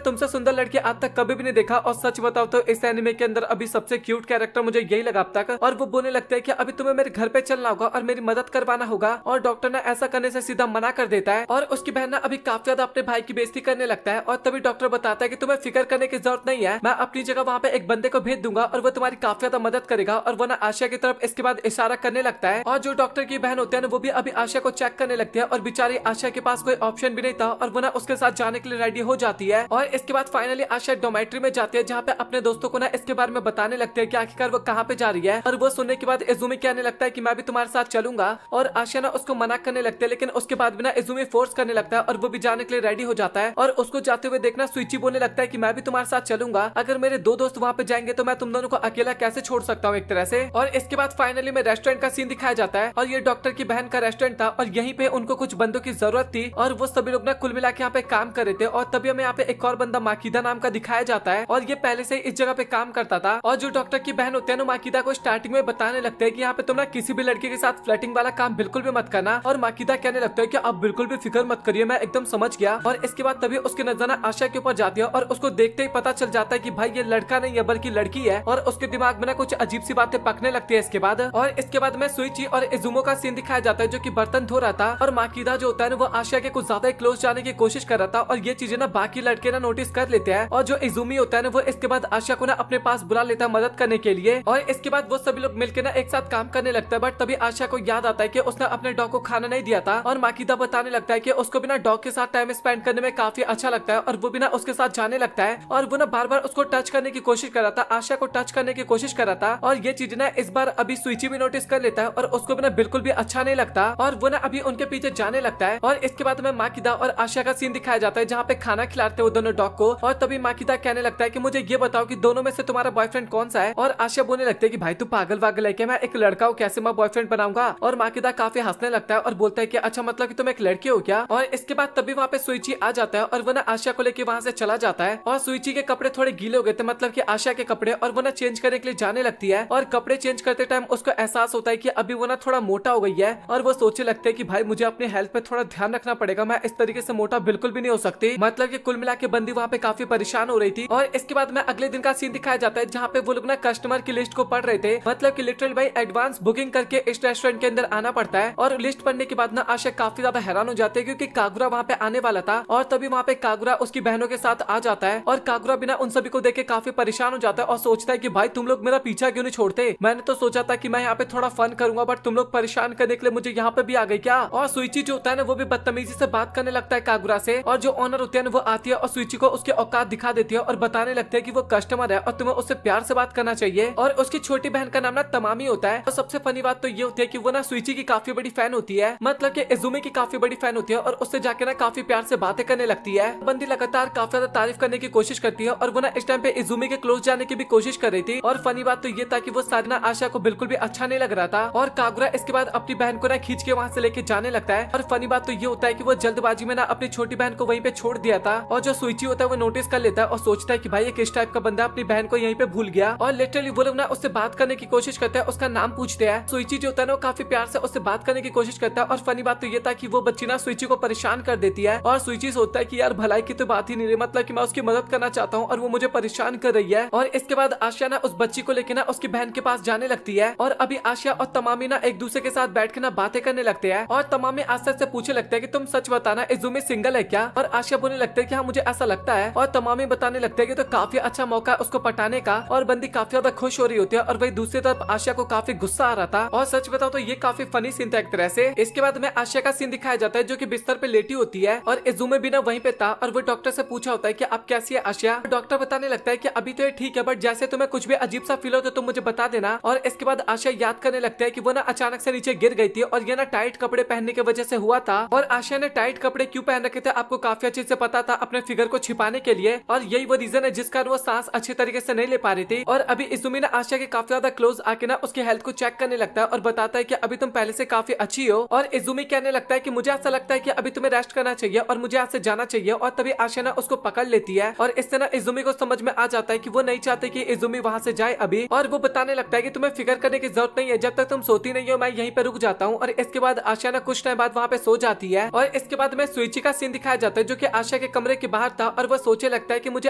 तुमसे सुंदर लड़की आज तक कभी भी नहीं देखा। और सच बताओ तो इस एनिमे के अंदर अभी सबसे क्यूट कैरेक्टर मुझे यही लगा अब तक। और वो बोलने लगता है कि अभी तुम्हें मेरे घर पे चलना होगा और मेरी मदद करवाना होगा। और डॉक्टर ने ऐसा करने से सीधा मना कर देता है और उसकी बहन ना अभी काफी ज्यादा अपने भाई की बेइज्जती करने लगता है। और तभी डॉक्टर बताता है कि तुम्हें फिक्र करने की जरूरत नहीं है, मैं अपनी जगह वहाँ पे एक बंदे को भेज दूंगा और वो तुम्हारी काफी ज्यादा मदद करेगा। और वो ना आशिया की तरफ इसके बाद इशारा करने लगता है और जो डॉक्टर की बहन होती है ना वो भी अभी आशिया को चेक करने लगती है और बेचारी आशिया के पास कोई ऑप्शन भी नहीं था और वो ना उसके साथ जाने के लिए रेडी हो जाती है। और इसके बाद फाइनली आशिया डोमेट्री में जाती है जहाँ पे अपने दोस्तों को ना इसके बारे में बताने लगते हैं कि आखिरकार वो कहाँ पे जा रही है। और वो सुनने के बाद इजुमी कहने लगता है कि मैं भी तुम्हारे साथ चलूंगा और आशिया ना उसको मना करने लगते हैं, लेकिन उसके बाद भी ना इजुमी फोर्स करने लगता है और वो भी जाने के लिए रेडी हो जाता है। और उसको जाते हुए देखना सुइची बोलने लगता है कि मैं भी तुम्हारे साथ चलूंगा, अगर मेरे दो दोस्त वहाँ पे जाएंगे तो मैं तुम दोनों को अकेला कैसे छोड़ सकता हूँ एक तरह से। और इसके बाद फाइनली में रेस्टोरेंट का सीन दिखाया जाता है और ये डॉक्टर की बहन का रेस्टोरेंट था और यहीं पे उनको कुछ बंदों की जरूरत थी और वो सभी लोग ना कुल मिला के यहाँ पे काम कर रहे थे। और तभी हमें यहाँ पे एक और बंदा माकिदा नाम का दिखाया जाता है और ये पहले से इस जगह पे काम करता था। और जो डॉक्टर की बहन होती है ना माकिदा को स्टार्टिंग में बताने लगते हैं कि यहाँ पे तुम ना किसी भी लड़के के साथ फ्लर्टिंग वाला काम बिल्कुल भी मत करना। और माकिदा कहने लगता है कि आप बिल्कुल भी फिक्र मत करिए, मैं एकदम समझ गया। और इसके बाद तभी उसकी नजर ना आशा के ऊपर जाती है और उसको देखते ही पता चल जाता है कि भाई ये लड़का नहीं है बल्कि लड़की है। और उसके दिमाग में ना कुछ अजीब सी बातें पकने लगती है इसके बाद। और इसके बाद में सुइची और इजुमो का सीन दिखाया जाता है जो कि बर्तन धो रहा था और माकिदा जो होता है ना वो आशिया के कुछ ज्यादा क्लोज जाने की कोशिश कर रहा था और ये चीजें ना बाकी लड़के ना नोटिस कर लेते हैं। और जो इजुमी होता है ना वो इसके बाद आशिया को ना अपने पास बुला लेता है मदद करने के लिए। और इसके बाद वो सभी लोग मिलकर ना एक साथ काम करने लगता है। बट तभी आशिया को याद आता है कि उसने अपने डॉग को खाना नहीं दिया था और माकिदा बताने लगता है कि उसको बिना डॉग के साथ टाइम स्पेंड करने में काफी अच्छा लगता है और वो बिना उसके साथ जाने लगता है। और वो ना बार बार उसको टच करने की कोशिश कर रहा था, आशिया को टच करने की कोशिश कर रहा था। और ये चीज ना इस बार अभी सुइची भी नोटिस कर लेता है और उसको बिना बिल्कुल भी अच्छा नहीं लगता और वो ना अभी उनके पीछे जाने लगता है। और इसके बाद में माकिदा और आशिया का सीन दिखाया जाता है जहाँ पे खाना खिलाते हैं वो दोनों डॉग को। और तभी माकिदा कहने लगता है कि मुझे ये बताओ कि दोनों में से तुम्हारा बॉयफ्रेंड कौन सा है। और आशिया बोलने लगता है कि भाई तू पागल वागल है क्या, मैं एक लड़का हूँ, कैसे मैं बॉयफ्रेंड बनाऊंगा। और माकिदा काफी हंसने लगता है और बोलता है कि अच्छा मतलब कि तुम एक लड़की हो क्या। और इसके बाद तभी वहाँ पे सुइची आ जाता है और वो ना आशिया को लेके वहाँ से चला जाता है। और सुइची के कपड़े थोड़े गीले हो गए थे, मतलब कि आशिया के कपड़े, और वो ना चेंज करने के लिए जाने लगती है। और कपड़े चेंज करते टाइम उसको एहसास होता है कि अभी वो ना थोड़ा मोटा हो गई है और वो सोचने लगते हैं कि भाई मुझे अपनी हेल्थ पे थोड़ा ध्यान रखना पड़ेगा, मैं इस तरीके से मोटा बिल्कुल भी नहीं हो सकती। मतलब कि कुल मिला के बंदी वहाँ पे काफी परेशान हो रही थी। और इसके बाद में अगले दिन का सीन दिखाया जाता है जहाँ पे वो लोग ना कस्टमर की लिस्ट को पढ़ रहे थे, मतलब कि लिटरली भाई एडवांस बुकिंग करके इस रेस्टोरेंट के अंदर आना पड़ता है। और लिस्ट पढ़ने के बाद ना आशा काफी ज्यादा हैरान हो जाती है क्योंकि कागुरा वहाँ पे आने वाला था। और तभी वहाँ पे कागुरा उसकी बहनों के साथ आ जाता है और कागुरा बिना उन सभी को देख के काफी परेशान हो जाता है और सोचता है कि भाई तुम लोग मेरा पीछा क्यों नहीं छोड़ते, मैंने तो सोचा था कि मैं यहाँ पे थोड़ा फन करूंगा बट तुम लोग परेशान करने के लिए मुझे यहाँ पे भी आ गई क्या। और सुइची जो होता है ना वो भी बदतमीजी से बात करने लगता है कागुरा से। और जो ऑनर होती है ना वो आती है और सुइची को उसके औकात दिखा देती है और बताने लगते हैं कि वो कस्टमर है और तुम्हें उससे प्यार से बात करना चाहिए। और उसकी छोटी बहन का नाम ना तमामी होता है। और सबसे फनी बात तो ये होती है कि वो ना सुइची की काफी बड़ी फैन होती है, मतलब कि इजुमी की काफी बड़ी फैन होती है और उससे जाके ना काफी प्यार से बातें करने लगती है। बंदी लगातार काफी ज्यादा तारीफ करने की कोशिश करती है और वो ना इस टाइम पे इजुमी के क्लोज जाने की भी कोशिश कर रही थी। और फनी बात तो ये था कि वो साधना आशा को बिल्कुल भी अच्छा नहीं लग रहा था और कागुरा इसके बाद अपनी बहन को ना खींच के वहाँ से लेके जाने लगता है। और फनी बात तो ये होता है कि वो जल्दबाजी में ना अपनी छोटी बहन को वहीं पे छोड़ दिया था। और जो सुइची होता है वो नोटिस कर लेता है और सोचता है कि भाई ये किस टाइप का बंदा अपनी बहन को यहीं पे भूल गया। और लिटरली वो लोग ना उससे बात करने की कोशिश करते हैं, उसका नाम पूछते हैं। सुइची जो होता है ना काफी प्यार से उससे बात करने की कोशिश करता है। और फनी बात तो ये था कि वो बच्ची ना सुइची को परेशान कर देती है और सुइची सोचता है कि यार भलाई की तो बात ही नहीं रही, मतलब कि मैं उसकी मदद करना चाहता हूँ और वो मुझे परेशान कर रही है। और इसके बाद आशिया ना उस बच्ची को लेकर ना उसकी बहन के पास जाने लगती है और अभी आशिया और तमामी ना एक दूसरे के साथ बैठ के ना बातें करने लगते हैं। और तमामी आस्ते से पूछने लगते हैं कि तुम सच बताना इजुमी सिंगल है क्या। और आशिया बोलने लगते हैं कि हाँ मुझे ऐसा लगता है। और तमामी बताने लगते हैं कि तो काफी अच्छा मौका है उसको पटाने का। और बंदी काफी ज्यादा खुश हो रही होती है और वही दूसरी तरफ आशिया को काफी गुस्सा आ रहा था। और सच बताओ तो ये काफी फनी सीन था एक तरह से। इसके बाद में आशिया का सीन दिखाया जाता है जो कि बिस्तर पे लेटी होती है और इजुमी भी ना वहीं पे था और वो डॉक्टर से पूछा होता है कि आप कैसी है आशिया। डॉक्टर बताने लगता है कि अभी तो ये ठीक है बट जैसे तुम्हें कुछ भी अजीब सा फील हो तो तुम मुझे बता देना। और इसके बाद आशिया याद करने लगता है कि वो ना अचानक से नीचे गिर गई थी और ये ना टाइट कपड़े पहनने की वजह से हुआ था। और आशिया ने टाइट कपड़े क्यों पहन रखे थे आपको काफी अच्छे से पता था, अपने फिगर को छिपाने के लिए, और यही वो रीजन है जिस कारण वो सांस अच्छे तरीके से नहीं ले पा रही थी। और अभी इजुमी ने आशिया के काफी ज्यादा क्लोज आके ना उसकी हेल्थ को चेक करने लगता है और बताता है कि अभी तुम पहले से काफी अच्छी हो। और इजुमी कहने लगता है कि मुझे ऐसा लगता है कि अभी तुम्हें रेस्ट करना चाहिए और मुझे यहाँ से जाना चाहिए। और तभी आशिया ना उसको पकड़ लेती है और इससे ना इजुमी को समझ में आ जाता है कि वो नहीं चाहते कि इजुमी वहां से जाए अभी। और वो बताने लगता है कि तुम्हें फिक्र करने की जरूरत नहीं है, जब तक तुम सोती नहीं हो मैं यहीं पे रुक जाता हूँ। और इसके बाद आशिया ना कुछ टाइम बाद वहाँ पे सो जाती है। और इसके बाद में सुइची का सीन दिखाया जाता है जो कि आशिया के कमरे के बाहर था और वो सोचे लगता है कि मुझे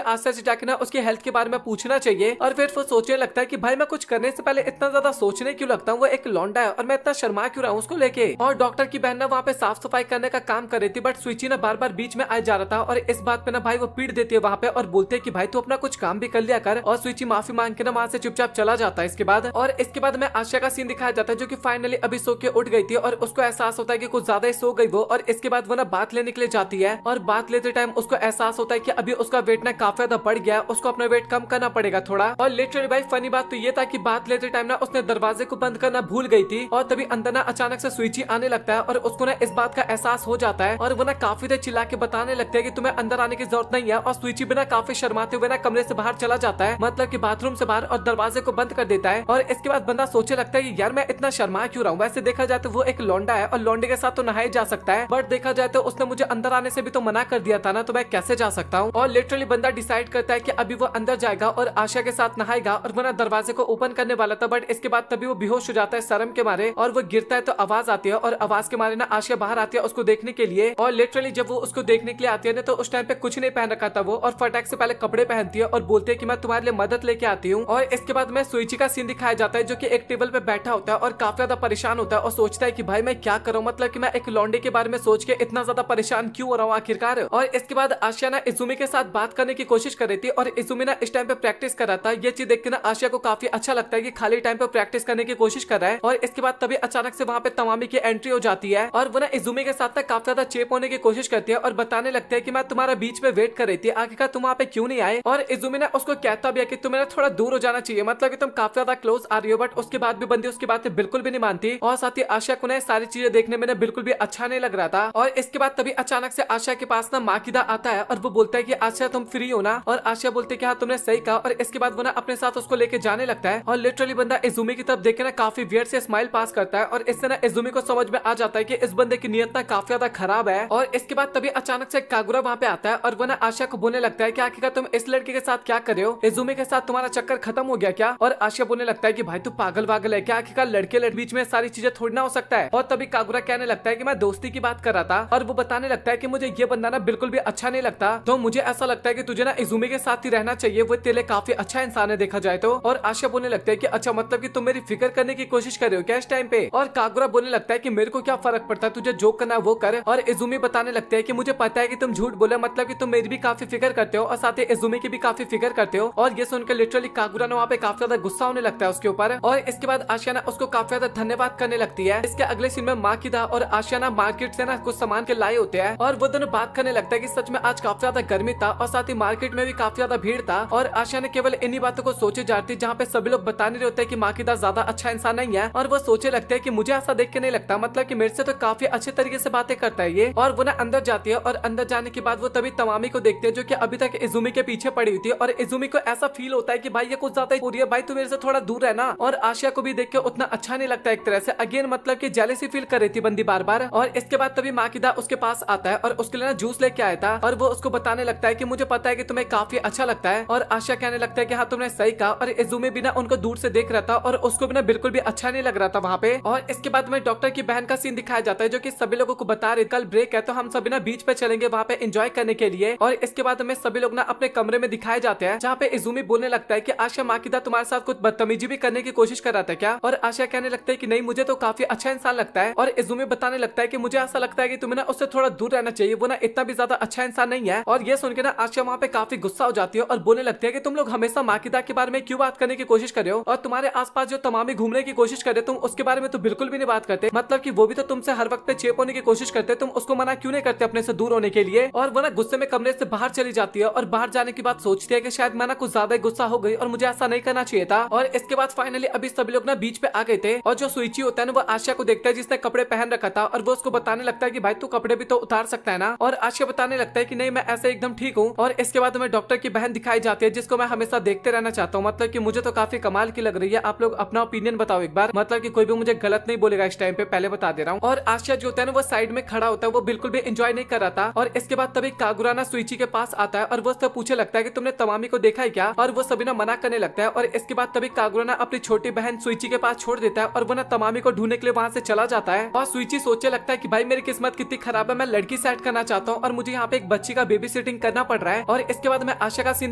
आशिया से जाके ना उसकी हेल्थ के बारे में पूछना चाहिए। और फिर वो सोचने लगता है कि भाई मैं कुछ करने से पहले इतना ज्यादा सोचने क्यों लगता हूँ, वो एक लौंडा है और मैं इतना शर्मा क्यों रहा हूँ उसको लेके। और डॉक्टर की बहन ना वहाँ पे साफ सफाई करने का काम कर रही थी, बट सुइची ना बार बार बीच में आ जा रहा था और इस बात पे ना भाई वो पीट देती है वहाँ पे और बोलते है कि भाई तू अपना कुछ काम भी कर लिया कर। और सुइची माफी मांग के ना वहाँ से चुपचाप चला जाता है इसके बाद। और इसके बाद में आशिया का सीन दिखाया जाता है जो कि फाइनली अभी सो के उठ गई थी और उसको एहसास होता है कि कुछ ज्यादा ही सो गई वो। और इसके बाद वो ना बात लेने के लिए जाती है और बात लेते टाइम उसको एहसास होता है कि अभी उसका वेट ना काफी ज्यादा बढ़ गया, उसको अपना वेट कम करना पड़ेगा थोड़ा। और लिटरली भाई फनी बात तो ये था कि बात लेते टाइम ना उसने दरवाजे को बंद करना भूल गई थी और तभी अंदर ना अचानक से सुइची आने लगता है और उसको ना इस बात का एहसास हो जाता है। और वो ना काफी देर चिल्ला के बताने लगता है कि तुम्हें अंदर आने की जरूरत नहीं है। और सुइची बिना काफी शर्माते हुए ना कमरे से बाहर चला जाता है, मतलब कि बाथरूम से बाहर, और दरवाजे को बंद कर देता है। और इसके बाद बंदा सोचे लगता है कि यार मैं इतना शर्मा क्यों रहा हूँ, वैसे देखा जाए तो वो एक लौंडा है और लौंडे के साथ तो नहाया जा सकता है, बट देखा जाए तो उसने मुझे अंदर आने से भी तो मना कर दिया था ना, तो मैं कैसे जा सकता हूँ। और लिटरली बंदा डिसाइड करता है कि अभी वो अंदर जाएगा और आशिया के साथ नहाएगा और वो ना दरवाजे को ओपन करने वाला था, बट इसके बाद तभी वो बेहोश हो जाता है शर्म के मारे और वो गिरता है तो आवाज आती है और आवाज के मारे ना आशिया बाहर आती है उसको देखने के लिए। और लिटरली जब वो उसको देखने के लिए आती है ना तो उस टाइम पे कुछ नहीं पहन रखा था वो और फटाक से पहले कपड़े पहनती है और बोलती है कि मैं तुम्हारे लिए मदद लेके आती हूँ। और इसके बाद में सुइची का सीन दिखाया जाता है जो कि एक टेबल पे बैठा होता है और काफी ज्यादा परेशान होता है और सोचता है कि भाई मैं क्या करूँ, मतलब कि मैं एक लौंडे के बारे में सोच के इतना ज्यादा परेशान क्यों हो रहा हूँ आखिरकार। और इसके बाद आशिया ना इजुमी के साथ बात करने की कोशिश कर रही थी और इजुमी ना इस टाइम पे प्रैक्टिस कर रहा था। ये चीज देख के ना आशिया को काफी अच्छा लगता है कि खाली टाइम पे प्रैक्टिस करने की कोशिश कर रहा है। और इसके बाद तभी अचानक से वहाँ पे तमामी की एंट्री हो जाती है और वो ना इजुमी के साथ काफी ज्यादा चेप होने की कोशिश करती है और बताने लगते हैं कि मैं तुम्हारा बीच में वेट कर रही थी, आखिरकार तुम वहाँ पे क्यों नहीं आए। और इजुमी ना उसको कहता भी है कि तुम्हें थोड़ा दूर हो जाना चाहिए, मतलब कि तुम काफी ज्यादा क्लोज आ रही हो, बट उसके बाद भी बंदी उसकी बातें बिल्कुल भी नहीं मानती। और साथ ही आशिया को ना सारी चीजें देखने में बिल्कुल भी अच्छा नहीं लग रहा था। और इसके बाद तभी अचानक से आशिया के पास ना माकिदा आता है और वो बोलता है कि आशिया तुम फ्री हो ना, और आशिया बोलते है कि हाँ तुमने सही कहा। और इसके बाद वो ना अपने साथ उसको लेके जाने लगता है और लिटरली बंदा इजुमी की तरफ देख के ना काफी वियर्ड से स्माइल पास करता है और इससे ना इजुमी को समझ में आ जाता है कि इस बंदे की नियत ना काफी ज्यादा खराब है। और इसके बाद तभी अचानक से कागुरा वहाँ पे आता है और वो ना आशिया को बोलने लगता है कि आखिरकार तुम इस लड़के के साथ क्या कर रहे हो, इजुमी के साथ तुम्हारा चक्कर खत्म हो गया क्या। और आशिया बोलने लगता है कि भाई तू पागल वागल है क्या, आखिरकार लड़के लड़के बीच में सारी चीजें थोड़ी ना हो सकता है। और तभी कागुरा कहने लगता है कि मैं दोस्ती की बात कर रहा था और वो बताने लगता है कि मुझे ये बंदा ना बिल्कुल भी अच्छा नहीं लगता, तो मुझे ऐसा लगता है कि तुझे ना इजुमी के साथ ही रहना चाहिए, वो तेरे काफी अच्छा इंसान है देखा जाए तो। और आशिया बोलने लगता है कि अच्छा मतलब कि तुम मेरी फिक्र करने की कोशिश कर रहे हो क्या इस टाइम पे। और कागुरा बोलने लगता है कि मेरे को क्या फर्क पड़ता है, तुझे जो करना है वो कर। और इजुमी बताने लगते हैं कि मुझे पता है कि तुम झूठ बोले, मतलब कि तुम मेरी भी काफी फिक्र करते हो और साथ ही इजुमी की भी काफी फिक्र करते हो। और ये सुनकर लिटरली कागुरा ने वहाँ पे काफी ज्यादा गुस्सा होने लगता है उसके ऊपर। और इसके बाद आशिया ना उसको काफी ज्यादा धन्यवाद करने लगती है। इसके अगले सीन में माकिदा और आशिया ना मार्केट से ना कुछ सामान के लाए होते हैं और वो दोनों बात करने लगता है कि सच में आज काफी ज्यादा गर्मी था और साथ ही मार्केट में भी काफी ज्यादा भीड़ था। और आशिया ने केवल इन्हीं बातों को सोचे जाती है जहाँ पे सभी लोग बता नहीं रहे होते कि माकिदा ज्यादा अच्छा इंसान नहीं है। और वो सोचे लगते है कि मुझे ऐसा देख के नहीं लगता, मतलब कि मेरे से तो काफी अच्छे तरीके से बातें करता है ये। और वो ना अंदर जाती है और अंदर जाने के बाद वो तभी तमामी को देखते हैं जो कि अभी तक इजुमी के पीछे पड़ी हुई थी। और इजुमी को ऐसा फील होता है कि भाई ये कुछ ज्यादा हो रही है, भाई तू मेरे से थोड़ा दूर रहना। और आशिया को भी देख के उतना अच्छा नहीं लगता एक तरह से, अगेन मतलब कि जेलसी फील कर रही थी बंदी बार बार। और इसके बाद तभी माकिदा उसके पास आता है और उसके लिए ना जूस लेके आया था और वो उसको बताने लगता है कि मुझे पता है कि तुम्हें काफी अच्छा लगता है। और आशिया कहने लगता है कि हाँ तुमने सही कहा। और इजुमी भी ना उनको दूर से देख रहा था और उसको भी ना बिल्कुल भी अच्छा नहीं लग रहा था वहाँ पे। और इसके बाद में डॉक्टर की बहन का सीन दिखाया जाता है जो कि सभी लोगों को बता रही कल ब्रेक है तो हम सभी ना बीच पे चलेंगे वहाँ पे एंजॉय करने के लिए। और इसके बाद में सभी लोग ना अपने कमरे में दिखाए जाते हैं जहाँ पे इजुमी बोलने लगता है कि आशिया माकिदा तुम्हारे साथ कुछ बदतमीजी भी करने की कोशिश कर रहा था क्या। और आशिया कहने लगता है कि नहीं मुझे तो काफी अच्छा इंसान लगता है। और इजुमी बताने लगता है कि मुझे ऐसा लगता है कि तुम्हें ना उससे थोड़ा दूर रहना चाहिए, वो ना इतना भी ज्यादा अच्छा इंसान नहीं है। और ये सुन के ना आशिया वहाँ पे काफी गुस्सा हो जाती है और बोलने लगती है कि तुम लोग हमेशा माकिदा के बारे में क्यों बात करने की कोशिश कर रहे हो, और तुम्हारे आसपास जो तमामी घूमने की कोशिश कर रहे हो तुम उसके बारे में तो बिल्कुल भी नहीं बात करते, मतलब कि वो भी तो तुमसे हर वक्त पे चेप होने की कोशिश करते, तुम उसको मना क्यों नहीं करते अपने से दूर होने के लिए। और वो ना गुस्से में कमरे से बाहर चली जाती है और बाहर जाने की बात सोचती है कि शायद मैं ना कुछ ज्यादा गुस्सा हो गई और मुझे ऐसा नहीं करना चाहिए था। और इसके बाद फाइनली अभी सभी लोग ना बीच पे आ गए थे और जो सुइची होता है ना वो आशिया को देखता है जिसने कपड़े पहन रखा था और वो उसको बताने लगता है कि भाई तू कपड़े भी तो उतार सकता है ना। और आशिया बताने लगता है कि नहीं मैं ऐसे एकदम ठीक हूँ। और इसके बाद हमें डॉक्टर की बहन दिखाई जाती है जिसको मैं हमेशा देखते रहना चाहता हूँ। मतलब कि मुझे तो काफी कमाल की लग रही है। आप लोग अपना ओपिनियन बताओ एक बार, मतलब कि कोई भी मुझे गलत नहीं बोलेगा इस टाइम पे, पहले बता दे रहा हूँ। और आशिया जो होता है ना वो साइड में खड़ा होता है, वो बिल्कुल भी एंजॉय नहीं कर रहा था। और इसके बाद तभी कागुरा ना सुइची के पास आता है और वो उससे पूछे लगता है कि तुमने तमामी को देखा है क्या। और वो सभी ना मना करने लगता है। और इसके बाद तभी कागुरा ना अपनी छोटी बहन सुइची के पास छोड़ देता है और वो ना तमामी को ढूंढने के लिए वहां से चला जाता है। और सुइची सोचे लगता है कि भाई मेरी किस्मत कितनी खराब है, मैं लड़की सेट करना चाहता हूँ और मुझे यहाँ पे एक बच्ची का बेबी सिटिंग करना पड़ रहा है। और इसके बाद में आशा का सीन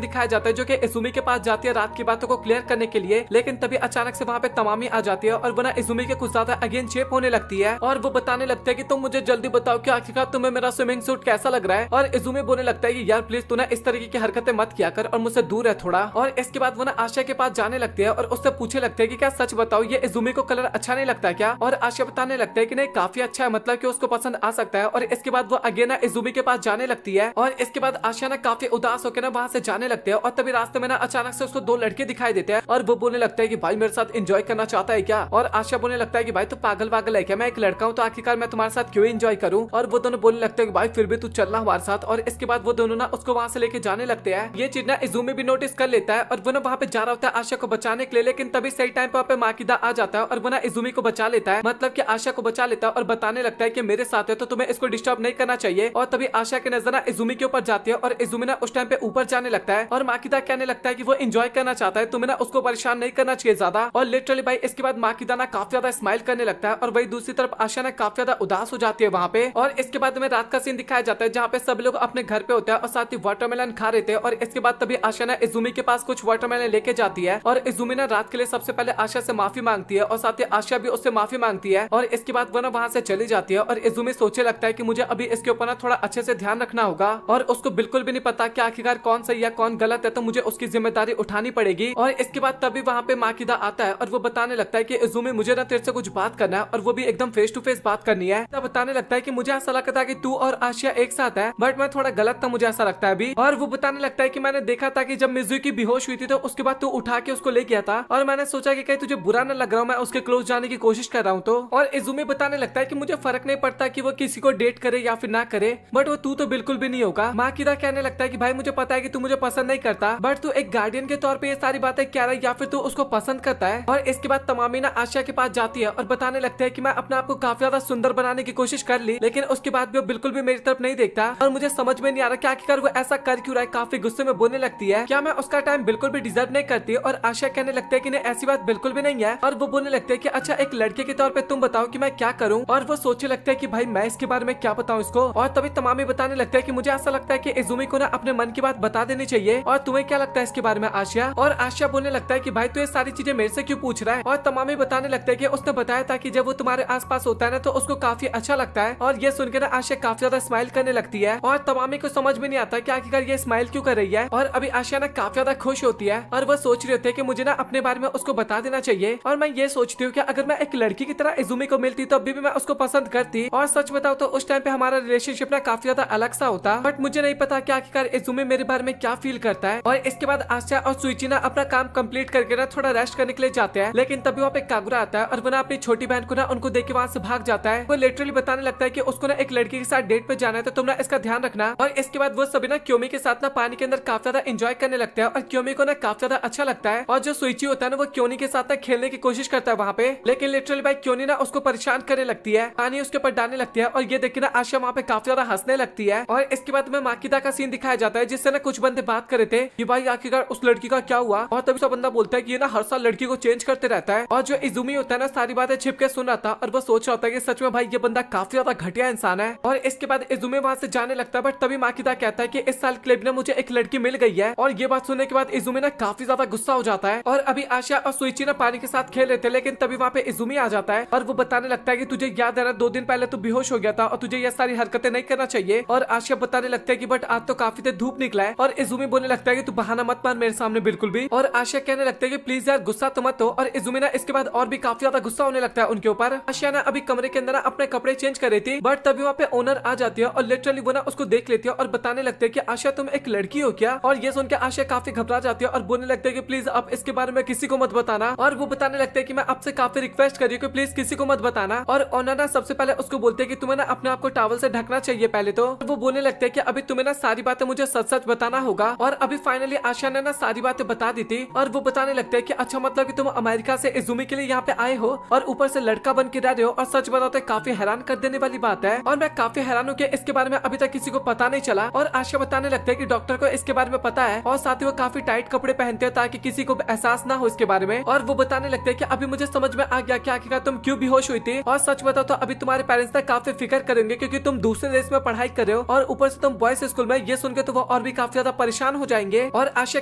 दिखाया जाता है जो कि इजुमी के पास जाती है रात की बातों को क्लियर करने के लिए। लेकिन तभी अचानक से वहाँ पे तमामी आ जाती है और वो ना इजुमी के कुछ ज्यादा अगेन शेप होने लगती है। और वो बताने लगता है कि तुम मुझे जल्दी बताओ कि आखिरकार तुम्हें मेरा स्विमिंग सूट कैसा लग रहा है। और इजुमी बोलने लगता है कि यार प्लीज तू ना इस तरीके की हरकतें मत किया कर और मुझसे दूर है थोड़ा। और इसके बाद वो ना आशा के पास जाने लगती है और उससे पूछे लगते हैं कि क्या सच बताओ ये इजुमी को कलर अच्छा नहीं लगता क्या। और आशा बताने लगता है कि नहीं काफी अच्छा है, मतलब कि उसको पसंद आ सकता है। और इसके बाद वो अगेन ना इजुमी के पास जाने लगती है। और इसके बाद आशा ना काफी उदास होकर ना वहां से जाने लगते हैं। और तभी रास्ते में ना अचानक से उसको दो लड़के दिखाई देते हैं और वो बोलने लगता है कि भाई मेरे साथ एंजॉय करना चाहता है क्या। और आशा बोलने लगता है कि भाई तू पागल वागल है क्या, मैं एक लड़का हूँ तो आखिरकार मैं तुम्हारे साथ क्यों एंजॉय करूँ। और वो दोनों बोलने लगते हैं कि भाई फिर भी तू चलना हमारे साथ। और इसके बाद वो दोनों ना उसको वहां से लेके जाने लगते हैं। ये चीज ना इजुमी भी नोटिस कर लेता है और वो ना वहाँ पे जा रहा होता है आशा को बचाने के लिए। लेकिन तभी सही टाइम पे वहाँ पे माकिदा आ जाता है और वो ना इजुमी को बचा लेता है, मतलब कि आशा को बचा लेता है और बताने लगता है कि मेरे साथ है तो तुम्हें इसको डिस्टर्ब नहीं करना चाहिए। और तभी आशा की नजर ना इजुमी के ऊपर जाती है और इजुमी ना उस टाइम पे ऊपर जाने लगता है। और माकिदा कहने लगता है कि वो एंजॉय करना चाहता है, तुम्हें ना उसको परेशान नहीं करना चाहिए ज्यादा। और लिटरली भाई इसके बाद माकिदा ना काफी ज्यादा स्माइल करने लगता है और वही दूसरी तरफ आशा ना काफी ज्यादा उदास हो जाती है वहाँ पे। और इसके बाद में रात का सीन दिखाया जाता है जहाँ पे सब लोग अपने घर पे होते हैं और साथ ही वाटरमेलन खा रहे थे। और इसके बाद तभी आशा ना इजुमी के पास कुछ वाटरमेलन लेके जाती है और इजुमी ना रात के लिए सबसे पहले आशा से माफी मांगती है और साथ ही आशा भी उससे माफी मांगती है। और इसके बाद वो ना वहाँ से चली जाती है और इजुमी सोचे लगता है कि मुझे अभी इसके ऊपर ना थोड़ा अच्छे से ध्यान रखना होगा। और उसको बिल्कुल भी नहीं पता कि आखिरकार कौन सही है कौन गलत है, तो मुझे उसकी जिम्मेदारी उठानी पड़ेगी। और इसके बाद तभी वहाँ पे माकिदा आता है और वो बताने लगता है कि इजुमी मुझे ना तेरे से कुछ बात करना है और वो भी एकदम फेस टू फेस बात करनी है। तब बताने लगता है कि मुझे ऐसा लगता है कि तू और आशिया एक साथ है, बट मैं थोड़ा गलत था, मुझे ऐसा लगता है अभी। और वो बताने लगता है कि मैंने देखा था कि जब मिज़ू की बेहोश हुई थी तो उसके बाद तू उठा के उसको ले गया था और मैंने सोचा कि कहीं तुझे बुरा न लग रहा हूँ, मैं उसके क्लोज जाने की कोशिश कर रहा हूँ तो। और इजुमी बताने लगता है कि मुझे फर्क नहीं पड़ता कि वो किसी को डेट करे या फिर ना करे, बट वो तू तो बिल्कुल भी नहीं होगा। माकिदा कहने लगता है कि भाई मुझे पता है कि तू मुझे पसंद नहीं करता, बट तू एक गार्डियन के तौर पे ये सारी बातें कह रहा है या फिर तू उसको पसंद करता है। और इसके बाद तमामी ना आशिया के पास जाती है और बताने लगता है कि मैं अपने आप को काफी ज्यादा सुंदर बनाने की कोशिश कर ली, लेकिन उसके बाद भी वो बिल्कुल भी मेरी तरफ नहीं देखता और मुझे समझ में नहीं आ रहा कि आखिरकार वो ऐसा कर क्यों रहा है। काफी गुस्से में बोलने लगती है क्या मैं उसका टाइम बिल्कुल भी डिजर्व नहीं करती। और आशा कहने लगता है कि नहीं ऐसी बात बिल्कुल भी नहीं है। और वो बोलने लगते हैं कि अच्छा एक लड़के के तौर पे तुम बताओ कि मैं क्या करूं। और वो सोचने लगता है कि भाई मैं इसके बारे में क्या बताऊं इसको। और तभी तमामी बताने लगता है कि मुझे ऐसा लगता है कि इजुमी को ना अपने मन की बात बता देनी चाहिए। और तुम्हें क्या लगता है इसके बारे में आशिया। और आशिया बोलने लगता है कि भाई तू ये सारी चीजें मेरे से क्यों पूछ रहा है। और तमामी बताने लगता है कि उसने बताया था कि जब वो तुम्हारे आसपास होता है ना तो उसको काफी अच्छा लगता है। और ये सुनकर ना आशिया काफी ज्यादा स्माइल करने लगती है और तमामी को समझ में नहीं आता कि आखिरकार ये स्माइल क्यों कर रही है। और अभी आशिया ना काफी ज्यादा खुश होती है और वो सोच रही होती है कि मुझे ना अपने बारे में उसको बता देना चाहिए। और मैं ये सोचती हूँ कि अगर मैं एक लड़की की तरह इजुमी को मिलती तो अभी भी मैं उसको पसंद करती। और सच बताओ तो उस टाइम पे हमारा रिलेशनशिप ना काफी ज्यादा अलग सा होता, बट मुझे नहीं पता कि आखिरकार इजुमी मेरे बारे में क्या फील करता है। और इसके बाद आशा और सुइची ना अपना काम कंप्लीट करके ना थोड़ा रेस्ट करने के लिए जाते हैं। लेकिन तभी वहाँ पे कागुरा आता है और वो ना अपनी छोटी बहन को ना उनको देख के वहाँ से भाग जाता है। वो लिटरली बताने लगता है कि उसको ना एक लड़की के साथ डेट पे जाना है तो तुम ना इसका ध्यान रखना। और इसके बाद वो सभी ना क्योमी के साथ ना पानी के अंदर काफी ज्यादा एंजॉय करने लगते हैं और क्योमी को ना काफी ज्यादा अच्छा लगता है। और जो सुइची होता है ना वो क्योनी के साथ ना खेलने की कोशिश करता है वहाँ पे, लेकिन लिटरली भाई क्योनी ना उसको परेशान करने लगती है, पानी उसके ऊपर डालने लगती है। और ये देखिए ना आशा वहाँ पे काफी ज्यादा हंसने लगती है। और इसके बाद में माकिदा का सीन दिखाया जाता है जिससे ना कुछ बंदे बात कर रहे थे कि भाई आखिरकार उस लड़की का क्या हुआ। और तभी सब बंदा बोलता है कि ये ना हर साल लड़की को चेंज करते रहता है। और जो इजुमी होता है ना सारी बातें छिप के सुन रहा था और वो सोच रहा था कि सच में भाई ये बंदा काफी ज्यादा घटिया इंसान है। और इसके बाद इजुमी वहाँ से जाने लगता है, बट तभी माकिदा कहता है कि इस साल के लिए भी ना मुझे एक लड़की मिल गई है। और ये बात सुनने के बाद इजुमी ना काफी ज्यादा गुस्सा हो जाता है। और अभी आशा और सुइची ना पानी के साथ खेल रहे थे, लेकिन तभी वहाँ पे इजुमी आ जाता है और वो बताने लगता है कि तुझे याद है ना 2 दिन पहले तू बेहोश हो गया था और तुझे ये सारी हरकतें नहीं करना चाहिए। और आशा बताने लगता है कि बट आज तो काफी देर धूप निकला है। और इजुमी बोलने लगता है कि तू बहाना मत मार मेरे सामने बिल्कुल भी। और आशा कहने लगता है कि प्लीज यार गुस्सा तो मत हो। और इजुमी ना इसके बाद और भी काफी ज्यादा गुस्सा होने लगता है उनके ऊपर। आशा ना अभी कमरे के अंदर अपने कपड़े चेंज कर रही थी, बट तभी वहाँ पे ओनर आ जाती है और लिटरली वो ना उसको देख लेती है और बताने लगते हैं कि आशा तुम एक लड़की हो क्या। और ये सुनकर आशा काफी घबरा जाती है और बोलने लगते हैं कि प्लीज आप इसके बारे में किसी को मत बताना। और वो बताने लगते हैं कि मैं आपसे काफी रिक्वेस्ट कर रही हूँ कि प्लीज किसी को मत बताना। और ओनर ना सबसे पहले उसको बोलते हैं कि तुम्हें ना अपने आप को टॉवल से ढकना चाहिए पहले तो। वो बोलने लगते हैं कि अभी तुम्हें ना सारी बातें मुझे सच सच बताना होगा। और अभी फाइनली आशा ने ना सारी बातें बता दी थी और वो बताने लगते हैं कि अच्छा मतलब कि तुम अमेरिका से इजुमी के लिए यहाँ पे आए हो और ऊपर से लड़का बन के रह रहे हो। और सच बताते काफी हैरान कर देने वाली बात है और मैं काफी हैरान हूँ कि इसके बारे में अभी तक किसी को पता नहीं चला। और आशा बताने लगते हैं कि डॉक्टर को इसके बारे में पता है और साथ ही वो काफी टाइट कपड़े पहनते हैं ताकि किसी को एहसास ना हो इसके बारे में। और वो बताने लगते हैं कि अभी मुझे समझ में आ गया कि आखिरकार तुम क्यों बेहोश हुई थी। और सच बताओ तो अभी तुम्हारे पेरेंट्स ना काफी फिक्र करेंगे क्योंकि तुम दूसरे देश में पढ़ाई कर रहे हो और ऊपर से तुम बॉयज स्कूल में। ये सुनकर तो वो और भी काफी ज्यादा परेशान हो जाएंगे। और आशा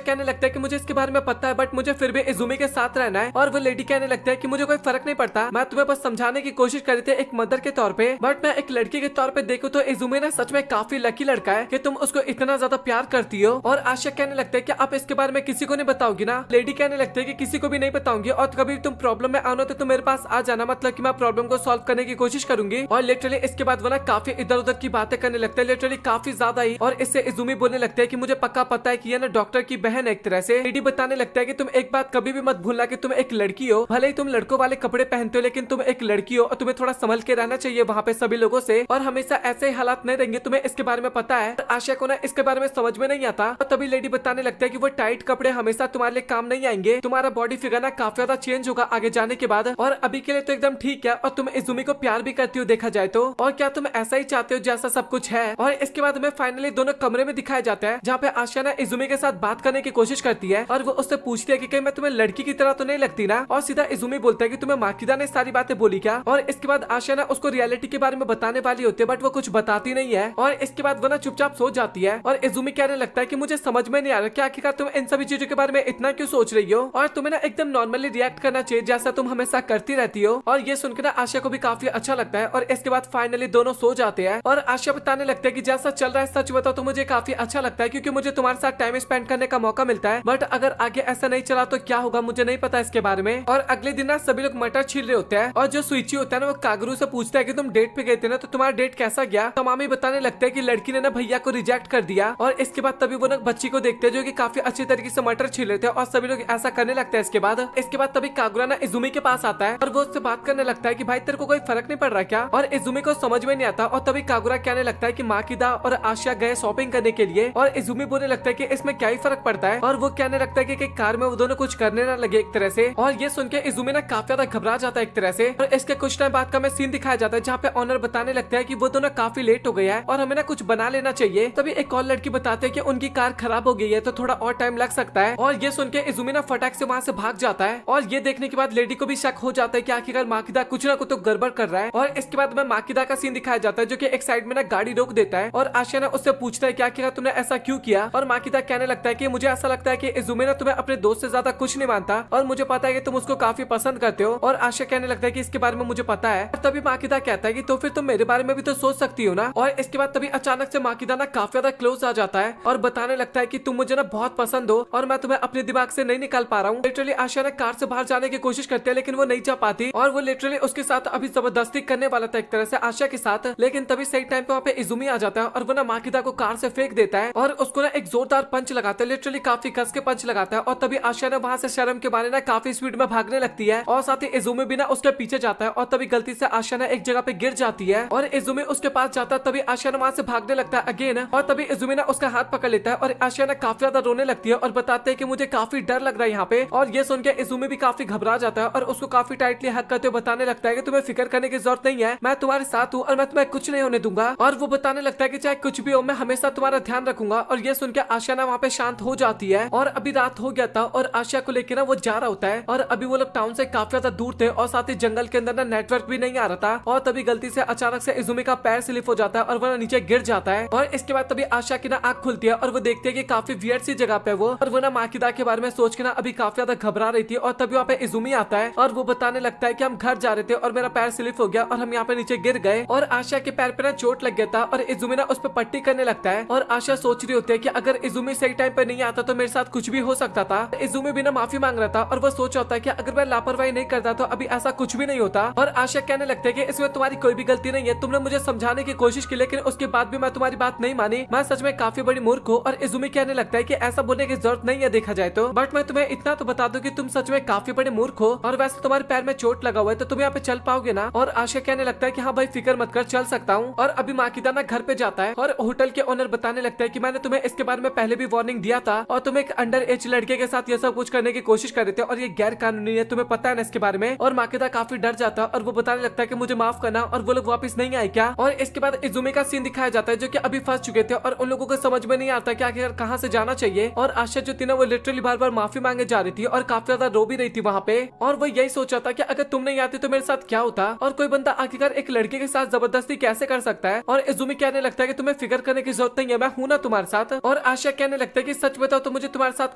कहने लगता है कि मुझे इसके बारे में पता है बट मुझे फिर भी इजुमी के साथ रहना है। और वो लेडी कहने लगता है कि मुझे कोई फर्क नहीं पड़ता, मैं तुम्हें बस समझाने की कोशिश कर रही थी एक मदर के तौर पे, बट मैं एक लड़की के तौर पे देखूं तो इजुमी ना सच में काफी लकी लड़का है कि तुम उसको इतना ज्यादा प्यार करती हो। और आशा कहने लगता है कि आप इसके बारे में किसी को नहीं बताओगी ना। लेडी कहने लगती है कि किसी को भी नहीं बताऊंगी और कभी तुम प्रॉब्लम में आना तो मेरे पास आ जाना, मतलब कि मैं प्रॉब्लम को सॉल्व करने की कोशिश करूंगी। और लिटरली इसके बाद वो ना काफी इधर उधर की बातें करने लगते हैं, लिटरली काफी ज्यादा ही। और इससे इजुमी बोलने लगते हैं कि मुझे पक्का पता है कि ये ना डॉक्टर की बहन है एक तरह से। लेडी बताने लगता है कि तुम एक बात कभी भी मत भूलना कि तुम एक लड़की हो, भले ही तुम लड़कों वाले कपड़े पहनते हो लेकिन तुम एक लड़की हो और तुम्हें थोड़ा संभल के रहना चाहिए वहाँ पे सभी लोगों से। और हमेशा ऐसे ही हालात नहीं रहेंगे, तुम्हें इसके बारे में पता है। आशा को ना इसके बारे में समझ में नहीं आता और तभी लेडी बताने लगता है कि वो टाइट कपड़े हमेशा तुम्हारे लिए काम नहीं आएंगे, तुम्हारा बॉडी फिगर ना काफी ज्यादा चेंज होगा आगे जाने के बाद। और अभी के लिए तो एकदम ठीक है और तुम इजुमी को प्यार भी करती हो देखा जाए तो। और क्या तुम ऐसा ही चाहते हो जैसा सब कुछ है। और इसके बाद हमें फाइनली दोनों कमरे में दिखाया जाता है जहाँ पे आशा ना इजुमी के साथ बात करने की कोशिश करती है और वो उससे पूछती है कि कहीं मैं तुम्हें लड़की की तरह तो नहीं लगती ना। और सीधा इजुमी बोलता है कि तुम्हें माकिदा ने सारी बातें बोली क्या। और इसके बाद आशा ना उसको रियलिटी के बारे में बताने वाली होती है बट वो कुछ बताती नहीं है। और इसके बाद वो ना चुपचाप सो जाती है और इजुमी कहने लगता है कि मुझे समझ में नहीं आ रहा कि आखिरकार तुम इन सभी चीजों के बारे में इतना क्यों सोच रही हो और तुम्हें ना एकदम नॉर्मली रिएक्ट करना चाहिए जैसा तुम हमेशा करती रहती हो। और ये सुनकर ना आशा को भी काफी अच्छा लगता है। और इसके बाद फाइनली दोनों सो जाते हैं और आशा बताने लगता है कि जैसा चल रहा है सच बताओ तो मुझे काफी अच्छा लगता है क्योंकि मुझे तुम्हारे साथ टाइम स्पेंड करने का मौका मिलता है, बट अगर आगे ऐसा नहीं चला तो क्या होगा मुझे नहीं पता इसके बारे में। और अगले दिन ना सभी लोग मटर छील रहे होते हैं और जो सुइची होता है ना वो कागरू से पूछता है कि तुम डेट पे गए थे ना तो तुम्हारा डेट कैसा गया। तो मामी बताने लगता है कि लड़की ने ना भैया को रिजेक्ट कर दिया। और इसके बाद तभी वो ना बच्ची को देखते हैं जो कि काफी अच्छी तरीके से मटर छील रहे थे और सभी लोग ऐसा करने लगते हैं। इसके बाद तभी कागुरा ना इजुमी के पास आता है और वो उससे बात करने लगता है कि भाई तेरे को कोई फर्क नहीं पड़ रहा क्या। और इजुमी को समझ में नहीं आता और तभी कागुरा कहने लगता है कि माकिदा और आशिया गए शॉपिंग करने के लिए। और इजुमी बोलने लगता है कि इसमें क्या ही फर्क पड़ता है। और वो कहने लगता है कि कार में वो दोनों कुछ करने ना लगे एक तरह से। और ये सुन के इजुमी ना काफी ज्यादा घबरा जाता है एक तरह से। और इसके कुछ टाइम बाद का मैं सीन दिखाया जाता है जहाँ पे ऑनर बताने लगता है कि वो दोनों काफी लेट हो गया है और हमें ना कुछ बना लेना चाहिए। तभी एक और लड़की बताते हैं कि उनकी कार खराब हो गई है तो थोड़ा और टाइम लग सकता है। और ये सुन के इजुमी ना फटाक से वहाँ से भाग जाता है। और ये देखने के बाद लेडी को भी शक हो जाता है कि आखिरकार माकिदा कुछ ना कुछ तो गड़बड़ कर रहा है। और इसके बाद में माकिदा का सीन दिखाया जाता है जो कि एक साइड में ना गाड़ी रोक देता है और आशिया ना उससे पूछता है कि आखिरकार तुमने ऐसा क्यों किया। और माकिदा कहने लगता है कि मुझे ऐसा लगता है कि इजुमी ना तुम्हें अपने दोस्त से ज्यादा कुछ नहीं मानता और मुझे पता है कि तुम उसको काफी पसंद करते हो। और आशिया कहने लगता है कि इसके बारे में मुझे पता है। तभी माकिदा कहता है कि तो फिर तुम मेरे बारे में भी तो सोच सकती हो ना। और इसके बाद तभी अचानक से माकिदा ना काफी ज्यादा क्लोज आ जाता है और बताने लगता है कि तुम मुझे ना बहुत पसंद हो और मैं तुम्हें अपने दिमाग से नहीं निकाल पा रहा हूँ। लिटरली आशिया ने कार से बाहर जाने की कोशिश करती है लेकिन वो नहीं जा पाती और वो लिटरली उसके साथ अभी जबरदस्ती करने वाला था एक तरह से आशिया के साथ। लेकिन तभी सही टाइम पे वहाँ पे इजुमी आ जाता है और वो ना माकिदा को कार से फेंक देता है और उसको ना एक जोरदार पंच लगाता है, लिटरली काफी कस के पंच लगाता है। और तभी आशिया ने वहाँ से शर्म के मारे ना काफी स्पीड में भागने लगती है और साथ ही इजुमी भी ना उसके पीछे जाता है। और तभी गलती से आशिया ना एक जगह पे गिर जाती है और इजुमी उसके पास जाता है। तभी आशिया ने वहाँ से भागने लगता है अगेन और तभी इजुमी ना उसका हाथ पकड़ लेता है और आशिया ना काफी ज्यादा रोने लगती है और बताते हैं कि मुझे काफी डर लग रहा है यहाँ पे। और ये सुन के इजुमी भी काफी घबरा जाता है और उसको काफी टाइटली हक करते हुए बताने लगता है कि तुम्हें फिक्र करने की जरूरत नहीं है, मैं तुम्हारे साथ हूँ और मैं तुम्हें कुछ नहीं होने दूंगा। और वो बताने लगता है कि चाहे कुछ भी हो मैं हमेशा तुम्हारा ध्यान रखूंगा। और ये सुन के आशिया ना वहाँ पे शांत हो जाती है। और अभी रात हो गया था और आशिया को लेकर ना वो जा रहा होता है और अभी वो लोग टाउन से काफी ज्यादा दूर थे और साथ ही जंगल के अंदर ना नेटवर्क भी नहीं आ रहा था। और तभी गलती से अचानक से इजुमी का पैर स्लिप हो जाता है और वो नीचे गिर जाता है। और इसके बाद तभी आशिया की ना आंख खुलती है और वो देखती है कि काफी वियर्ड सी जगह पे वो और वो ना माकिदा के बारे में सोच के ना अभी काफी ज्यादा घबरा रही थी। और तभी वहाँ पे इजुमी आता है और वो बताने लगता है कि हम घर जा रहे थे और मेरा पैर स्लिप हो गया और हम यहाँ पे नीचे गिर गए और आशिया के पैर पे ना चोट लग गया था। और इजुमी ना उस पर पट्टी करने लगता है और आशिया सोच रही होती है कि अगर इजुमी सही टाइम पे नहीं आता तो मेरे साथ कुछ भी हो सकता था। इजुमी भी ना माफी मांग रहा था और वो सोच रहा था कि अगर मैं लापरवाही नहीं करता तो अभी ऐसा कुछ भी नहीं होता। और आशिया कहने लगता है कि इसमें तुम्हारी कोई भी गलती नहीं है, तुमने मुझे समझाने की कोशिश की लेकिन उसके बाद भी मैं तुम्हारी बात नहीं मानी, मैं सच में काफी बड़ी मूर्ख हूँ। और इजुमी कहने लगता है कि ऐसा बोलने की जरूरत नहीं है देखा जाए तो, बट मैं तुम्हें इतना तो बता दूं कि तुम सच में काफी बड़े मूर्ख हो और वैसे तुम्हारे पैर में चोट चोट लगा हुआ है तो तुम यहाँ पे चल पाओगे ना। और आशिया कहने लगता है कि हाँ भाई फिक्र मत कर, चल सकता हूँ। और अभी माकिदा ना घर पे जाता है और होटल के ओनर बताने लगता है कि मैंने तुम्हें इसके बारे में पहले भी वार्निंग दिया था और तुम एक अंडर एज लड़के के साथ ये सब कुछ करने की कोशिश कर रहे थे और ये गैर कानूनी है, तुम्हें पता है ना इसके बारे में। और माकिदा काफी डर जाता है और वो बताने लगता है कि मुझे माफ करना और वो लोग वापस नहीं आए क्या। और इसके बाद इजुमी का सीन दिखाया जाता है जो कि अभी फंस चुके थे और उन लोगों को समझ में नहीं आता कि आखिर कहाँ से जाना चाहिए। और आशिया जो थी ना वो लिटरली बार बार माफी मांगे जा रही थी और काफी ज्यादा रो भी रही थी वहाँ पे। और वो यही सोचा था कि अगर तुम नहीं आती तो मेरे साथ क्या होता और कोई बंदा आखिरकार एक लड़के के साथ जबरदस्ती कैसे कर सकता है। और इजुमी कहने लगता है कि तुम्हें फिक्र करने की जरूरत नहीं है, मैं हूं ना तुम्हारे साथ। और आशिया कहने लगता है कि सच बताओ तो मुझे तुम्हारे साथ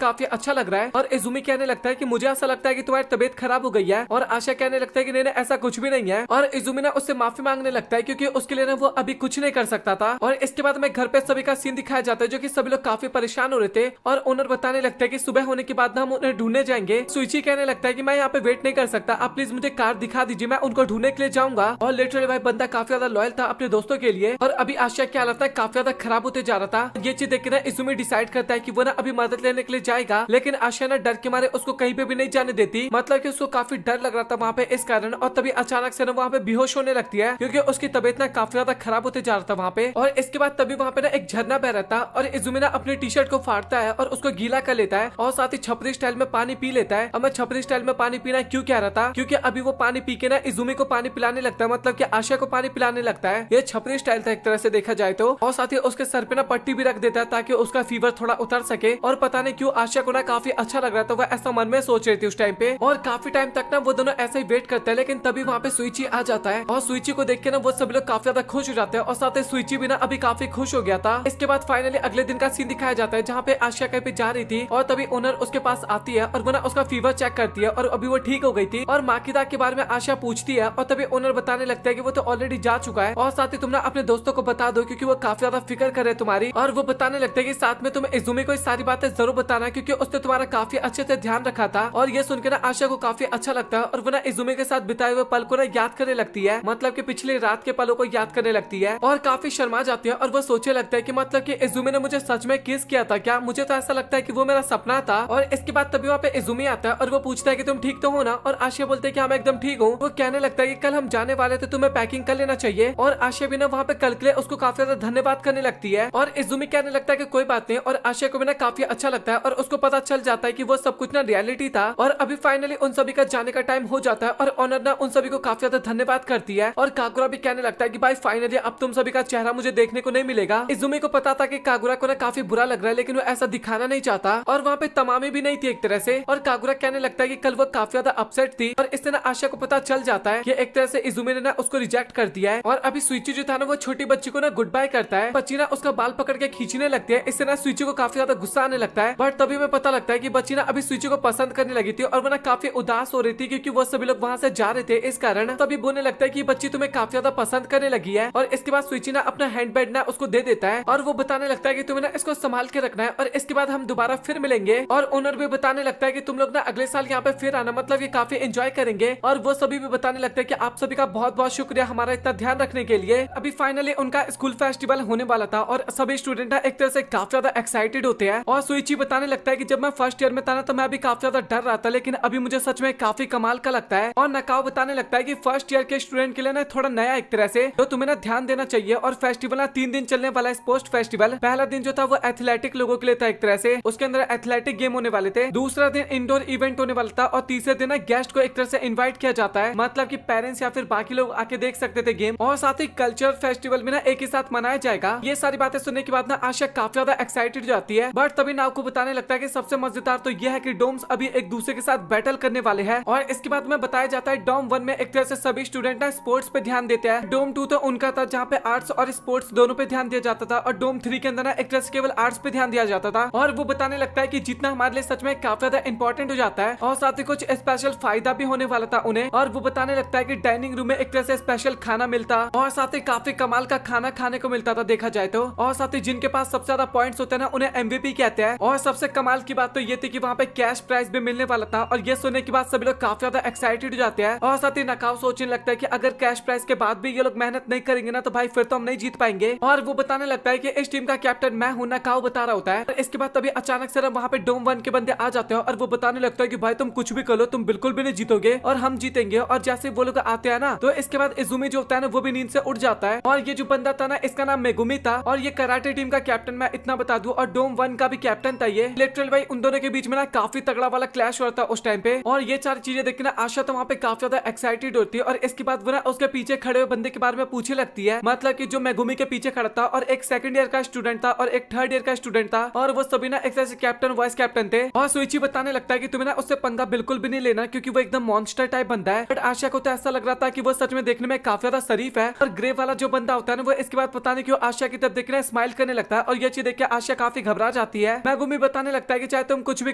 काफी अच्छा लग रहा है। और इजुमी कहने लगता है कि मुझे ऐसा लगता है कि तुम्हारी तबीयत खराब हो गई है। और आशिया कहने लगता है कि नहीं ऐसा कुछ भी नहीं है। और इजुमी ना उससे माफी मांगने लगता है क्योंकि उसके लिए ना वो अभी कुछ नहीं कर सकता था। और इसके बाद में घर पे सभी का सीन दिखाया जाता है जो कि सभी लोग काफी परेशान हो रहे थे। और ओनर बताने लगता है कि सुबह होने के बाद ना हम उन्हें ढूंढने जाएंगे। सुइची कहने लगता है कि मैं यहाँ पे वेट नहीं कर सकता, आप प्लीज मुझे कार दिखा दीजिए, मैं उनको ढूंढने के लिए जाऊंगा। और लिटरली भाई बंदा काफी ज्यादा लॉयल था अपने दोस्तों के लिए। और अभी आशिया क्या हालत है काफी ज्यादा खराब होते जा रहा था। ये चीज देख के ना इजुमी डिसाइड करता है कि वो ना अभी मदद लेने के लिए जाएगा, लेकिन आशिया ना डर के मारे उसको कहीं पे भी नहीं जाने देती। मतलब कि उसको काफी डर लग रहा था वहाँ पे इस कारण। और तभी अचानक से ना वहाँ पे बेहोश होने लगती है क्योंकि उसकी तबीयत ना काफी ज्यादा खराब होते जा रहा था वहाँ पे। और इसके बाद तभी वहाँ पे ना एक झरना बह रहा था और इजुमी ना अपनी टी शर्ट को फाड़ता है और उसको गीला कर लेता है और साथ ही छपरी स्टाइल में पानी पी लेता है। अब मैं छपरी स्टाइल में पानी पीना क्यों कह रहा था, क्योंकि अभी वो पानी पी के ना इजुमी को पानी पिलाने लगता है, मतलब कि आशिया को पानी पिलाने लगता है। ये छपरी स्टाइल था एक तरह से देखा जाए तो। और साथ ही उसके सर पे ना पट्टी भी रख देता है ताकि उसका फीवर थोड़ा उतर सके। और पता नहीं क्यों आशिया को ना काफी अच्छा लग रहा था, वह ऐसा मन में सोच रही थी उस टाइम पे। और काफी टाइम तक ना वो दोनों ऐसे ही वेट करते हैं, लेकिन तभी वहाँ पे सुइची आ जाता है और सुइची को देख के ना वो सब लोग काफी ज्यादा खुश हो जाते हैं। और साथ ही सुइची भी ना अभी काफी खुश हो गया था। इसके बाद फाइनली अगले दिन का सीन दिखाया जाता है जहाँ पे आशिया कहीं पे जा रही थी और तभी ओनर उसके पास आती है और वो ना उसका फीवर चेक करती है और अभी वो ठीक हो गई थी। और माकिदा के बारे में आशिया पूछती है और तभी ओनर बताने लगता है कि वो तो ऑलरेडी जा चुका है और साथ ही तुम ना अपने दोस्तों को बता दो क्योंकि वो काफी ज्यादा फिक्र करे तुम्हारी। और वो बताने लगता है कि साथ में तुम इजुमी को सारी बातें जरूर बताना क्योंकि उसने तुम्हारा काफी अच्छे से ध्यान रखा था। और ये सुनकर ना आशिया को काफी अच्छा लगता है और वो ना इजुमी के साथ बिताए हुए पल को ना याद करने लगती है, मतलब कि पिछली रात के पलों को याद करने लगती है और काफी शर्मा जाती है। और वो सोचने लगता है कि मतलब कि इजुमी ने मुझे सच में किस किया था क्या, मुझे तो ऐसा लगता है कि वो मेरा सपना था। और इसके बाद तभी वहाँ पे इजुमी आता है और वो पूछता है कि तुम ठीक तो हो ना। और आशिया बोलते है कि हाँ मैं एकदम ठीक हूँ। वो कहने लगता है कि कल हम जाने वाले थे, तुम्हें पैकिंग कर लेना चाहिए। और आशिया भी ना वहाँ पे कल के लिए उसको काफी ज्यादा धन्यवाद करने लगती है और इजुमी कहने लगता है कि कोई बात नहीं। और आशिया को भी ना काफी अच्छा लगता है और उसको पता चल जाता है कि वो सब कुछ ना रियलिटी था। और अभी फाइनली उन सभी का जाने का टाइम हो जाता है और ऑनर ना उन सभी को काफी ज्यादा धन्यवाद करती है। और कागुरा भी कहने लगता है कि भाई फाइनली अब तुम सभी का चेहरा मुझे देखने को नहीं मिलेगा। इजुमी को पता था कि कागुरा को ना काफी बुरा लग रहा है, लेकिन वो ऐसा दिखाना नहीं चाहता। और वहाँ पे तमामी भी नहीं थी एक तरह से। और कागुरा कहने लगता है कि कल वो काफी ज्यादा अपसेट थी और इससे ना आशिया को पता चल जाता है कि एक तरह से इजुमी ने ना उसको रिजेक्ट कर दिया है। और अभी सुइची जो था ना वो छोटी बच्ची को ना गुड बाय करता है। बच्ची ना उसका बाल पकड़ के खींचने लगती है, इससे ना सुइची को काफी ज्यादा गुस्सा आने लगता है। बट तभी में पता लगता है कि बच्ची ना अभी सुइची को पसंद करने लगी थी और वो ना काफी उदास हो रही थी क्योंकि वो सभी लोग वहाँ से जा रहे थे इस कारण। तभी बोलने लगता है कि बच्ची तुम्हें काफी ज्यादा पसंद करने लगी है। और इसके बाद सुइची ना अपना हैंडबैग ना उसको दे देता है और वो बताने लगता है कि तुम्हें ना इसको संभाल के रखना है और इसके बाद हम दोबारा फिर मिलेंगे। और ओनर भी बताने लगता है कि तुम लोग ना अगले साल यहाँ पे फिर आना, मतलब ये काफी एंजॉय करेंगे। और वो सभी भी बताने लगते हैं कि आप सभी का बहुत बहुत शुक्रिया हमारा इतना ध्यान रखने के लिए। अभी फाइनली उनका स्कूल फेस्टिवल होने वाला था और सभी स्टूडेंट एक तरह से काफी ज्यादा एक्साइटेड होते हैं। और सुइची बताने लगता है कि जब मैं फर्स्ट ईयर में था ना तो मैं भी काफी ज्यादा डर रहा था, लेकिन अभी मुझे सच में काफी कमाल का लगता है। और नकाओ बताने लगता है कि फर्स्ट ईयर के स्टूडेंट के लिए ना थोड़ा नया एक तरह से तो तुम्हें ना ध्यान देना चाहिए। और फेस्टिवल ना 3 दिन चलने वाला है स्पोर्ट्स फेस्टिवल। पहला दिन जो था वो एथलेटिक लोगों के लिए था एक तरह से, उसके अंदर एथलेटिक गेम होने वाले थे। दूसरा दिन इंडोर इवेंट होने वाला था और तीसरे दिन ना गेस्ट को एक तरह से इन्वाइट किया जाता है, मतलब कि पेरेंट्स या फिर बाकी लोग आके देख सकते थे गेम। और साथ ही कल्चर फेस्टिवल भी ना एक ही साथ मनाया जाएगा। ये सारी बातें सुनने के बाद ना आशिया काफी ज्यादा एक्साइटेड हो जाती है। बट तभी नाव को बताने लगता है कि सबसे मजेदार तो यह है कि डोम्स अभी एक दूसरे के साथ बैटल करने वाले हैं। और इसके बाद में बताया जाता है डोम 1 में एक तरह से सभी स्टूडेंट ना स्पोर्ट्स पे ध्यान देते हैं। डोम 2 तो उनका था जहाँ पे आर्ट्स और स्पोर्ट्स दोनों पे ध्यान दिया जाता था। और डोम 3 के अंदर ना एक तरह से केवल आर्ट्स पे ध्यान दिया जाता था। और वो बताने लगता है कि जीतना हमारे लिए सच में काफी ज्यादा इंपॉर्टेंट हो जाता है और साथ ही कुछ स्पेशल फायदा भी होने वाला था उन्हें। और वो बताने लगता है कि डाइनिंग रूम में एक तरह से स्पेशल खाना मिलता और साथ ही काफी कमाल का खाना खाने को मिलता था देखा जाए तो। और साथ ही जिनके पास सबसे ज्यादा पॉइंट्स होते हैं ना उन्हें MVP कहते हैं। और सबसे कमाल की बात तो ये थी कि वहाँ पे कैश प्राइज भी मिलने वाला था। और ये सुनने के बाद सभी लोग काफी ज्यादा एक्साइटेड हो जाते हैं। और साथ ही नकाओ सोचने लगता है कि अगर कैश प्राइज के बाद भी ये लोग मेहनत नहीं करेंगे ना तो भाई फिर तो हम नहीं जीत पाएंगे। और वो बताने लगता है कि इस टीम का कैप्टन मैं हूँ, नकाओ बता रहा होता है। इसके बाद तभी अचानक से वहाँ पे डोम 1 के बंदे आ जाते हैं और वो बताने लगता है कि भाई तुम कुछ भी कर लो तुम बिल्कुल भी नहीं जीतोगे। और हम जीतेंगे। और जैसे वो लोग आते हैं ना तो इसके बाद इजुमी जो होता है ना वो भी नींद से उठ जाता है। और ये जो बंदा था ना इसका नाम मेगुमी था और ये कराटे टीम का कैप्टन मैं इतना बता दूं, और डोम 1 का भी कैप्टन था। ये लिटरली भाई उन दोनों के बीच में ना काफी तगड़ा वाला क्लैश हो रहा था उस टाइम पे। और ये सारी चीजें देख के ना आशा तो वहाँ पे काफी ज्यादा एक्साइटेड होती है। और इसके बाद वो ना उसके पीछे खड़े हुए बंदे के बारे में पूछने लगती है, मतलब कि जो मेगुमी के पीछे खड़ा था और एक सेकंड ईयर का स्टूडेंट था और एक थर्ड ईयर का स्टूडेंट था, और वो सभी ना एक तरह से कैप्टन वाइस कैप्टन थे। और सुइची बताने लगता है कि तुम्हें ना उससे पंगा बिल्कुल भी नहीं लेना क्योंकि वो एकदम मॉन्स्टर टाइप बंदा है। बट आशा को तो ऐसा लग रहा था कि वो सच में देखने में काफी ज्यादा शरीफ है। और ग्रे वाला जो बंदा होता है ना वो इसके बाद पता नहीं क्यों आशा की तरफ देखना स्माइल करने लगता है। और ये चीज देख के आशा काफी घबरा जाती है। मेगुमी बताने लगता है कि चाहे तुम कुछ भी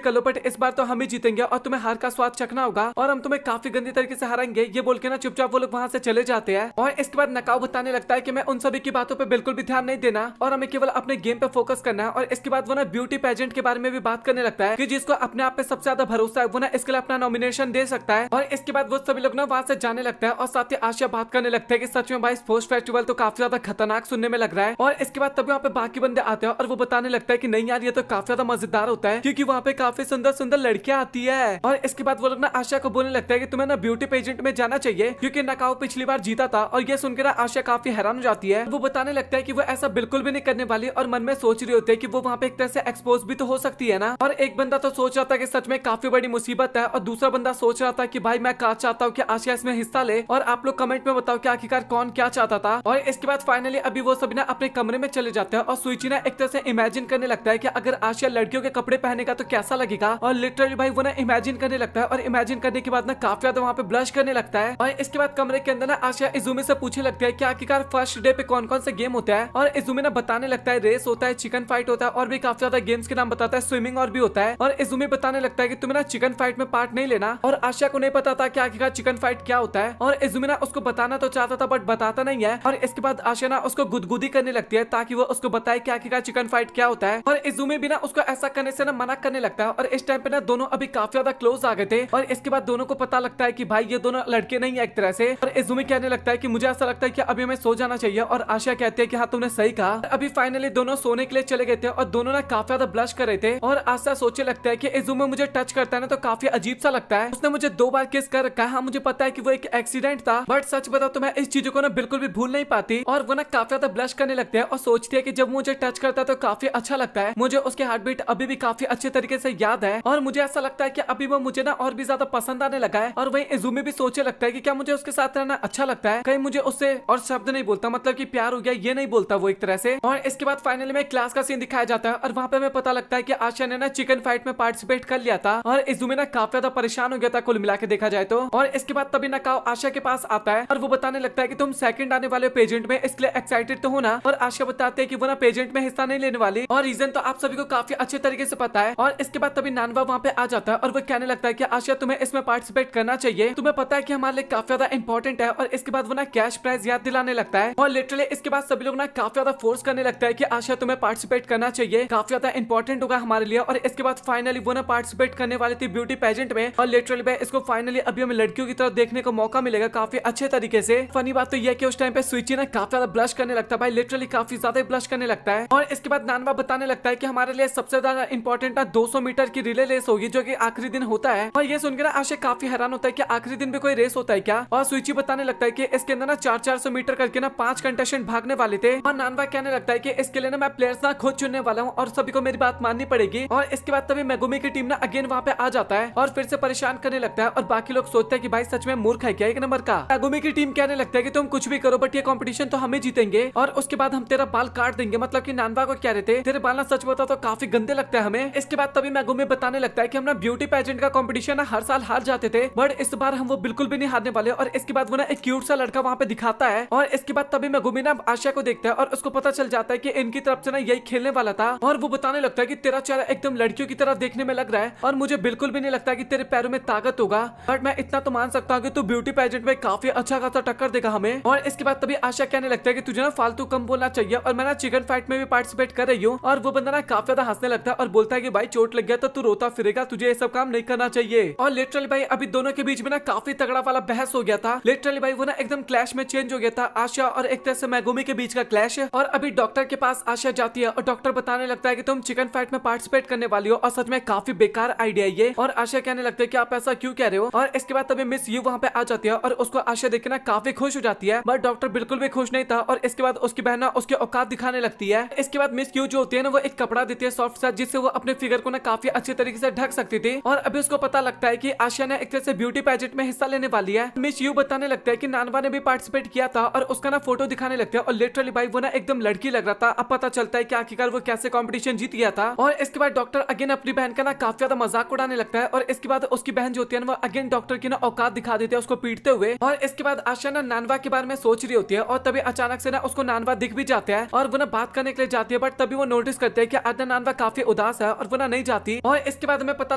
कर लो बट इस बार तो हम ही जीतेंगे और तुम्हें हार का स्वाद चखना होगा और हम तुम्हें काफी गंदी तरीके से हराएंगे। ये बोल के ना चुपचाप वो लोग वहां से चले जाते हैं। और इसके बाद नकाओ बताने लगता है कि मैं उन सभी की बातों पे बिल्कुल भी ध्यान नहीं देना और हमें केवल अपने गेम पे फोकस करना है। और इसके बाद वो ना ब्यूटी पेजेंट के बारे में भी बात करने लगता है कि जिसको अपने आप पे सबसे ज्यादा भरोसा है वो ना इसके लिए अपना नॉमिनेशन दे सकता है। और इसके बाद वो सभी लोग ना वहां से जाने लगता है और साथ ही आशा बात करने लगता है कि सच में भाई स्पोर्ट्स फेस्टिवल तो काफी ज्यादा खतरनाक सुनने में लग रहा है। और इसके बाद तभी वहाँ पे बाकी बंदे आते हैं और वो बताने लगता है कि नहीं यार ये तो काफी ज्यादा मजेदार होता है क्योंकि वहाँ पे काफी सुंदर सुंदर लड़कियां आती है। और इसके बाद वो लोग ना आशा को बोलने लगता है कि तुम्हें ना ब्यूटी पेजेंट में जाना चाहिए क्योंकि नकाओ पिछली बार जीता था। और ये सुनकर ना आशा काफी हैरान हो जाती है। वो बताने लगता है कि वो ऐसा बिल्कुल भी नहीं करने वाली और मन में सोच रही होती है कि वो वहाँ पे एक तरह से एक्सपोज भी तो हो सकती है ना। और एक बंदा तो सोच रहा था कि सच में काफी बड़ी मुसीबत है और दूसरा बंदा सोच रहा था कि भाई मैं काश चाहता हूँ कि आशा इसमें हिस्सा ले। और आप लोग कमेंट में बताओ कि आखिरकार कौन क्या चाहता था। और इसके बाद फाइनली अभी वो सभी ना अपने कमरे में चले जाते हैं और सुइची ना एक तरह से इमेजिन करने लगता है कि अगर आशा लड़कियों के कपड़े पहनेगा तो कैसा लगेगा। और लिटरली भाई वो ना इमेजिन करने लगता है और इमेजिन करने के बाद ना काफी ज्यादा वहाँ पे ब्लश करने लगता है। और इसके बाद कमरे के अंदर ना आशा इजुमी से पूछने लगती है कि आखिरकार फर्स्ट डे पे कौन कौन से गेम होता है। और इजुमी ना बताने लगता है रेस होता है, चिकन फाइट होता है और भी काफी ज्यादा गेम्स के नाम बताता है, स्विमिंग और भी होता है। और इजुमी बताने लगता है कि तुम्हें ना चिकन फाइट में पार्ट नहीं लेना। और आशा को नहीं पता था कि आखिरकार चिकन फाइट क्या होता है। और इजुमी ना उसको बताना तो चाहता था बट बताता नहीं है। और इसके बाद आशा ना उसको गुदगुदी करने लगती है ताकि वो उसको बताए कि आखिरकार चिकन फाइट क्या होता है। और इजुमी भी ना उसको ऐसा करने से ना मना करने लगता है। और इस टाइम पे ना दोनों अभी काफी ज्यादा क्लोज आ गए थे। और इसके बाद दोनों को पता लगता है कि भाई ये दोनों लड़के नहीं है एक तरह से। और इजुमी कहने लगता है कि मुझे ऐसा लगता है कि अभी हमें सो जाना चाहिए। और आशा कहती है कि हाँ तुमने सही कहा। अभी फाइनली दोनों सोने के लिए चले गए थे और दोनों ना काफी ज्यादा ब्लश कर रहे थे। और आशा सोचने लगता है कि इजुमी मुझे टच करता है ना तो काफी अजीब सा लगता है, उसने मुझे 2 बार किस कर रखा है। हाँ मुझे पता है कि वो एक एक्सीडेंट था बट सच बताओ तो मैं इस चीजों को ना बिल्कुल भी भूल नहीं पाती। और वो ना काफी ज्यादा ब्लश करने लगते हैं और सोचती है कि जब मुझे टच करता है तो काफी अच्छा लगता है, मुझे उसके हार्ट बीट अभी भी काफी अच्छे तरीके से याद है। और मुझे ऐसा लगता है कि अभी वो मुझे ना और भी ज्यादा पसंद आने लगा है। और वही इजुमी भी सोचने लगता है कि क्या मुझे उसके साथ रहना अच्छा लगता है, कहीं मुझे उससे और शब्द नहीं बोलता, मतलब कि प्यार हो गया ये नहीं बोलता वो एक तरह से। और इसके बाद फाइनली में क्लास का सीन दिखाया जाता है और वहाँ पे हमें पता लगता है कि आशा ने ना चिकन फाइट में पार्टिसिपेट कर लिया था। और इजुमी ना काफी ज्यादा परेशान हो गया था कुल मिला के देखा जाए तो। और इसके बाद तभी नकाओ आशा के पास आता है और वो बताने लगता है कि तुम सेकंड आने वाले पेजेंट में इसके लिए एक्साइटेड तो हो ना। और आशा बताते हैं कि वो ना पेजेंट में हिस्सा नहीं लेने वाली और रीजन तो आप सभी को काफी अच्छे तरीके से पता है। और इसके बाद तभी नानवा वहाँ पे आ जाता है और वो कहने लगता है कि आशा तुम्हें इसमें पार्टिसिपेट करना चाहिए, तुम्हें पता है कि हमारे लिए काफी ज्यादा इंपॉर्टेंट है। और इसके बाद वो ना कैश प्राइज याद दिलाने लगता है। और लिटरली इसके बाद सभी लोग ना काफी ज्यादा फोर्स करने लगता है कि आशा तुम्हें पार्टिसिपेट करना चाहिए, काफी ज्यादा इंपॉर्टेंट होगा हमारे लिए। और इसके बाद फाइनली वो ना पार्टिसिपेट करने वाली थी ब्यूटी पेजेंट में। और लिटरली इसको फाइनली अभी हमें लड़कियों की तरफ देखने को मौका मिलेगा काफी अच्छे तरीके से। फनी बात तो यह कि उस टाइम पे सुइची ना काफी ज्यादा ब्लश करने लगता है, भाई लिटरली काफी ज्यादा ब्लश करने लगता है। और इसके बाद नानवा बताने लगता है कि हमारे लिए सबसे ज्यादा इंपॉर्टेंट 200 मीटर की रिले रेस होगी जो कि आखिरी दिन होता है। और ये सुनकर ना आशा काफी हैरान होता है कि आखिरी दिन भी कोई रेस होता है क्या। और सुइची बताने लगता है कि इसके अंदर ना 400 मीटर करके ना 5 कंटेस्टेंट भागने वाले थे। और नानवा कहने लगता है कि इसके लिए ना मैं प्लेयर्स ना खुद चुनने वाला हूँ और सभी को मेरी बात माननी पड़ेगी। और इसके बाद तभी मेगुमी की टीम ना अगेन वहाँ पे आ जाता है और फिर से परेशान करने लगता है। और बाकी लोग सोचते हैं कि भाई सच में मूर्ख है क्या एक नंबर का। मेगुमी की टीम कहने लगता है कि तुम कुछ भी करो बट ये कंपटीशन तो हमें जीतेंगे और उसके बाद हम तेरा बाल काट देंगे, मतलब कि नानवा को कह रहे थे तेरे बाल ना सच बता तो काफी गंदे लगता है हमें। इसके बाद तभी मेगुमी बताने लगता है कि हम ना ब्यूटी पेजेंट का कंपटीशन ना हर साल हार जाते थे बट इस बार हम वो बिल्कुल भी नहीं हारने वाले। और इसके बाद वो ना एक क्यूट सा लड़का वहाँ पे दिखाता है। और इसके बाद तभी मेगुमी ना आशा को देखता है और उसको पता चल जाता है कि इनकी तरफ से ना यही खेलने वाला था। और वो बताने लगता है कि तेरा चेहरा एकदम लड़कियों की तरह देखने में लग रहा है और मुझे बिल्कुल भी नहीं लगता कि तेरे पैरों में ताकत होगा, बट मैं इतना तो मान सकता हूँ कि तू ब्यूटी पेजेंट में काफी अच्छा खासा टक्कर देगा हमें। और इसके बाद तभी आशा कहने लगता है कि तुझे ना फालतू कम बोलना चाहिए और मैं ना चिकन फाइट में भी पार्टिसिपेट कर रही हूँ। और वो बंदा ना काफी ज्यादा हंसने लगता है और बोलता है कि भाई चोट लग गया तो तू रोता फिरेगा, तुझे ये सब काम नहीं करना चाहिए। और लिटरली भाई अभी दोनों के बीच में ना काफी तगड़ा वाला बहस हो गया था। लिटरली भाई वो ना एकदम क्लैश में चेंज हो गया था, आशा और एक तरह से मेगुमी के बीच का क्लैश। और अभी डॉक्टर के पास आशा जाती है और डॉक्टर बताने लगता है कि तुम चिकन फाइट में पार्टिसिपेट करने वाली हो और सच में काफी बेकार आइडिया ये। और आशा कहने लगता है कि आप ऐसा क्यों कह रहे हो। और और इसके बाद तभी मिस यू वहाँ पे आ जाती है और उसको आशा देख के ना काफी खुश हो जाती है, बट डॉक्टर बिल्कुल भी खुश नहीं था और इसके बाद उसकी बहन ना उसके औकात दिखाने लगती है। इसके बाद मिस यू जो होती है ना वो एक कपड़ा देती है सॉफ्ट सा, जिससे वो अपने फिगर को ना काफी अच्छे तरीके से ढक सकती थी। और अभी उसको पता लगता है कि आशा ने एक तरह से ब्यूटी पैजेंट में हिस्सा लेने वाली है। मिस यू बताने लगता है कि नानवा ने भी पार्टिसिपेट किया था और उसका ना फोटो दिखाने लगता है और लिटरली भाई वो ना एकदम लड़की लग रहा था। अब पता चलता है कि आखिरकार वो कैसे कंपटीशन जीत गया था। और इसके बाद डॉक्टर अगेन अपनी बहन का ना काफी ज्यादा मजाक उड़ाने लगता है और इसके बाद उसकी बहन जो होती है ना वो अगेन डॉक्टर की ना औकात दिखा देती है उसको पीटते हुए। और इसके बाद आशा ना नानवा के बारे में सोच रही होती है और तभी अचानक से ना उसको नानवा दिख भी जाता है और वो ना बात करने के लिए जाती है, बट तभी वो नोटिस करते हैं कि आज ना नानवा काफी उदास है और वो ना नहीं जाती। और इसके बाद हमें पता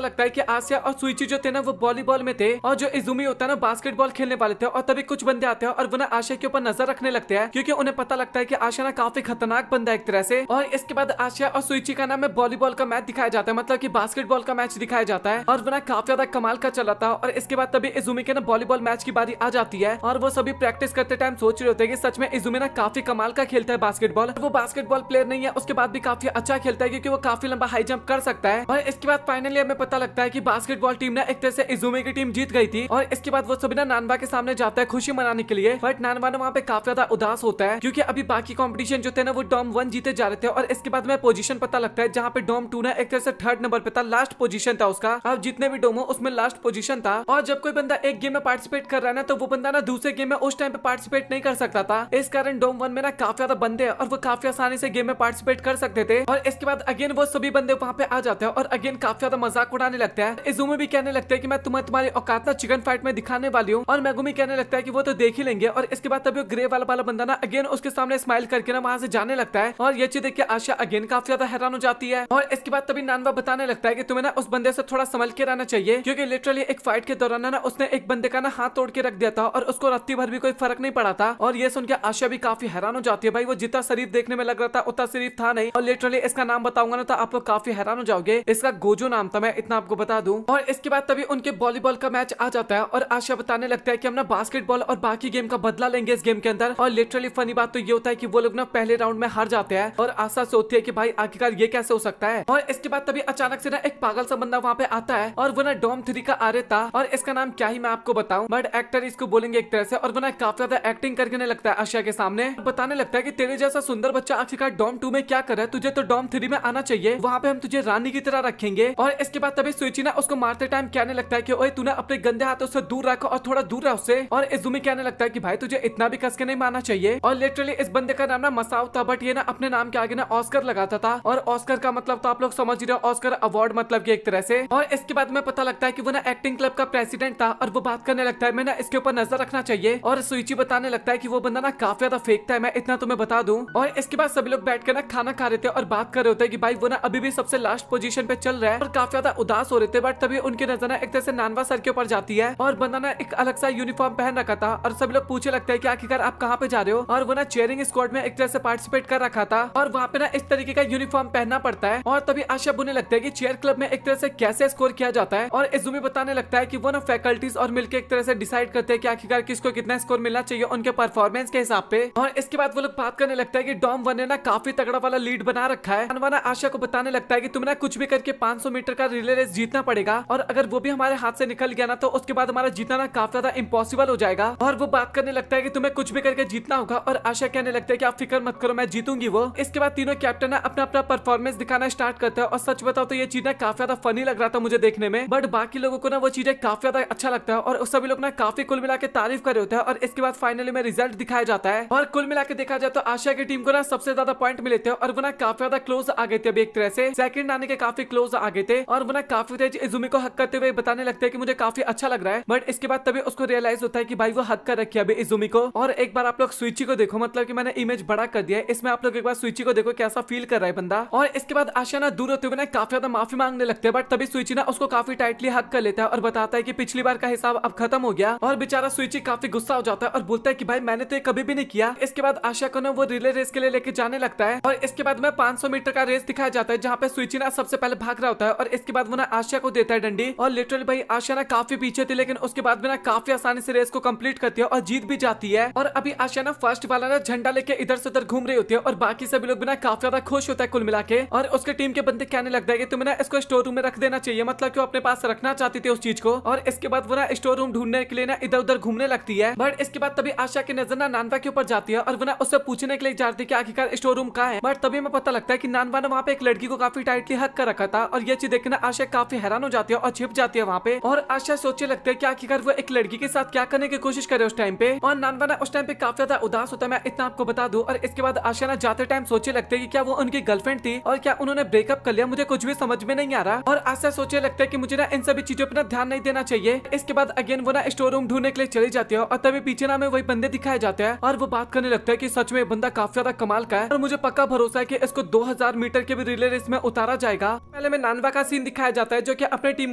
लगता है कि आसिया और सुइची जो थे ना वो वॉलीबॉल में थे और जो इजुमी होता है ना बास्केटबॉल खेलने वाले थे। और तभी कुछ बंदे आते हैं और वो ना आशा के ऊपर नजर रखने लगते हैं क्योंकि उन्हें पता लगता है कि आशा ना काफी खतरनाक बंदा है एक तरह से। और इसके बाद आशा और सुइची का नाम वॉलीबॉल का मैच दिखाया जाता है, मतलब कि बास्केटबॉल का मैच दिखाया जाता है और वो ना काफी ज्यादा कमाल का चला था। और इसके बाद तभी इजुमी के ना वॉलीबॉल मैच की बारी आ जाती है और वो सभी प्रैक्टिस करते टाइम सोच रहे होते हैं कि सच में इजुमी ना काफी कमाल का खेलता है बास्केटबॉल। वो बास्केटबॉल प्लेयर नहीं है, उसके बाद भी काफी अच्छा खेलता है क्योंकि वो काफी लंबा हाई जंप कर सकता है। और इसके बाद फाइनली हमें पता लगता है कि बास्केटबॉल टीम ना एक तरह से इजुमी की टीम जीत गई थी। और इसके बाद वो सभी ना नानवा के सामने जाता है खुशी मनाने के लिए, बट नानवा ना वहाँ पे काफी ज्यादा उदास होता है क्योंकि अभी बाकी कॉम्पिटिशन जो थे ना वो डॉम 1 जीते जा रहे थे। और इसके बाद में पोजीशन पता लगता है जहाँ पे डॉम 2 ना एक तरह से 3rd नंबर पे था, लास्ट पोजीशन था उसका। अब जितने भी डोम हो उसमें लास्ट पोजीशन था। और जब कोई बंदा एक गेम में पार्टिसिपेट कर रहा है ना तो वो बंदा ना दूसरे गेम में उस टाइम पे पार्टिसिपेट नहीं कर सकता था। इस कारण डोम 1 में ना काफी ज्यादा बंदे हैं और वो काफी आसानी से गेम में पार्टिसिपेट कर सकते थे। और इसके बाद अगेन वो सभी बंदे वहाँ पे आ जाते हैं और अगेन काफी ज्यादा मजाक उड़ाने लगता है। इजुमी भी कहने लगता है कि मैं तुम्हारी औकात ना चिकन फाइट में दिखाने वाली हूँ, और मेगुमी कहने लगता है कि वो तो देख ही लेंगे। और इसके बाद तभी ग्रे वाला बंदा ना अगेन उसके सामने स्माइल करके ना वहाँ से जाने लगता है और ये चीज देख के आशा अगेन काफी ज्यादा हैरान हो जाती है। और इसके बाद तभी नानवा बताने लगता है कि तुम्हें ना उस बंदे से थोड़ा संभल के रहना चाहिए क्योंकि लिटरली एक फाइट के दौरान ना उसने एक बंदे का ना हाथ तोड़ के रख दिया था और उसको रत्ती भर भी कोई फर्क नहीं पड़ा था। और ये सुन के आशा भी काफी हैरान हो जाती है। भाई वो जितना शरीफ देखने में लग रहा था उतना शरीफ था नहीं। और लिटरली इसका नाम बताऊंगा ना तो आप लोग काफी हैरान हो जाओगे। इसका गोजो नाम था, मैं इतना आपको बता दूं। और इसके बाद तभी उनके वॉलीबॉल का मैच आ जाता है और आशा बताने लगता है कि हम ना बास्केटबॉल और बाकी गेम का बदला लेंगे इस गेम के अंदर। और लिटरली फनी बात तो ये होता है कि वो लोग ना पहले राउंड में हार जाते हैं और आशा सोचती है कि भाई आखिरकार ये कैसे हो सकता है। और इसके बाद तभी अचानक से ना एक पागल सा बंदा वहाँ पे आता है और वो ना डॉम 3 का आर्य था और इसका नाम क्या ही मैं आपको बताऊं, बट एक्टर इसको बोलेंगे एक तरह से। और वो ना काफी ज्यादा एक्टिंग करके लगता है आशा के सामने, बताने लगता है कि तेरे जैसा सुंदर बच्चा आखिरकार डॉम 2 में क्या कर रहा है, तुझे तो डॉम 3 में आना चाहिए, वहाँ पे हम तुझे रानी की तरह रखेंगे। और इसके बाद तभी सुइची ना उसको मारते टाइम कहने लगता है कि ओए तूने अपने गंदे हाथों से दूर रखो और थोड़ा दूर रह उससे। और इजुमी कहने लगता है कि भाई तुझे इतना भी कस के नहीं मारना चाहिए। और लिटरली इस बंदे का नाम ना मसाओ था, बट ये ना अपने नाम के आगे ना ऑस्कर लगाता था और ऑस्कर का मतलब तो आप लोग समझ रहे हो, ऑस्कर अवार्ड मतलब कि एक तरह से। और इसके बाद में पता लगता है कि वो ना एक्टिंग क्लब का प्रेसिडेंट था और वो बात करने लगता है मैं ना इसके ऊपर नजर रखना चाहिए। और सुइची बताने लगता है कि वो बंदा ना काफी ज्यादा फेंकता है, मैं इतना तुम्हें बता दूं। और इसके बाद सभी लोग बैठ कर ना खाना खा रहे थे और बात कर रहे होते हैं कि भाई वो ना अभी भी सबसे लास्ट पोजीशन पे चल रहा है और काफी ज्यादा उदास हो रहे थे। बट तभी उनकी नजर ना एक तरह से नानवा सर के ऊपर जाती है और बंदा ना एक अलग सा यूनिफॉर्म पहन रखा था और सभी लोग पूछे लगता है कि आखिरकार आप कहाँ पे जा रहे हो। और वो ना चेयरिंग स्क्वाड में एक तरह से पार्टिसिपेट कर रखा था और वहाँ पे ना इस तरीके का यूनिफॉर्म पहनना पड़ता है। और तभी आशा बुने लगता है कि चेयर क्लब में एक तरह से कैसे स्कोर किया जाता है। और इजुमी बताने लगता है कि वो ना फैकल्टीज और मिलकर एक तरह से डिसाइड करते हैं कि आखिरकार किसको कितना स्कोर मिलना चाहिए उनके परफॉर्मेंस के हिसाब पे। और इसके बाद वो लोग बात करने लगता है कि डॉम 1 ने ना काफी तगड़ा वाला लीड बना रखा है। अनवाना आशा को बताने लगता है कि तुम्हें ना कुछ भी करके 500 मीटर का रिले रेस जीतना पड़ेगा और अगर वो भी हमारे हाथ से निकल गया ना तो उसके बाद हमारा जीतना ना काफी ज्यादा इम्पॉसिबल हो जाएगा। और वो बात करने लगता है कि तुम्हें कुछ भी करके जीतना होगा और आशा कहने लगता है कि आप फिक्र मत करो, मैं जीतूंगी वो। इसके बाद तीनों कैप्टन अपना अपना परफॉर्मेंस दिखाना स्टार्ट करता है और सच बताओ तो ये चीजें काफी ज्यादा फनी लग रहा था मुझे देखने में, बट बाकी लोगों को ना वो चीजें काफी ज्यादा अच्छा लगता है और सभी लोग ना काफी कुल मिला के तारीफ कर रहे होते हैं। और इसके बाद फाइनली में रिजल्ट दिखाया जाता है और कुल मिला के देखा जाए तो आशा की टीम को ना सबसे ज्यादा पॉइंट मिले थे और वो ना काफी ज्यादा क्लोज आ गए थे अभी एक तरह से, सेकंड आने के काफी क्लोज आ गए थे। और वो ना काफी तेज इजुमी को हक करते हुए बताने लगते हैं कि मुझे काफी अच्छा लग रहा है, बट इसके बाद तभी उसको रियलाइज होता है कि भाई वो हक कर रखी है अभी इजुमी को। और एक बार आप लोग सुइची को देखो, मतलब कि मैंने इमेज बड़ा कर दिया है, इसमें आप लोग एक बार सुइची को देखो कैसा फील कर रहा है बंदा। और इसके बाद आशा ना दूर होते हुए ना काफी ज्यादा माफी मांगने लगते हैं, बट तभी सुइची ना उसको काफी टाइटली हक कर लेता है और बताता है कि पिछली बार का हिसाब अब खत्म हो गया। और बेचारा सुइची काफी गुस्सा हो जाता है और बोलता है कि भाई मैंने तो ये कभी भी नहीं किया। इसके बाद आशा को ना वो रिले रेस के लिए लेके जाने लगता है और इसके बाद में 500 मीटर का रेस दिखाया जाता है जहाँ पे सुइची ना सबसे पहले भाग रहा होता है और इसके बाद वो ना आशा को देता है डंडी। और लिटरली भाई आशा ना काफी पीछे थी लेकिन उसके बाद में ना काफी आसानी से रेस को कंप्लीट करती है और जीत भी जाती है। और अभी आशा ना फर्स्ट वाला ना झंडा लेके इधर से उधर घूम रही होती है और बाकी सभी लोग भी ना काफी ज्यादा खुश होता है कुल मिला के। और उसके टीम के बंदे कहने लगता है कि तुम्हें ना इसको स्टोर रूम में रख देना चाहिए, मतलब कि वो अपने पास रखना चाहती थी उस चीज को। और और इसके बाद वो ना स्टोर रूम ढूंढने के लिए ना इधर उधर घूमने लगती है। बट इसके बाद तभी आशा की नजर ना नानवा के ऊपर जाती है और वो ना उससे पूछने के लिए जाती है कि आखिरकार स्टोर रूम कहाँ है। बट तभी मैं पता लगता है कि नानवा ने वहाँ पे एक लड़की को काफी टाइटली हक कर रखा था और ये चीज देखना आशा काफी हैरान हो जाती है और छिप जाती है वहाँ पे। और आशा सोचने लगता है कि आखिरकार वो एक लड़की के साथ क्या करने की कोशिश करे उस टाइम पे। और नानवा ना उस टाइम पे काफी ज्यादा उदास होता है, मैं इतना आपको बता दूं। और इसके बाद आशा ना जाते टाइम सोचने लगते है कि क्या वो उनकी गर्लफ्रेंड थी और क्या उन्होंने ब्रेकअप कर लिया, मुझे कुछ भी समझ में नहीं आ रहा। और आशा सोचने लगता है कि मुझे ना इन सभी चीजों पर ना ध्यान नहीं देना चाहिए। इसके बाद अगेन वो ना स्टोर रूम ढूंढने के लिए चली जाती है और तभी पीछे ना हमें वही बंदे दिखाए जाते हैं और वो बात करने लगता है कि सच में बंदा काफी ज्यादा कमाल का है और मुझे पक्का भरोसा है कि इसको 2000 मीटर के भी रिले रेस में उतारा जाएगा। पहले में नानवा का सीन दिखाया जाता है जो कि अपने टीम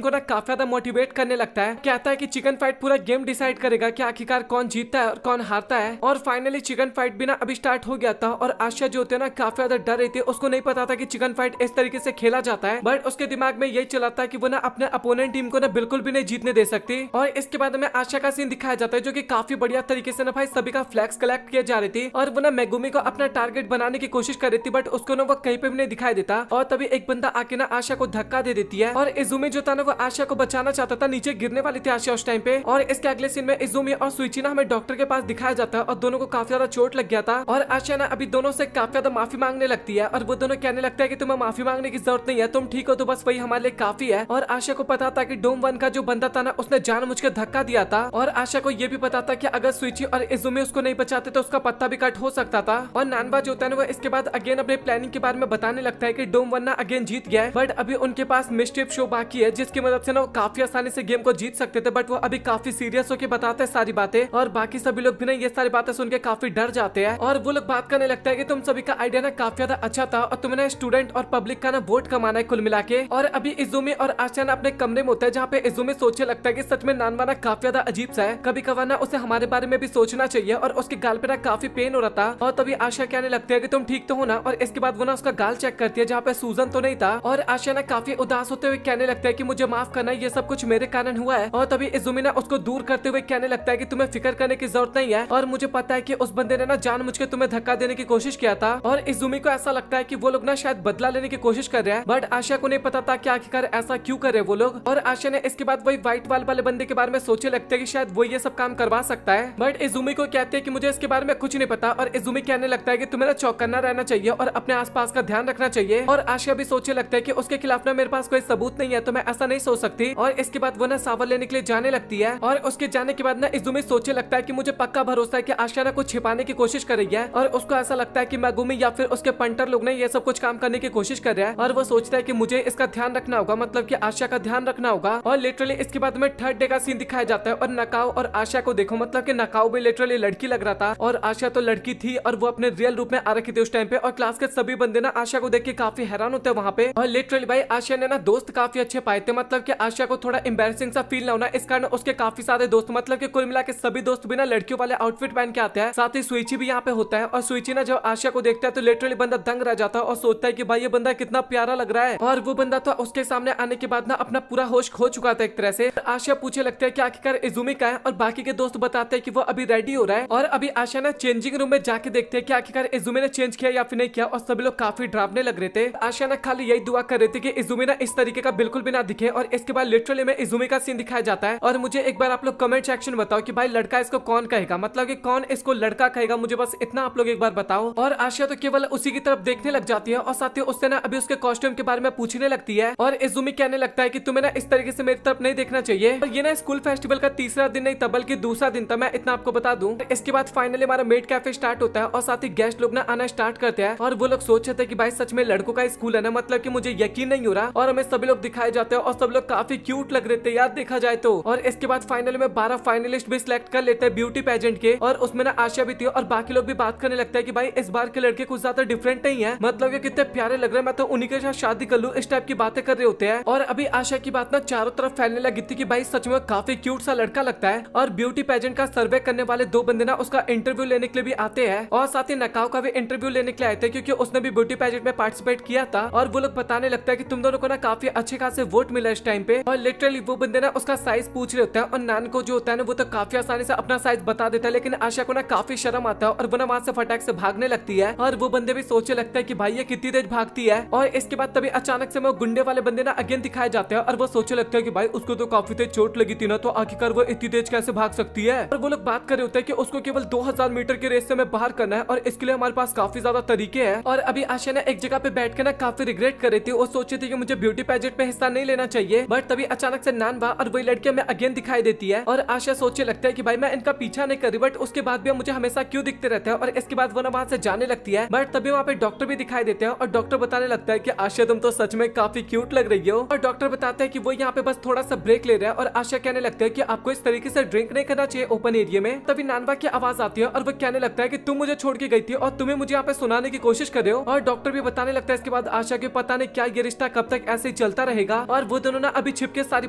को ना काफी ज्यादा मोटिवेट करने लगता है, कहता है कि चिकन फाइट पूरा गेम डिसाइड करेगा कि आखिरकार कौन जीतता है और कौन हारता है। और फाइनली चिकन फाइट भी ना अभी स्टार्ट हो गया था और आशा जो होती है ना काफी ज्यादा डर रही थी, उसको नहीं पता था कि चिकन फाइट इस तरीके से खेला जाता है। बट उसके दिमाग में यही चला था कि वो ना अपने अपोनेंट टीम को ना बिल्कुल भी नहीं जीतने दे सकती। और इसके बाद में आशा का सीन दिखाया जाता है जो कि काफी बढ़िया तरीके से ना भाई सभी का फ्लैक्स कलेक्ट किया जा रही थी और वो ना मेगुमी को अपना टारगेट बनाने की कोशिश कर रही थी, बट उसको ना वो कहीं पे भी नहीं दिखाई देता। और तभी एक बंदा आके ना आशा को धक्का दे देती है और इजुमी जो था ना वो आशा को बचाना चाहता था, नीचे गिरने वाली थी आशा उस टाइम पे। और इसके अगले सीन में इजुमी और सुइची ना हमें डॉक्टर के पास दिखाया जाता है और दोनों को काफी ज्यादा चोट लग गया था। और आशा ना अभी दोनों से काफी ज्यादा माफी मांगने लगती है और वो दोनों कहने लगता है कि तुम्हें माफी मांगने की जरूरत नहीं है, तुम ठीक हो तो बस वही हमारे लिए काफी है। और आशा को पता था कि डोम 1 का जो बंदा था ना उसने जानबूझकर धक्का दिया था और आशा को ये भी पता था कि अगर सुइची और इजुमी उसको नहीं बचाते तो उसका पत्ता भी कट हो सकता था। और नानवा जो होता है ना वो इसके बाद अगेन अपने प्लानिंग के बारे में बताने लगता है कि डोम 1 ना अगेन जीत गया है, बट अभी उनके पास मिस्टीफ शो बाकी है जिसकी मदद से ना वो काफी आसानी से गेम को जीत सकते थे। बट वो अभी काफी सीरियस होकर बताते हैं सारी बातें और बाकी सभी लोग भी ना ये सारी बातें सुन के काफी डर जाते हैं। और वो लोग बात करने लगता है कि तुम सभी का आइडिया ना काफी ज्यादा अच्छा था और तुम्हें ना स्टूडेंट और पब्लिक का ना वोट कमाना है कुल मिला के। और अभी इजुमी और आशा ना अपने कमरे में होता है जहाँ पे इजुमी सोचने लगता है कि सच में नानवा ना काफी ज्यादा अजीब सा है, कभी कभार ना उसे हमारे बारे में भी सोचना चाहिए। और उसके गाल पे ना काफी पेन हो रहा था और तभी आशा कहने लगती है कि तुम ठीक तो हो ना। और इसके बाद वो ना उसका गाल चेक करती है जहाँ पे सूजन तो नहीं था और आशा ना काफी उदास होते हुए कहने लगता है कि मुझे माफ करना, ये सब कुछ मेरे कारण हुआ है। और तभी इजुमी ना उसको दूर करते हुए कहने लगता है कि तुम्हें फिक्र करने की जरूरत नहीं है और मुझे पता है कि उस बंदे ने ना जानबूझ के तुम्हें धक्का देने की कोशिश किया था। और इजुमी को ऐसा लगता है कि वो लोग ना शायद बदला लेने की कोशिश कर रहे हैं, बट आशा को नहीं पता था कि आखिरकार ऐसा क्यों कर रहे वो लोग। और आशा ने इसके बाद वही व्हाइट वाल वाले बंदे के बारे में सोचने लगते है कि शायद वो ये सब काम करवा सकता है। बट इजुमी को कहते हैं कि मुझे इसके बारे में कुछ नहीं पता और इजुमी कहने लगता है कि तुम्हें ना चौकन्ना रहना चाहिए और अपने आसपास का ध्यान रखना चाहिए। और आशा भी सोचने लगता है कि उसके खिलाफ ना मेरे पास कोई सबूत नहीं है तो मैं ऐसा नहीं सोच सकती। और इसके बाद वो ना सावर लेने के लिए जाने लगती है और उसके जाने के बाद ना इजुमी सोचने लगता है कि मुझे पक्का भरोसा है कि आशा ना कुछ छिपाने की कोशिश कर रही है और उसको ऐसा लगता है कि मेगुमी या फिर उसके पंटर लोग ने ये सब कुछ काम करने की कोशिश कर रहा है। और वो सोचता है कि मुझे इसका ध्यान रखना होगा, मतलब कि आशा का ध्यान रखना होगा। और लिटरली इसके बाद में थर्ड डे का सीन दिखाया जाता है और नकाओ और आशा को देखो, मतलब कि नकाओ भी लिटरली लड़की लग रहा था और आशा तो लड़की थी और वो अपने रियल रूप में आ रखी थी उस टाइम पे। और क्लास के सभी बंदे ना आशा को देख के काफी हैरान होते हैं वहाँ पे। और लिटरली भाई आशा ने ना दोस्त काफी अच्छे पाए थे, मतलब कि आशा को थोड़ा एम्बैरेसिंग सा फील ना होना, इस कारण उसके काफी सारे दोस्त, मतलब कि कुल मिला के सभी दोस्त भी ना लड़कियों वाले आउटफिट पहन के आते हैं। साथ ही सुइची भी यहाँ पे होता है और सुइची ना जब आशा को देखता है तो लिटरली बंदा दंग रह जाता है और सोचता है कि भाई ये बंदा कितना प्यारा लग रहा है। और वो बंदा तो उसके सामने आने के बाद ना अपना पूरा होश खो चुका था एक तरह से। आशा पूछे लगता है कि आखिरकार इजुमी का है और बाकी के दोस्त बताते हैं कि वो अभी रेडी हो रहा है। और अभी आशा ना चेंजिंग रूम में जाके देखते हैं कि आखिरकार इजुमी ने चेंज किया या फिर नहीं किया और सभी लोग काफी डरावने लग रहे थे। आशा ना खाली यही दुआ कर रही थी कि इजुमी ना इस तरीके का बिल्कुल भी ना दिखे। और इसके बाद लिटरली में इजुमी का सीन दिखाया जाता है और मुझे एक बार आप लोग कमेंट सेक्शन में बताओ कि भाई लड़का इसको कौन कहेगा, मतलब कि कौन इसको लड़का कहेगा, मुझे बस इतना आप लोग एक बार बताओ। और आशा तो केवल उसी की तरफ देखने लग जाती है और साथ ही उससे ना अभी उसके कॉस्ट्यूम के बारे में पूछने लगती है। और इजुमी कहने लगता है कि तुम्हें ना इस तरीके से मेरी तरफ नहीं देखना चाहिए। और ये ना स्कूल फेस्टिवल का तीसरा दिन नहीं था बल्कि दूसरा दिन था, मैं इतना आपको बता दूं। इसके बाद फाइनली हमारा मेड कैफे स्टार्ट होता है और साथ ही गेस्ट लोग ना आना स्टार्ट करते हैं और वो लोग सोच रहे थे कि भाई सच में लड़कों का स्कूल है ना, मतलब कि मुझे यकीन नहीं हो रहा। और हमें सभी लोग दिखाए जाते हैं और सब लोग काफी क्यूट लग रहे थे यार देखा जाए तो। और इसके बाद फाइनली में 12 फाइनलिस्ट भी सिलेक्ट कर लेते हैं ब्यूटी पेजेंट के और उसमें ना आशा भी थी। और बाकी लोग भी बात करने लगता है कि भाई इस बार के लड़के कुछ ज्यादा डिफरेंट नहीं है, मतलब कि कितने प्यारे लग रहे हैं, मैं तो उन्हीं के साथ शादी कर लूं, इस टाइप की बातें कर रहे होते हैं। और अभी आशा की बात ना चारों तरफ फैलने लगी थी कि भाई सच में काफी क्यूट सा लड़का लगता है। और ब्यूटी पेजेंट का सर्वे करने वाले दो बंदे ना उसका इंटरव्यू लेने के लिए भी आते हैं और साथ ही नकाओ का भी इंटरव्यू लेने के लिए आए थे क्योंकि उसने भी ब्यूटी पेजेंट में पार्टिसिपेट किया था। और वो लोग बताने लगता है कि तुम दोनों को ना काफी अच्छे खासे वोट मिला इस टाइम पे। और लिटरली वो बंदे ना उसका साइज पूछ रहे होते हैं और नान को जो होता है ना वो तो काफी आसानी से अपना साइज बता देता है, लेकिन आशा को ना काफी शर्म आता है और वो ना वहाँ से फटाक से भागने लगती है। और वो बंदे भी सोचने लगता है कि भाई ये कितनी तेज भागती है। और इसके बाद तभी अचानक से वो गुंडे वाले बंदे ना अगेन दिखाए जाते हैं और वो सोचने लगता है कि भाई उसको तो काफी तेज चोट लगी थी ना, तो आखिरकार वो इतनी तेज कैसे भाग सकती है। और वो लोग बात कर रहे होते हैं कि उसको केवल 2000 मीटर की रेस से हमें बाहर करना है और इसके लिए हमारे पास काफी ज्यादा तरीके हैं। और अभी आशा ने एक जगह पे बैठ के ना काफी रिग्रेट कर रही थी। वो सोची थी कि मुझे ब्यूटी पेजेंट में हिस्सा नहीं लेना चाहिए, बट तभी अचानक से नानवा और वही लड़की हमें अगेन दिखाई देती है। और आशा सोचने लगता है कि भाई मैं इनका पीछा नहीं कर रही, बट उसके बाद भी मुझे हमेशा क्यों दिखते रहते हैं। और इसके बाद वो ना वहां से जाने लगती है, बट तभी वहाँ पे डॉक्टर भी दिखाई देते हैं और डॉक्टर बताने लगता है कि आशा तुम तो सच में काफी क्यूट लग रही हो। और डॉक्टर बताते हैं कि वो यहाँ पे बस थोड़ा सा ब्रेक ले रहा है। और आशा कहने लगता है कि आपको इस तरीके से ड्रिंक नहीं करना चाहिए ओपन एरिया में। तभी नानवा की आवाज आती है और वो कहने लगता है कि तुम मुझे छोड़ के गई थी और तुम्हें मुझे यहाँ पे सुनाने की कोशिश कर रहे हो। और डॉक्टर भी बताने लगता है इसके बाद आशा के पता नहीं क्या ये रिश्ता कब तक ऐसे ही चलता रहेगा। और वो दोनों ना अभी छिप के सारी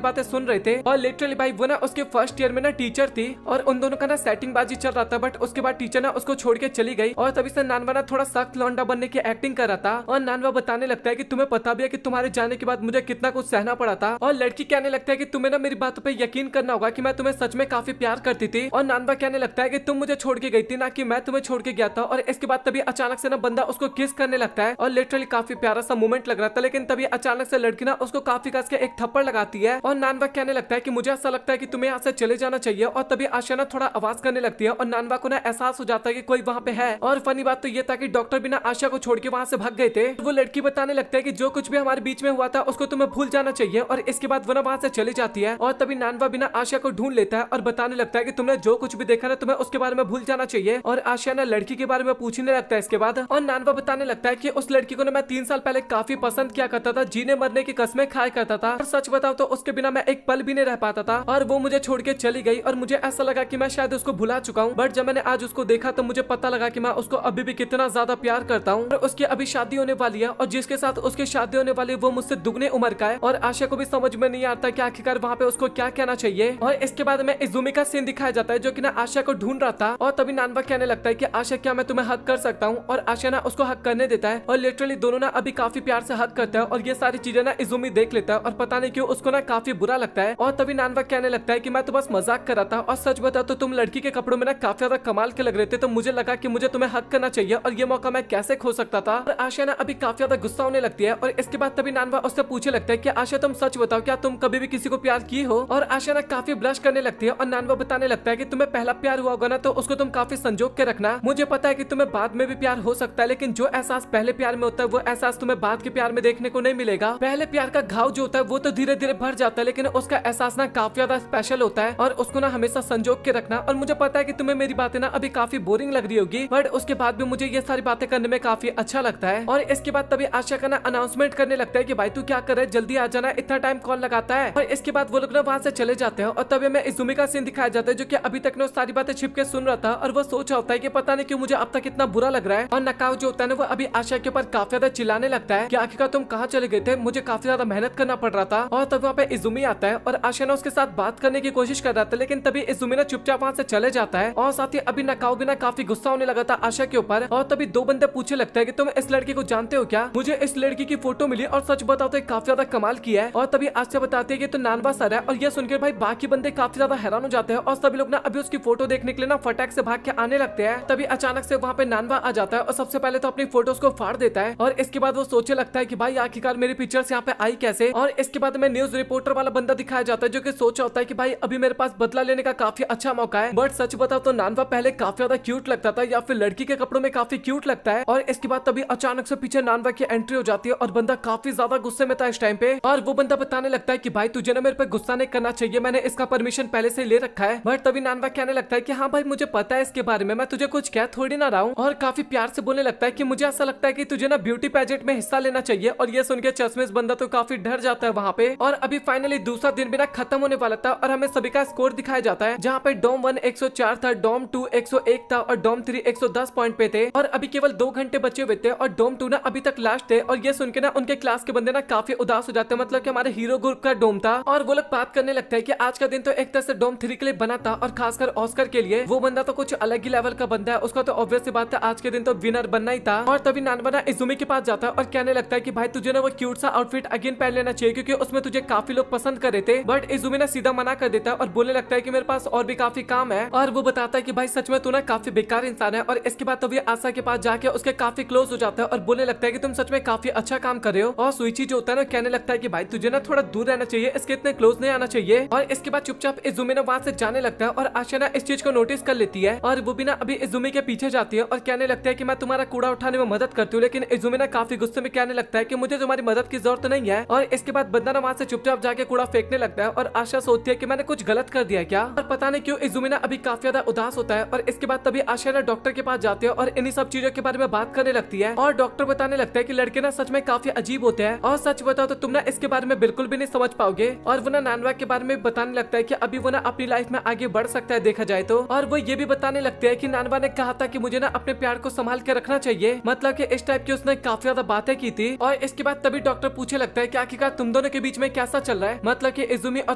बातें सुन रहे थे। और लिटरली भाई वो ना उसके फर्स्ट ईयर में ना टीचर थी और उन दोनों का ना सेटिंग बाजी चल रहा था, बट उसके बाद टीचर ना उसको छोड़ के चली गई। और तभी से नानवा ना थोड़ा सख्त लौंडा बनने की एक्टिंग कर रहा था। और नानवा बताने लगता है कि तुम्हें पता भी है कि तुम्हारे जाने के बाद मुझे कितना कुछ सहना पड़ा था। और लड़की कहने लगता है कि तुम्हें ना मेरी बातों पे यकीन करना होगा कि मैं तुम्हें सच में काफी प्यार करती थी। और नानवा कहने लगता है कि तुम मुझे छोड़ के गई थी, ना कि मैं तुम्हें छोड़ के गया था। और इसके बाद तभी अचानक से ना बंदा उसको किस करने लगता है और लिटरली काफी प्यारा सा मोमेंट लग रहा था। लेकिन तभी अचानक से लड़की ना उसको काफी कस के एक थप्पड़ लगाती है। और नानवा कहने लगता है कि मुझे ऐसा लगता है कि तुम्हें यहाँ से चले जाना चाहिए। और तभी आशा ना थोड़ा आवाज करने लगती है और नानवा को ना एहसास हो जाता है कि कोई वहाँ पे है। और फनी बात तो ये था कि डॉक्टर भी ना आशा को छोड़ के वहाँ से भाग गए थे। वो लड़की बताने लगता है कि जो कुछ भी हमारे बीच में हुआ था उसको तुम्हें भूल जाना चाहिए। और इसके बाद वो ना वहाँ से चली जाती है। और तभी नानवा बिना आशा को ढूंढ लेता है और बताने लगता है कि तुमने जो कुछ भी देखा ना तुम्हें उसके बारे में भूल जाना चाहिए। और आशा ना लड़की के बारे में पूछने लगता है इसके बाद। और नानवा बताने लगता है कि उस लड़की को ना मैं 3 साल पहले काफी पसंद किया करता था, जीने मरने की कस्में खाया करता था। और सच बताओ तो उसके बिना मैं एक पल भी नहीं रह पाता था। और वो मुझे छोड़ के चली गई और मुझे ऐसा लगा कि मैं शायद उसको भुला चुका हूँ। बट जब मैंने आज उसको देखा तो मुझे पता लगा कि मैं उसको अभी भी कितना ज्यादा प्यार करता हूँ। और उसकी अभी शादी होने वाली है और जिसके साथ उसकी शादी होने वाली है वो मुझसे दुगने उम्र का है। और आशा को भी समझ में नहीं आता कि आखिरकार वहाँ पे उसको क्या कहना चाहिए। और इसके बाद में इजुमी का सीन दिखाया जाता है जो कि ना आशा को ढूंढ रहा था। और तभी नानवा कहने लगता है कि आशा क्या मैं तुम्हें हक कर सकता हूँ। और आशा ना उसको हक करने देता है और लिटरली दोनों ना अभी काफी प्यार से हक करता है। और ये सारी चीजें ना इजुमी देख लेता है और पता नहीं क्यों उसको ना काफी बुरा लगता है। और तभी नानवा कहने लगता है कि मैं तो बस मजाक कर रहा था और सच बता तो तुम लड़की के कपड़ों में ना काफी ज्यादा कमाल के लग रहे थे, तो मुझे लगा कि मुझे तुम्हें हक करना चाहिए और ये मौका मैं कैसे खो सकता था। और आशा ना अभी काफी ज्यादा गुस्सा होने लगती है। और इसके बाद तभी नानवा उससे पूछने लगता है कि आशा तुम सच बताओ क्या तुम कभी भी किसी को प्यार की हो। और आशा ना काफी ब्लश करने लगती है और नानवा बताने लगता है कि तुम्हें पहला प्यार हुआ होगा ना तो उसको तुम काफी संजोग के रखना। मुझे पता है कि तुम्हें बाद में भी प्यार हो सकता है, लेकिन जो एहसास पहले प्यार में होता है वो एहसास तुम्हें बाद के प्यार में देखने को नहीं मिलेगा। पहले प्यार का घाव जो होता है वो तो धीरे धीरे भर जाता है, लेकिन उसका एहसास ना काफी ज्यादा स्पेशल होता है और उसको ना हमेशा संजोग के रखना। और मुझे पता है कि तुम्हें मेरी बातें ना अभी काफी बोरिंग लग रही होगी, बट उसके बाद भी मुझे ये सारी बातें करने में काफी अच्छा लगता है। और इसके बाद तभी आशा का ना अनाउंसमेंट करने लगता है कि भाई तू क्या कर रहा है, जल्दी आ जाना, इतना टाइम कौन लगाता है। और इसके बाद वो लोग ना वहाँ से चले जाते हैं। और तभी हमें इजुमी का सीन दिखाया जाता है जो कि अभी तक ना सारी बातें छिप के सुन रहा था और वो सोच रहा होता है कि पता नहीं क्यों मुझे अब तक इतना बुरा लग रहा है। और नकाव जो होता है ना वो अभी आशा के ऊपर काफी ज्यादा चिल्लाने लगता है कि आखिरकार तुम कहाँ चले गए थे, मुझे काफी ज्यादा मेहनत करना पड़ रहा था। और तब वहाँ पे इजुमी आता है और आशा ना उसके साथ बात करने की कोशिश कर रहा था, लेकिन तभी इजुमी ना चुपचाप वहाँ से चले जाता है। और साथ ही अभी नकाव भी ना काफी गुस्सा होने लगा था आशा के ऊपर। और तभी दो बंदे पूछने लगता है कि तुम इस लड़की को जानते हो क्या। मुझे इस लड़की की फोटो मिली और सच बताओ तो काफी ज्यादा कमाल किया है। और तभी आशा बताती है कि तो नानवा सर है। और ये सुनकर भाई बाकी बंदे काफी ज्यादा हैरान हो जाते हैं और सभी लोग ना अभी उसकी फोटो देखने के लिए ना फटाक से भाग के आने लगते हैं। तभी अचानक से वहाँ पे नानवा आ जाता है और सबसे पहले तो अपनी फोटोज को फाड़ देता है। और इसके बाद वो सोचने लगता है कि भाई आखिरकार मेरी पिक्चर्स यहाँ पे आई कैसे। और इसके बाद में न्यूज रिपोर्टर वाला बंदा दिखाया जाता है जो कि सोचा होता है कि भाई अभी मेरे पास बदला लेने का काफी अच्छा मौका है। बट सच बताओ तो नानवा पहले काफी ज्यादा क्यूट लगता था या फिर लड़की के कपड़ों में काफी क्यूट लगता है। और इसके बाद तभी अचानक से पीछे नानवा की एंट्री हो जाती है और बंदा काफी ज्यादा गुस्से में था इस टाइम पे। और वो बंदा बताने लगता है कि भाई तुझे ना मेरे पे गुस्सा नहीं करना चाहिए, मैंने इसका परमिशन पहले से ले रखा है। बट तभी नानवा कहने लगता है कि हाँ भाई मुझे पता है इसके बारे में, मैं तुझे कुछ कह थोड़ी ना रहा हूँ। और काफी प्यार से बोलने लगता है कि मुझे ऐसा लगता है कि तुझे ना ब्यूटी पेजेंट में हिस्सा लेना चाहिए। और ये सुन के चश्मेश बंदा तो काफी डर जाता है वहाँ पे। और अभी फाइनली दूसरा दिन भी ना खत्म होने वाला था और हमें सभी का स्कोर दिखाया जाता है, जहाँ पे डोम 1 104 था, डोम 2 101 था और डोम 3 110 पॉइंट पे थे। और अभी केवल 2 घंटे बचे हुए थे और डोम 2 ना अभी तक लास्ट थे। और ये सुन के ना उनके क्लास के बंदे ना काफी उदास हो जाते हैं, मतलब कि हमारे हीरो ग्रुप का डोम था। और वो लोग बात करने लगते हैं कि आज का दिन तो एक तरह से डोम 3 के लिए बना था और खासकर ऑस्कर के लिए। वो बंदा तो कुछ अलग ही लेवल का बंदा है, उसका तो ऑब्वियस सी बात है आज के दिन तो विनर बनना ही था। और तभी नानवा ना इजुमी के पास जाता है और कहने लगता है कि भाई तुझे ना वो क्यूट सा आउटफिट अगेन पहन लेना चाहिए क्योंकि उसमें तुझे काफी लोग पसंद कर रहे थे। बट इजुमी ना सीधा मना कर देता है और बोलने लगता है कि मेरे पास और भी काफी काम है। और वो बताता है कि भाई सच में तू ना काफी बेकार इंसान है। और इसके बाद तो आशा के पास जाके उसके काफी क्लोज हो जाता है और बोलने लगता है कि तुम सच में काफी अच्छा काम कर रहे हो। और सुइची जो होता है ना कहने लगता है कि भाई तुझे ना थोड़ा दूर रहना चाहिए इसके इतने क्लोज नहीं आना चाहिए। और इसके बाद चुपचाप इजुमी ना वहाँ से जाने लगता है और आशा ना इस चीज को नोटिस कर लेती है और वो भी ना अभी इजुमी के पीछे जाती है और कहने लगता है कि मैं तुम्हारा कूड़ा उठाने में मदद करती हूँ, लेकिन इजुमी ना काफी गुस्से में कहने लगता है कि मुझे तुम्हारी मदद की जरूरत नहीं है। और इसके बाद बंदा ना वहाँ से चुपचाप जाके कूड़ा फेंकने लगता है और आशा सोचती है कि मैंने कुछ गलत कर दिया क्या, और पता नहीं क्यों इजुमी ना अभी काफी ज्यादा उदास होता है। और इसके बाद तभी आशा ना डॉक्टर के पास जाती है और इन्हीं सब चीजों के बारे में बात करने लगती है और डॉक्टर बताने लगता है कि लड़के ना सच में काफी अजीब होते हैं और सच बताओ तो तुम ना इसके बारे में बिल्कुल भी नहीं समझ पाओगे। और वो ना नानवा के बारे में बताने लगता है कि अभी वो ना अपनी लाइफ में आगे बढ़ सकता है देखा जाए तो। और वो ये भी बताने लगते हैं कि नानवा ने कहा था कि मुझे ना अपने प्यार को संभाल के रखना चाहिए, मतलब कि इस टाइप की उसने काफी ज्यादा बातें की थी। और इसके बाद तभी डॉक्टर पूछे लगता है कि आखिरकार तुम दोनों के बीच में कैसा चल रहा है, मतलब कि इजुमी और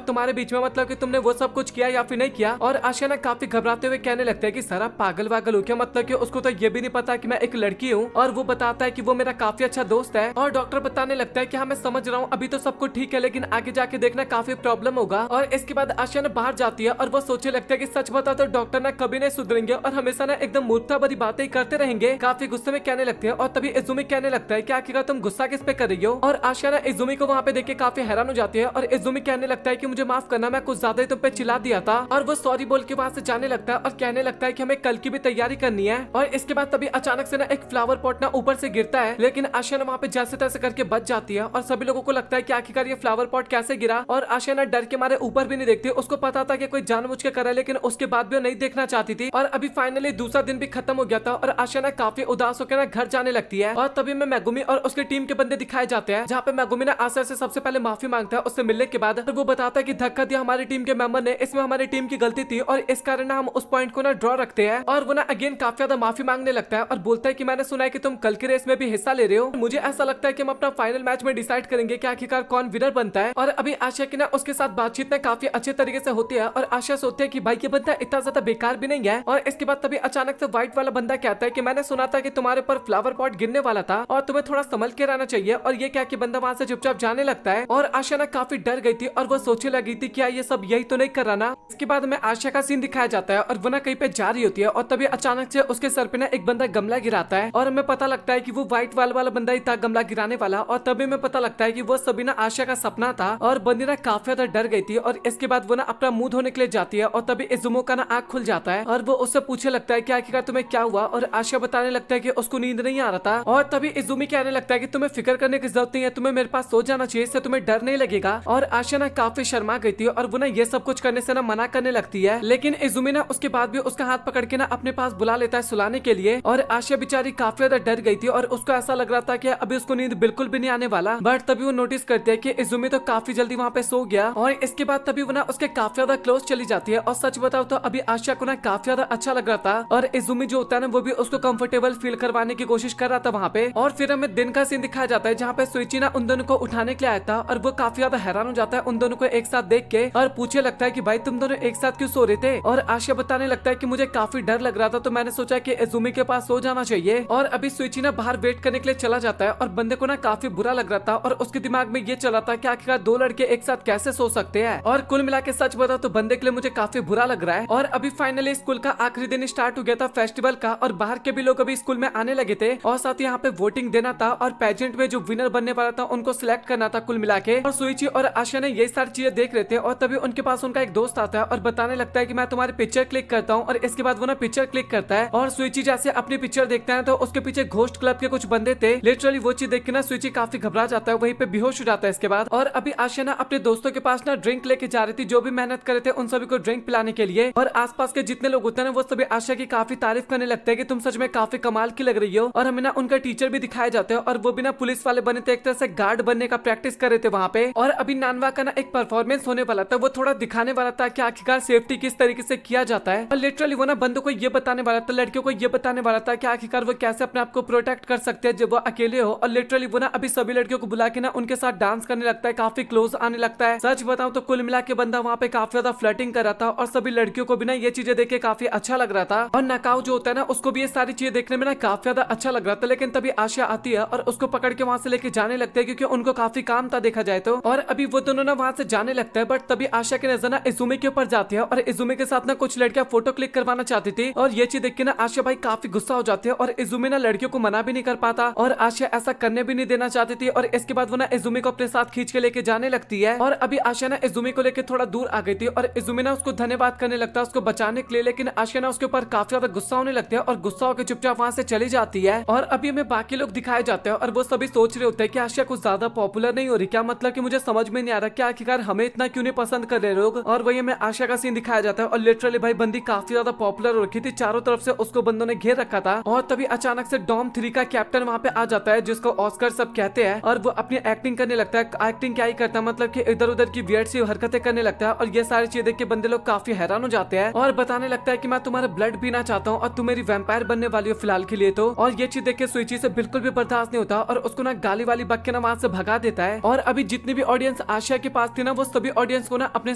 तुम्हारे बीच में, मतलब कि तुमने वो सब कुछ किया या फिर नहीं किया। और आशा ना काफी घबराते हुए कहने लगता है कि सारा पागल वागल हो क्या, मतलब कि उसको तो ये भी नहीं पता कि मैं एक लड़की हूँ। और वो बताता है कि वो मेरा काफी अच्छा दोस्त है। और डॉक्टर बताने लगता है कि हाँ मैं समझ रहा हूँ, अभी तो सब कुछ ठीक है लेकिन आगे जाके देखना काफी प्रॉब्लम होगा। और इसके बाद आशा ना बाहर जाती है और वो सोचने लगता है कि सच बता तो डॉक्टर ना कभी नहीं सुधरेंगे और हमेशा ना एकदम मूर्खता भरी बातें करते रहेंगे। काफी गुस्से में कहने लगते हैं और तभी इजुमी कहने लगता है कि आखिरकार तुम गुस्सा किस पे कर रही हो। और आशा ना इजुमी को वहाँ पे देख के काफी हैरान हो जाती है और इजुमी कहने लगता है कि मुझे माफ करना, मैं कुछ ज्यादा ही तुम पे चिल्ला दिया था। और वो सॉरी बोल के वहाँ से जाने लगता है और कहने लगता है कि हमें कल की भी तैयारी करनी है। और इसके बाद तभी अचानक से ना एक फ्लावर पॉट ना ऊपर से गिरता है, लेकिन आशा ना वहाँ पे जैसे तैसे करके बच जाती है। और सभी लोगों को लगता है कि आखिरकार ये फ्लावर पॉट कैसे गिरा। और आशा ना डर के मारे ऊपर भी नहीं देखती, उसको पता था कि कोई जानबूझ के करा, लेकिन उसके बाद भी वो नहीं देखना चाहती थी। और अभी फाइनली दूसरा दिन भी खत्म हो गया था और आशा ना काफी उदास होकर ना घर जाने लगती है। और तभी में मैगुमी और उसके टीम के बंदे दिखाए जाते हैं, जहाँ पे मैगुमी ना आशा से सबसे पहले माफी मांगता है उससे मिलने के बाद। वो बताता है कि धक्का दिया हमारी टीम के मेंबर ने, इसमें हमारी टीम की गलती थी और इस कारण हम उस पॉइंट को ना ड्रॉ रखते हैं। और वो ना अगेन काफी ज्यादा माफी मांगने लगता है और बोलता है कि मैंने सुना है कि तुम कल की रेस में भी हिस्सा ले रहे हो, मुझे ऐसा लगता है कि हम अपना फाइनल मैच में डिसाइड करेंगे कि आखिरकार कौन विनर बनता है। और अभी आशा की ना उसके साथ बातचीत ना काफी अच्छे तरीके से होती है और आशा सोचती है कि भाई ये बंदा इतना ज्यादा बेकार भी नहीं है। और इसके बाद तभी अचानक से व्हाइट वाला बंदा कहता है कि मैंने सुना था कि तुम्हारे ऊपर फ्लावर पॉट गिरने वाला था और तुम्हें थोड़ा संभल के रहना चाहिए। और ये क्या कि बंदा वहाँ से चुपचाप जाने लगता है और आशा ना काफी डर गई थी और वो सोचने लगी थी क्या ये सब यही तो नहीं कर रहा ना। इसके बाद में आशा का सीन दिखाया जाता है और वो ना कहीं पे जा रही होती है और तभी अचानक से उसके सर पे ना एक बंदा गमला गिराता है और हमें पता लगता है कि वो व्हाइट वाला बंदा ही था गमला गिराने वाला। और तभी में पता लगता है कि वो सभी ना आशा का सपना था और बंदी ना काफी ज्यादा डर गई थी। और इसके बाद वो ना अपना मुंह धोने के लिए जाती है और तभी इजुमो का ना आँख खुल जाता है और वो उससे पूछने लगता है कि आखिरकार तुम्हें क्या हुआ। और आशा बताने लगता है कि उसको नींद नहीं आ रहा था। और तभी इजुमी कहने लगता है कि तुम्हें फिक्र करने की जरूरत नहीं है, तुम्हें मेरे पास सो जाना चाहिए, इससे तुम्हें डर नहीं लगेगा। और आशा ना काफी शर्मा गई थी और वो ना ये सब कुछ करने से ना मना करने लगती है, लेकिन इजुमी ना उसके बाद भी उसका हाथ पकड़ के ना अपने पास बुला लेता है सुलाने के लिए। और आशा बेचारी काफी ज्यादा डर गई थी और उसको ऐसा लग रहा था कि अभी उसको नींद बिल्कुल भी नहीं आने वाला। बट तभी वो नोटिस करती है कि इजुमी तो काफी जल्दी वहाँ पे सो गया। और इसके बाद तभी वो ना उसके काफी ज्यादा क्लोज चली जाती है। और सच बताओ तो अभी आशा को ना काफी ज्यादा अच्छा लग रहा था और इजुमी जो होता है ना वो भी उसको कंफर्टेबल फील करवाने की कोशिश कर रहा था वहाँ पे। और फिर हमें दिन का सीन दिखाया जाता है जहाँ पे सुइची ना उन दोनों को उठाने के लिए आया था और वो काफी ज्यादा हैरान हो जाता है उन दोनों को एक साथ देख के और पूछे लगता है कि भाई तुम दोनों एक साथ क्यों सो रहे थे। और आशा बताने लगता है कि मुझे काफी डर लग रहा था तो मैंने सोचा कि इजुमी के पास सो जाना चाहिए। और अभी सुइची ना बाहर वेट करने के लिए चला जाता है और बंदे को ना काफी बुरा लग रहा था और उसके दिमाग में ये चला था कि आखिरकार दो लड़के एक साथ कैसे सो सकते हैं। और कुल मिला के सच बताओ तो बंदे के लिए मुझे काफी बुरा लग रहा है। और अभी फाइनली स्कूल का आखिरी दिन स्टार्ट हो गया था फेस्टिवल का और बाहर के भी लोग अभी स्कूल में आने लगे थे और साथ ही यहाँ पे वोटिंग देना था और पेजेंट में जो विनर बनने वाला था उनको सिलेक्ट करना था कुल मिला के। और सुइची और आशा ने ये सारी चीजें देख रहे थे और तभी उनके पास उनका एक दोस्त आता है और बताने लगता है कि मैं तुम्हारी पिक्चर क्लिक करता हूँ। और इसके बाद वो ना पिक्चर क्लिक करता है और सुइची जैसे अपनी पिक्चर देखता है तो उसके पीछे घोस्ट क्लब के कुछ बंदे थे। लिटरली वो चीज देख के ना सुइची काफी घबरा जाता है, वहीं पे बेहोश हो जाता है इसके बाद। और अभी आशा ना अपने दोस्तों के पास ना ड्रिंक लेके जा रही थी, जो भी मेहनत करे थे उन सभी को ड्रिंक पिलाने के लिए। और आसपास के जितने लोग होते हैं वो सभी आशा की काफी तारीफ करने लगते हैं कि तुम सच में काफी कमाल की लग रही हो। और हमें ना उनका टीचर भी दिखाए जाते हैं और वो भी ना पुलिस वाले बने थे, एक तरह से गार्ड बनने का प्रैक्टिस कर रहे थे वहाँ पे। और अभी नानवा का ना एक परफॉर्मेंस होने वाला था, वो थोड़ा दिखाने वाला था कि आखिरकार सेफ्टी किस तरीके से किया जाता है। और लिटरली वो ना बंदों को ये बताने वाला था, लड़कियों को ये बताने वाला था कि आखिरकार वो कैसे अपने आप को प्रोटेक्ट कर सकते हैं जब वो अकेले हो। और लिटरली वो ना अभी सभी लड़कियों को बुला के ना उनके साथ डांस करने लगता है, काफी क्लोज आने लगता है। सच बताऊं तो कुल मिला के बंदा वहाँ पे काफी ज्यादा फ्लर्टिंग कर रहा था और सभी लड़कियों को भी ना ये चीजें देख के काफी अच्छा लग रहा था। और नकाउ जो होता है ना उसको भी ये सारी चीजें देखने में ना काफी ज्यादा अच्छा लग रहा था। लेकिन तभी आशा आती है और उसको पकड़ के वहाँ से लेके जाने लगते हैं क्योंकि उनको काफी काम था देखा जाए तो। और अभी वो दोनों ना वहाँ से जाने लगता है बट तभी आशा की नजर ना इजुमी के ऊपर जाती है और इजुमी के साथ ना कुछ लड़कियां फोटो क्लिक करवाना चाहती थी। और ये चीज देख के ना आशा भाई काफी गुस्सा हो जाती है और इजुमी ना लड़कियों को मना भी नहीं कर पाता और आशा ऐसा करने भी नहीं देना चाहती थी। और इसके बाद वो ना इजुमी को अपने साथ खींच के लेके जाने लगती है और अभी आशिया ना इजुमी को लेकर थोड़ा दूर आ गई थी और इजुमी ना उसको धन्यवाद करने लगता है उसको बचाने के लिए, लेकिन आशिया ना उसके ऊपर काफी ज्यादा गुस्सा होने लगता है और गुस्सा होकर चुपचाप वहां से चली जाती है। और अभी हमें बाकी लोग दिखाए जाते हैं और वो सभी सोच रहे होते हैं कि आशिया कुछ ज्यादा पॉपुलर नहीं हो रही क्या, मतलब कि मुझे समझ में नहीं आ रहा कि आखिरकार हमें इतना क्यों नहीं पसंद कर रहे लोग। और वही हमें आशिया का सीन दिखाया जाता है और लिटरली भाई बंदी काफी ज्यादा पॉपुलर हो रखी थी, चारों तरफ से उसको बंदों ने घेर रखा था। और तभी अचानक से डॉम 3 का कैप्टन वहां पे आ जाता है जिसको ऑस्कर सब कहते हैं और वो अपनी एक्टिंग करने लगता है। एक्टिंग क्या ही करता है, मतलब कि इधर उधर की वियर्ड सी हरकतें करने लगता है और ये सारी चीजें देख के बंदे लोग काफी हैरान हो जाते हैं और बताने लगता है कि मैं तुम्हारा ब्लड पीना चाहता हूँ और तुम मेरी वैम्पायर बनने वाली हो फिलहाल के लिए तो। और ये चीज देख के सुइची से बिल्कुल भी बर्दाश्त नहीं होता और उसको ना गाली वाली बक के ना वहां से भगा देता है। और अभी जितनी भी ऑडियंस आशिया के पास थी ना वो सभी ऑडियंस को ना अपने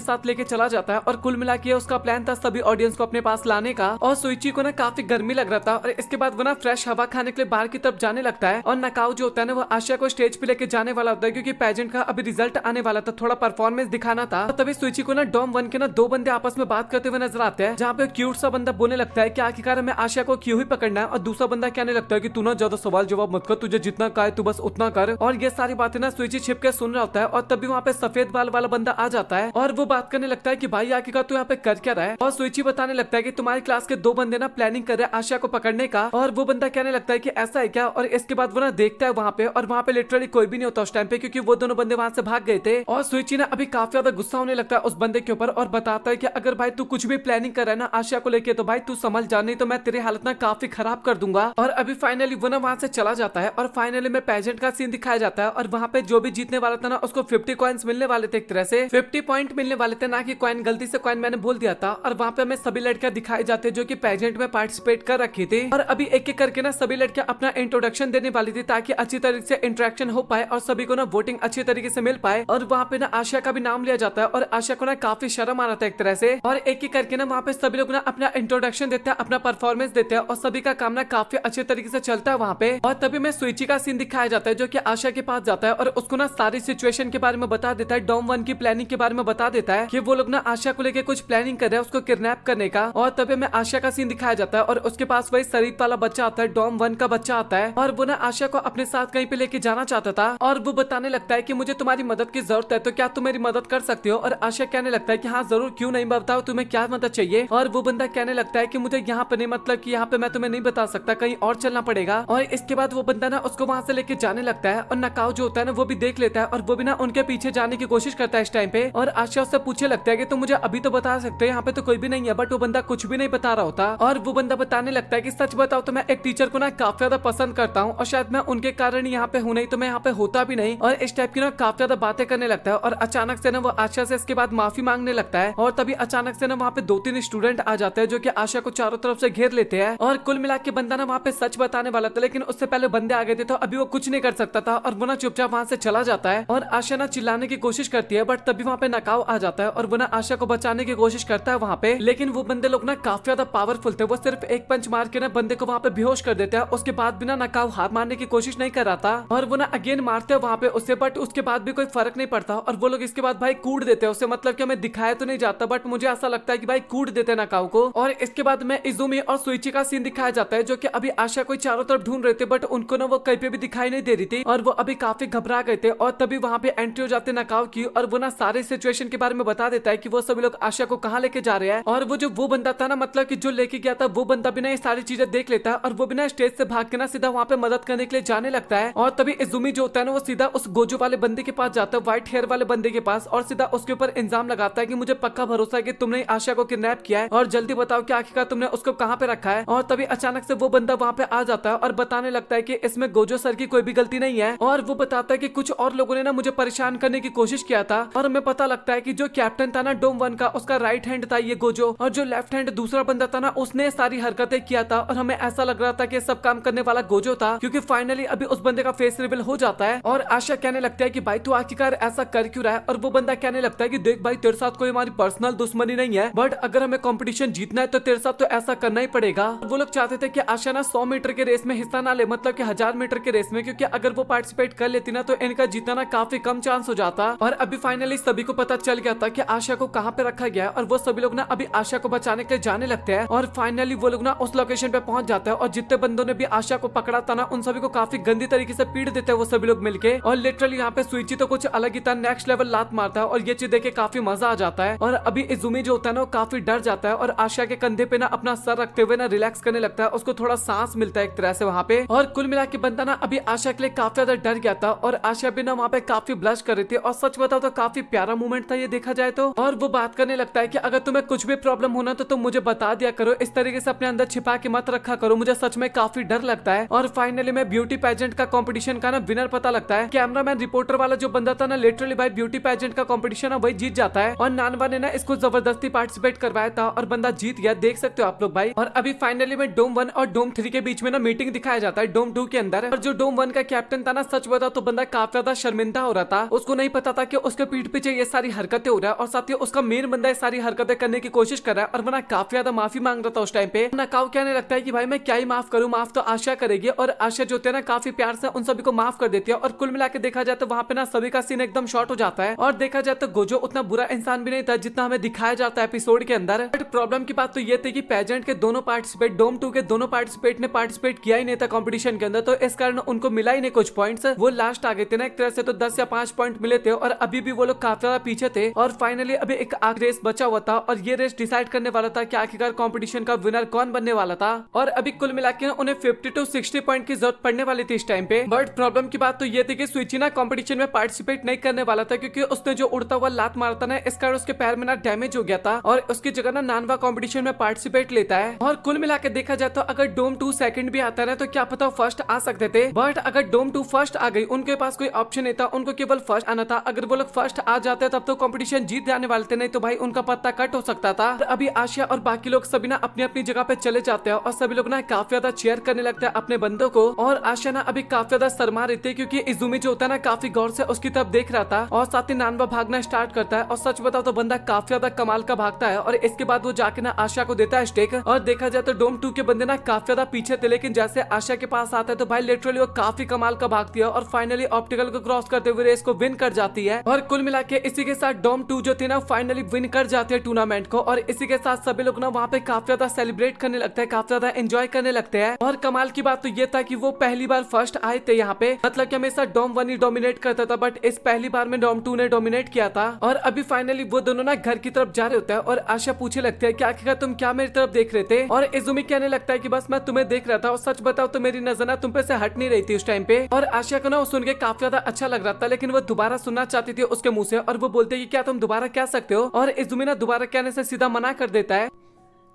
साथ लेके चला जाता है और कुल मिला के उसका प्लान था सभी ऑडियंस को अपने पास लाने का। और सुइची को ना काफी गर्मी लग रहा था और इसके बाद वो ना फ्रेश हवा खाने के लिए बाहर की तरफ जाने लगता है। और नकाउ जो होता है ना वो आशिया को स्टेज पे लेके जाने वाला होता है क्योंकि पेजेंट का अभी रिजल्ट आने वाला था, थोड़ा परफॉर्मेंस दिखाना था। तभी सुइची को ना डॉम 1 के ना 2 बंदे आपस में बात करते हुए नजर आते हैं, जहाँ पे क्यूट सा बंदा बोलने लगता है कि आखिरकार हमें आशिया को क्यों ही पकड़ना है और दूसरा बंदा कहने लगता है कि तू ना ज्यादा सवाल जवाब मत कर, तुझे जितना कहा है तू बस उतना कर। और ये सारी बातें ना सुइची छिप के सुन रहा होता है और तभी वहाँ पे सफेद बाल वाला बंदा आ जाता है और वो बात करने लगता है कि भाई आखिरकार तू यहाँ पे कर क्या रहा है। और सुइची बताने लगता है कि तुम्हारी क्लास के 2 बंदे ना प्लानिंग कर रहे हैं आशिया को पकड़ने का। और वो बंदा कहने लगता है कि ऐसा है क्या। और इसके बाद वो ना देखता है वहाँ पे और वहाँ पे लिटरली कोई भी नहीं होता उस टाइम पे क्योंकि वो दोनों बंदे वहाँ से भाग गए थे। और सुइची ना अभी काफी ज्यादा गुस्सा होने लगता है उस बंदे के ऊपर और बताता है कि अगर भाई तू कुछ भी प्लानिंग कर रहा है ना आशिया को लेके तो भाई तू संभल जा, नहीं तो मैं तेरी हालत ना काफी खराब कर दूंगा। और अभी फाइनली वो ना वहाँ से चला जाता है और फाइनली में पेजेंट का सीन दिखाया जाता है और वहाँ पे जो भी जीतने वाला था ना उसको 50 कॉइन्स मिलने वाले थे, एक तरह से 50 पॉइंट मिलने वाले थे, ना कि कॉइन। गलती से कॉइन मैंने बोल दिया था। और वहाँ पे हमें सभी लड़कियां दिखाई जाते जो कि पेजेंट में पार्टिसिपेट कर रखी थी और अभी एक एक करके ना सभी लड़कियां अपना इंट्रोडक्शन देने वाली थी ताकि अच्छी तरीके से इंटरेक्शन हो पाए और सभी को ना वोटिंग अच्छी तरीके से मिल पाए। और वहाँ पे ना आशिया का भी नाम लिया जाता है और आशिया को ना काफी शर्म आ रहा था एक तरह से। और एक एक करके ना वहाँ पे सभी लोग ना अपना इंट्रोडक्शन देते हैं, अपना परफॉर्मेंस देते हैं और सभी का काम ना काफी अच्छे तरीके से चलता है वहाँ पे। और तभी में सुइची का सीन दिखाया जाता है जो कि आशिया के पास जाता है और उसको ना सारी सिचुएशन के बारे में बता देता है, डॉम 1 की प्लानिंग के बारे में बता देता है कि वो लोग ना आशिया को लेके कुछ प्लानिंग कर रहे हैं उसको किडनैप करने का। और तभी में आशिया का सीन दिखाया जाता है और उसके पास वही शरीफ वाला बच्चा आता है, डॉम 1 का बच्चा आता है और वो ना आशिया को अपने साथ कहीं पे लेके जाना चाहता था। और वो बताने लगता है कि मुझे तुम्हारी मदद की जरूरत है, तो क्या तुम मेरी मदद कर सकते हो। और आशिया कहने लगता है कि हाँ जरूर, क्यों नहीं, बताओ तुम्हें क्या मदद चाहिए। और वो बंदा कहने लगता है कि मुझे यहाँ पे नहीं, मतलब कि यहाँ पे मैं तुम्हें नहीं बता सकता, कहीं और चलना पड़ेगा। और इसके बाद वो बंदा ना उसको वहाँ से लेके जाने लगता है और नकाउ जो होता है ना वो भी देख लेता है और वो भी ना उनके पीछे जाने की कोशिश करता है इस टाइम पे। और आशिया उससे पूछने लगता है कि तुम मुझे अभी तो बता सकते हो, यहाँ पे तो कोई भी नहीं है। बट वो बंदा कुछ भी नहीं बता रहा होता और वो बंदा बताने लगता है कि सच बताओ तो मैं एक टीचर को ना काफी ज्यादा पसंद करता हूँ और शायद मैं उनके कारण यहाँ पे हूँ, नहीं तो मैं यहाँ पे होता भी नहीं। और इस टाइप की ना काफी ज्यादा बातें करने लगता है और अचानक से ना वो आशिया से इसके बाद माफी मांगने लगता है। और तभी अचानक से ना वहाँ पे 2-3 स्टूडेंट आ जाते हैं जो कि आशिया को चारों तरफ से घेर लेते हैं। और कुल मिला के बंदा ना वहाँ पे सच बताने वाला था, लेकिन उससे पहले बंदे आ गए थे तो अभी वो कुछ नहीं कर सकता था और वो ना चुपचाप वहाँ से चला जाता है। और आशिया ना चिल्लाने की कोशिश करती है बट तभी वहाँ पे नकाउ आ जाता है और वो ना आशिया को बचाने की कोशिश करता है वहाँ पे। लेकिन वो बंदे लोग ना काफी ज्यादा पावरफुल थे, वो सिर्फ एक पंच मार के ना बंदे को वहाँ पे बेहोश कर देते हैं। उसके बाद भी ना नकाउ हार मारने की कोशिश नहीं कर रहा था और वो ना अगेन मारते हैं वहाँ पे उससे, बट उसके बाद भी कोई फर्क नहीं पड़ता और वो लोग इसके बाद भाई कूट देते हैं उसे, मतलब कि हमें दिखाया तो नहीं जाता बट मुझे ऐसा लगता है कि भाई कूट देते हैं नकाउ को। और इसके बाद में इजुमी और सुइची का सीन दिखाया जाता है जो कि अभी आशिया को चारों तरफ ढूंढ रहे थे बट उनको ना वो कहीं पे भी दिखाई नहीं दे रही थी और वो अभी काफी घबरा गए थे। और तभी वहाँ पे एंट्री हो जाते नकाउ की और वो ना सारे सिचुएशन के बारे में बता देता है कि वो सभी लोग आशिया को कहाँ लेके जा रहे हैं। और वो बंदा था ना, मतलब कि जो लेके गया था वो बंदा भी ना ये सारी चीजें देख लेता है और वो भी ना स्टेज से भाग के ना सीधा वहाँ पे मदद करने के लिए जाने लगता है। और तभी इजुमी जो होता है ना वो सीधा उस गोजो वाले बंदे के पास जाता है, व्हाइट हेयर वाले बंदे के पास, और सीधा उसके ऊपर इल्जाम लगाता है कि मुझे पक्का भरोसा है कि तुमने आशिया को किडनैप किया है और जल्दी बताओ कि आखिरकार तुमने उसको कहाँ पे रखा है। और तभी अचानक से वो बंदा वहाँ पे आ जाता है और बताने लगता है कि इसमें गोजो सर की कोई भी गलती नहीं है। और वो बताता है कि कुछ और लोगों ने ना मुझे परेशान करने की कोशिश किया था और हमें पता लगता है कि जो कैप्टन था ना डोम 1 का, उसका राइट हैंड था ये गोजो और जो लेफ्ट हैंड दूसरा बंदा था ना उसने सारी हरकतें किया था। और हमें ऐसा लग रहा था कि सब काम करने वाला गोजो था क्योंकि फाइनली अभी उस बंदे का फेस रिवील हो जाता है। और आशिया कहने लगता है कि भाई तू आखिरकार ऐसा कर क्यों रहा है। और वो बंदा कहने लगता है कि देख भाई तेरे साथ कोई हमारी पर्सनल दुश्मनी नहीं है, बट अगर हमें कंपटीशन जीतना है तो तेरे साथ तो ऐसा करना ही पड़ेगा। वो लोग चाहते थे कि आशिया ना 100 मीटर के रेस में हिस्सा ना ले, मतलब कि 1000 मीटर के रेस में, क्योंकि अगर वो पार्टिसिपेट कर लेती ना तो इनका जीतना ना काफी कम चांस हो जाता। और अभी फाइनली सभी को पता चल गया था कि आशिया को कहाँ पे रखा गया है और वो सभी लोग ना अभी आशिया को बचाने के लिए जाने लगते हैं। और फाइनली वो लोग ना उस लोकेशन पे पहुंच जाते हैं और जितने बंदों ने भी आशिया को पकड़ा था ना उन सभी को काफी गंदी तरीके से पीट देते हैं वो सभी लोग मिलके। और लिटरली यहाँ पे सुइची तो कुछ अलग ही था, नेक्स्ट नेक्स्ट लेवल लात मारता है और ये चीज देख के काफी मजा आ जाता है। और अभी इजुमी जो होता है ना काफी डर जाता है और आशा के कंधे पे ना अपना सर रखते हुए ना रिलैक्स करने लगता है, उसको थोड़ा सांस मिलता है एक तरह से वहाँ पे। और कुल मिला के बंदा ना अभी आशा के लिए काफी ज्यादा डर गया था और आशा भी ना वहाँ पे काफी ब्लश कर रही थी। और सच बताओ तो काफी प्यारा मोमेंट था ये देखा जाए तो। और वो बात करने लगता है कि अगर तुम्हें कुछ भी प्रॉब्लम होना तो तुम मुझे बता दिया करो, इस तरीके से अपने अंदर छिपा के मत रखा करो, मुझे सच में काफी डर लगता है। और फाइनली में ब्यूटी पेजेंट का कंपटीशन का ना विनर पता लगता है। कैमरामैन रिपोर्टर वाला जो बंदा था ना लिटरली भाई ब्यूटी पेजेंट का कंपटीशन वही जीत जाता है और नानवा ने ना इसको जबरदस्ती पार्टिसिपेट करवाया था और बंदा जीत गया, देख सकते हो आप लोग भाई। और अभी फाइनली में डोम 1 और डोम 3 के बीच में ना मीटिंग दिखाया जाता है डोम 2 के अंदर। और जो डोम 1 का कैप्टन था ना सच बता तो बंदा काफी ज्यादा शर्मिंदा हो रहा था, उसको नहीं पता था कि उसके पीठ पीछे ये सारी हरकतें हो रहा है और साथ ही उसका मेन बंदा ये सारी हरकतें करने की कोशिश कर रहा है और वरना काफी ज्यादा माफी मांग रहा था उस टाइम पे। नकाउ कहने लगता है कि भाई मैं क्या ही माफ करूं, माफ तो आशा करेगी। और आशा जो होती है ना काफी प्यार से उन सभी को माफ कर देती है। और कुल मिला के देखा जाए तो वहाँ पे ना सभी का सीन एकदम शॉर्ट हो जाता है और देखा जाए तो गोजो उतना बुरा इंसान भी नहीं था जितना हमें दिखाया जाता है एपिसोड के अंदर। बट प्रॉब्लम की बात तो ये थी कि पेजेंट के दोनों पार्टिसिपेट डोम 2 के दोनों पार्टिसिपेट ने पार्टिसिपेट किया ही नहीं था कंपटीशन के अंदर, तो इस कारण उनको मिला ही नहीं कुछ पॉइंट्स, वो लास्ट आ गए थे ना एक तरह से, तो 10 या 5 पॉइंट मिले थे और अभी भी वो लोग काफी ज्यादा पीछे थे। और फाइनली अभी एक आखिरी रेस बचा हुआ था और ये रेस डिसाइड करने वाला था कि आखिरकार कंपटीशन का विनर कौन बनने वाला था। और अभी कुल मिला के उन्हें 50 to 60 पॉइंट की जरूरत पड़ने वाली थी इस टाइम पे। बट प्रॉब्लम की बात तो ये थी कि स्विची ना कंपटीशन में पार्टिसिपेट नहीं करने वाला था क्योंकि उसने जो उड़ता हुआ लात मारा था ना इस कारण उसके पैर में ना डैमेज हो गया था और उसकी जगह ना नानवा कंपटीशन में पार्टिसिपेट लेता है। और कुल मिला के देखा जाए तो अगर डोम 2 सेकंड भी आता है ना तो क्या पता फर्स्ट आ सकते थे, बट अगर डोम 2 फर्स्ट आ गई उनके पास कोई ऑप्शन नहीं था, उनको केवल फर्स्ट आना था। अगर वो लोग फर्स्ट आ जाते तब तो कंपटीशन जीत जाने वाले थे, नहीं तो भाई उनका पत्ता कट हो सकता था। अभी आशिया और बाकी लोग सभी ना अपनी अपनी जगह पे चले जाते हैं और सभी लोग ना काफी ज्यादा चेयर करने लगते हैं अपने बंदों को। और आशिया ना अभी काफी ज्यादा शर्मा रही थी क्योंकि इजुमी जो होता है ना काफी गौर से उसकी तरफ देख रहा था और साथ ही नानवा भागना स्टार्ट करता है। और सच बताओ तो बंदा काफी ज्यादा कमाल का भागता है और इसके बाद वो जाके ना आशा को देता है स्टेक। और देखा जाए तो डोम 2 के बंदे ना काफी ज्यादा पीछे थे, लेकिन जैसे आशा के पास आता है तो भाई लिटरली वो काफी कमाल का भागती है और फाइनली ऑप्टिकल को क्रॉस करते हुए रेस को विन कर जाती है। और कुल मिला के इसी के साथ डोम 2 जो थी ना फाइनली विन कर जाती है टूर्नामेंट को। और इसी के साथ सभी लोग ना वहाँ पे काफी ज्यादा सेलिब्रेट करने लगते हैं, काफी ज्यादा एंजॉय करने लगते हैं। और कमाल की बात तो ये था कि वो पहली बार फर्स्ट आए थे यहाँ पे, मतलब कि हमेशा डोम 1 ही डोमिनेट करता था बट इस पहली बार में डोम 2 ने डोमिनेट किया था। और अभी फाइनली वो दोनों ना घर की तरफ जा रहे होते हैं और आशा पूछे लगती है कि आखिरकार तुम क्या मेरी तरफ देख रहे थे। और इजुमी कहने लगता है कि बस मैं तुम्हें देख रहा था और सच बताओ तो मेरी नजर ना तुम पे से हट नहीं रही थी उस टाइम पे। और आशा को ना सुन के काफी ज्यादा अच्छा लग रहा था, लेकिन वो दोबारा सुनना चाहती थी उसके मुंह से और वो बोलते कि क्या तुम दोबारा कह सकते हो, और इजुमी ना दोबारा कहने से सीधा मना कर देता है।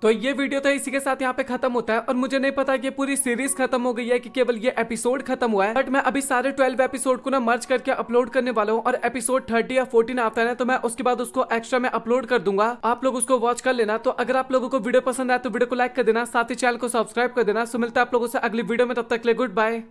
तो ये वीडियो तो इसी के साथ यहाँ पे खत्म होता है और मुझे नहीं पता कि पूरी सीरीज खत्म हो गई है कि केवल ये एपिसोड खत्म हुआ है, बट मैं अभी सारे 12 एपिसोड को ना मर्ज करके अपलोड करने वाला हूँ और एपिसोड 30 या 14 आता है ना तो मैं उसके बाद उसको एक्स्ट्रा में अपलोड कर दूंगा, आप लोग उसको वॉच कर लेना। तो अगर आप लोगों को वीडियो पसंद आए तो वीडियो को लाइक कर देना, साथ ही चैनल को सब्सक्राइब कर देना। सो मिलता है आप लोगों से अगली वीडियो में, तब तक के लिए गुड बाय।